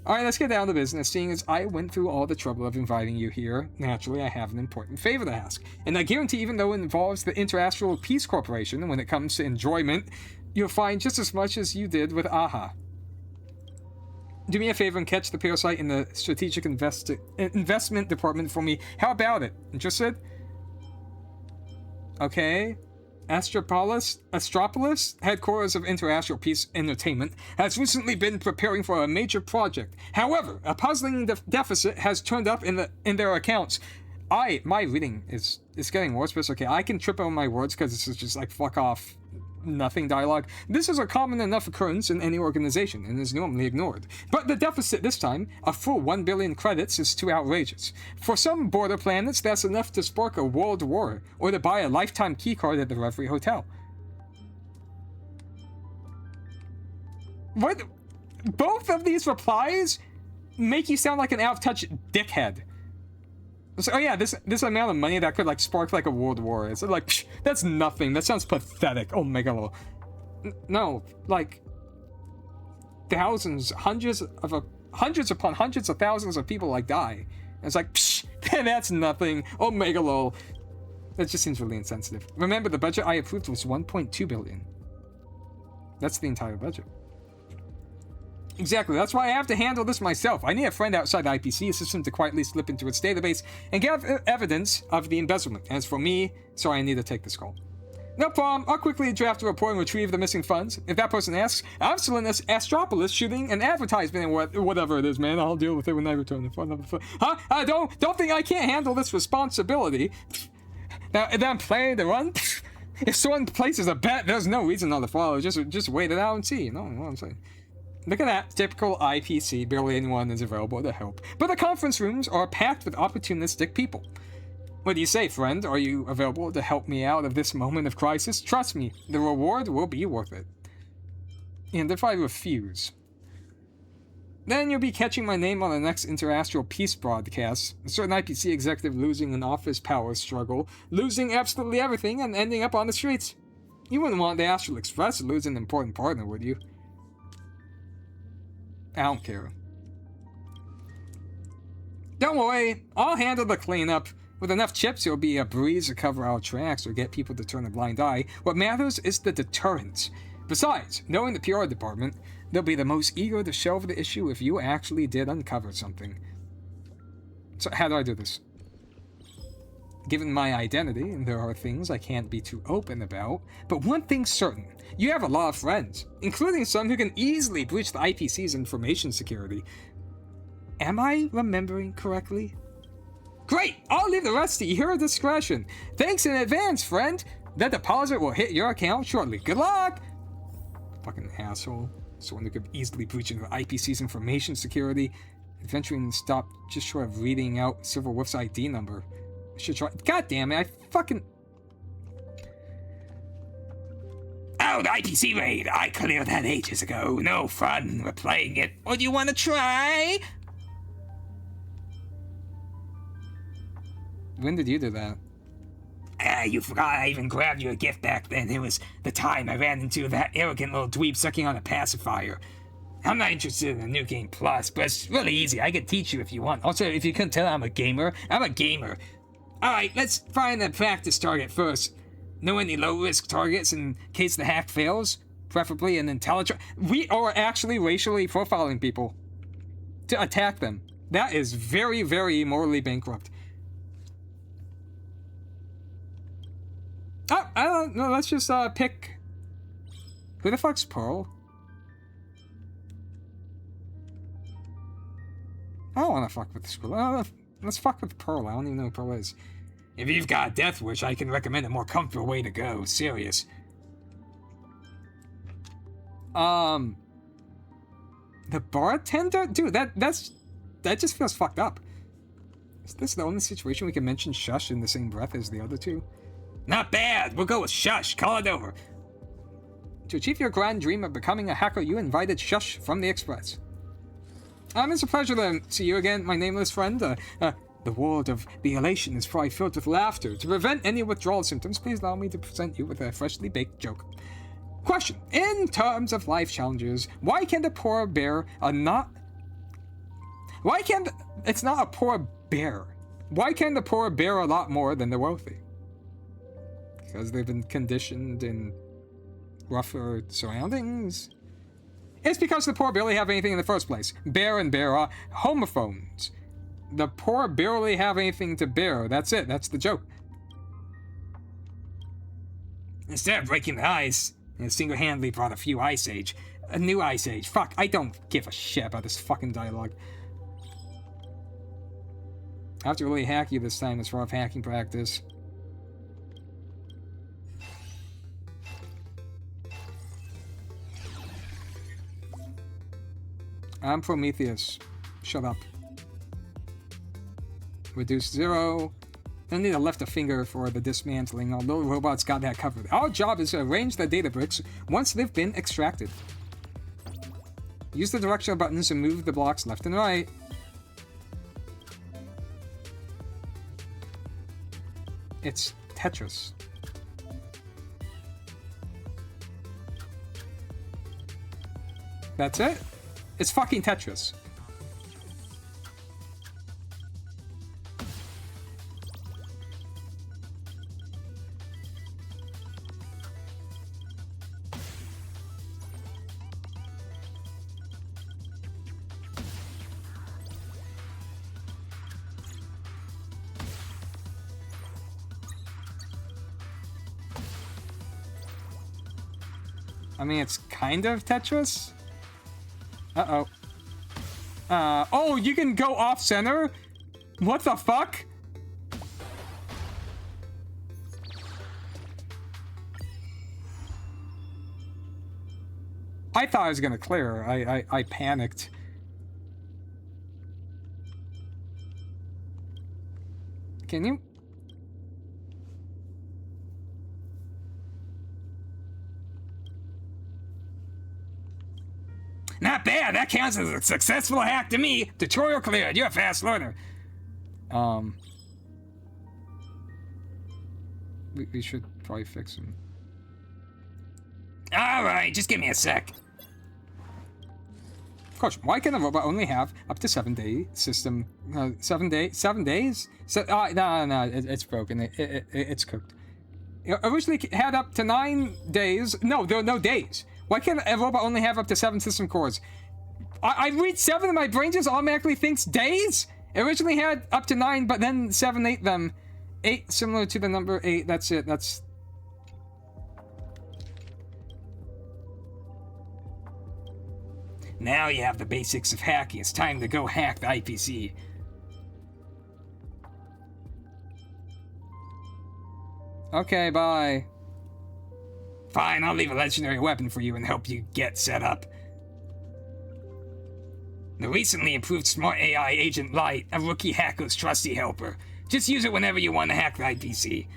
Speaker 1: Alright, let's get down to business. Seeing as I went through all the trouble of inviting you here, naturally I have an important favor to ask. And I guarantee even though it involves the Interastral Peace Corporation, when it comes to enjoyment, you'll find just as much as you did with AHA. Do me a favor and catch the parasite in the strategic investment department for me. How about it? Interested? Okay.
Speaker 4: Astropolis, headquarters of International Peace Entertainment, has recently been preparing for a major project. However, a puzzling deficit has turned up in their accounts. My reading is getting worse, but it's okay. I can trip over my words because this is just like fuck off, nothing dialogue. This is a common enough occurrence in any organization and is normally ignored. But the deficit this time, a full 1 billion credits, is too outrageous. For some border planets, that's enough to spark a world war or to buy a lifetime keycard at the Reverie Hotel. What? Both of these replies make you sound like an out-of-touch dickhead. So, oh yeah, this amount of money that could like spark like a world war. It's like, psh, that's nothing. That sounds pathetic. Oh my god. No, like thousands, hundreds upon hundreds of thousands of people like die. And it's like, psh, that's nothing. Oh mega lol. That just seems really insensitive. Remember, the budget I approved was 1.2 billion. That's the entire budget. Exactly, that's why I have to handle this myself. I need a friend outside the IPC system to quietly slip into its database and get evidence of the embezzlement. As for me, sorry, I need to take this call. No problem, I'll quickly draft a report and retrieve the missing funds. If that person asks, I'm still in this Astropolis shooting an advertisement and whatever it is, man. I'll deal with it when I return the fund. Huh? Don't think I can't handle this responsibility. Now, I'm planning to run. If someone places a bet, there's no reason not to follow. Just wait it out and see. You know what I'm saying? Look at that, typical IPC, barely anyone is available to help. But the conference rooms are packed with opportunistic people. What do you say, friend? Are you available to help me out of this moment of crisis? Trust me, the reward will be worth it. And if I refuse, then you'll be catching my name on the next Interastral Peace broadcast. A certain IPC executive losing an office power struggle, losing absolutely everything, and ending up on the streets. You wouldn't want the Astral Express to lose an important partner, would you? I don't care. Don't worry, I'll handle the cleanup. With enough chips, it'll be a breeze to cover our tracks or get people to turn a blind eye. What matters is the deterrence. Besides, knowing the PR department, they'll be the most eager to shelve the issue if you actually did uncover something. So how do I do this? Given my identity, there are things I can't be too open about, but one thing's certain. You have a lot of friends, including some who can easily breach the IPC's information security. Am I remembering correctly? Great! I'll leave the rest to your discretion. Thanks in advance, friend! That deposit will hit your account shortly. Good luck! Fucking asshole. Someone who could easily breach into the IPC's information security. Adventuring stopped just short of reading out Silver Wolf's ID number. I should try. God damn it, I fucking.
Speaker 5: Oh, the IPC raid! I cleared that ages ago. No fun replaying it. Or do you want to try?
Speaker 4: When did you do that?
Speaker 5: You forgot I even grabbed you a gift back then. It was the time I ran into that arrogant little dweeb sucking on a pacifier. I'm not interested in the New Game Plus, but it's really easy. I can teach you if you want. Also, if you couldn't tell, I'm a gamer. Alright, let's find a practice target first. Know any low-risk targets in case the hack fails? Preferably an intelligent... We are actually racially profiling people to attack them. That is very, very morally bankrupt. Oh, I don't know, let's just pick... Who the fuck's Pearl? I don't want to fuck with the school. Let's fuck with Pearl. I don't even know who Pearl is. If you've got a death wish, I can recommend a more comfortable way to go. Serious.
Speaker 4: The bartender? Dude, that just feels fucked up. Is this the only situation we can mention shush in the same breath as the other two?
Speaker 5: Not bad. We'll go with shush. Call it over.
Speaker 4: To achieve your grand dream of becoming a hacker, you invited Shush from the Express. It's a pleasure to see you again, my nameless friend. The world of the elation is probably filled with laughter. To prevent any withdrawal symptoms, please allow me to present you with a freshly baked joke. Question. In terms of life challenges, why can the poor bear it's not a poor bear. Why can the poor bear a lot more than the wealthy? Because they've been conditioned in rougher surroundings? It's because the poor barely have anything in the first place. Bear and bear are homophones. The poor barely have anything to bear. That's it. That's the joke. Instead of breaking the ice, it single-handedly brought a new ice age. Fuck, I don't give a shit about this fucking dialogue. I have to really hack you this time as far as hacking practice. I'm Prometheus. Shut up. Reduce 0. Don't need to lift a finger for the dismantling, although robots got that covered. Our job is to arrange the data bricks once they've been extracted. Use the directional buttons to move the blocks left and right. It's Tetris. That's it? It's fucking Tetris. I mean, it's kind of Tetris. Uh-oh. Oh, you can go off-center? What the fuck? I thought I was gonna clear. I panicked. Can you? Not bad. That counts as a successful hack to me. Tutorial cleared. You're a fast learner. We should probably fix him. All right, just give me a sec. Question: why can a robot only have up to 7-day system? 7 days? No, it's broken. It's cooked. It originally had up to 9 days. No, there are no days. Why can't a robot only have up to 7 system cores? I read 7 and my brain just automatically thinks days? It originally had up to 9, but then 7 ate them. 8, similar to the number 8. That's it. That's... Now you have the basics of hacking. It's time to go hack the IPC. Okay, bye. Fine, I'll leave a legendary weapon for you and help you get set up. The recently improved Smart AI Agent Light, a rookie hacker's trusty helper. Just use it whenever you want to hack the IPC.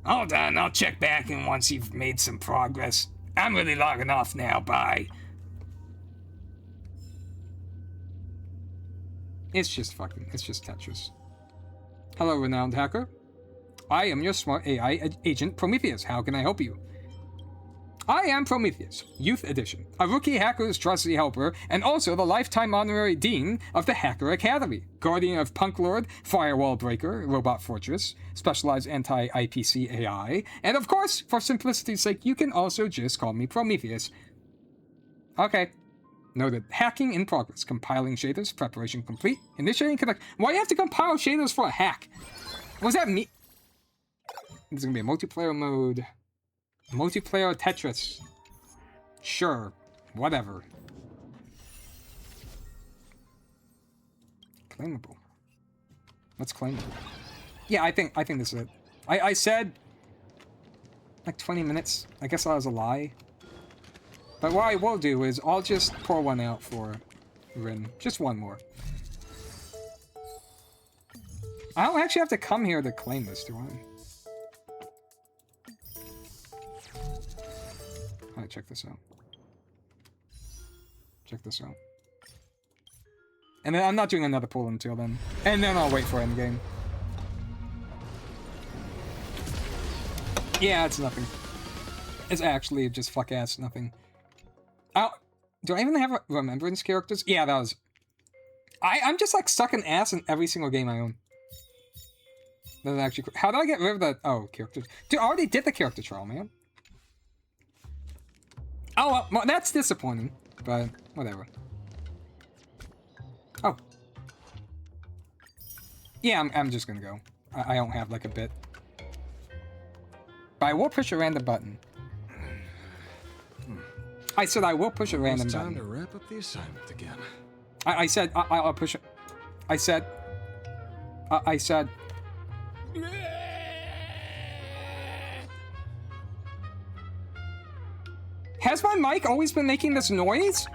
Speaker 4: All done, I'll check back in once you've made some progress. I'm really logging off now, bye. It's just Tetris. Hello, renowned hacker. I am your Smart AI agent, Prometheus. How can I help you? I am Prometheus, Youth Edition, a rookie hacker's trusty helper, and also the lifetime honorary dean of the Hacker Academy, guardian of Punk Lord, Firewall Breaker, Robot Fortress, specialized anti-IPC AI, and of course, for simplicity's sake, you can also just call me Prometheus. Okay. Noted. Hacking in progress. Compiling shaders. Preparation complete. Initiating connect. Why do you have to compile shaders for a hack? Was that me? There's gonna be a multiplayer mode. Multiplayer Tetris. Sure. Whatever. Claimable. What's claimable? Yeah, I think this is it. I said like 20 minutes. I guess that was a lie. But what I will do is I'll just pour one out for Rin. Just one more. I don't actually have to come here to claim this, do I? Alright, check this out. Check this out. And then I'm not doing another pull until then. And then I'll wait for endgame. Yeah, it's nothing. It's actually just fuck-ass nothing. Do I even have remembrance characters? Yeah, that was... I'm just like sucking ass in every single game I own. That's actually... How did I get rid of that? Oh, characters. Dude, I already did the character trial, man. Oh, well, that's disappointing. But, whatever. Oh. Yeah, I'm just gonna go. I don't have like a bit. But I will push a random button.
Speaker 1: I said I will push a random
Speaker 3: It's
Speaker 1: button.
Speaker 3: time to wrap up the assignment again.
Speaker 1: I said I'll push it. I said. Has my mic always been making this noise?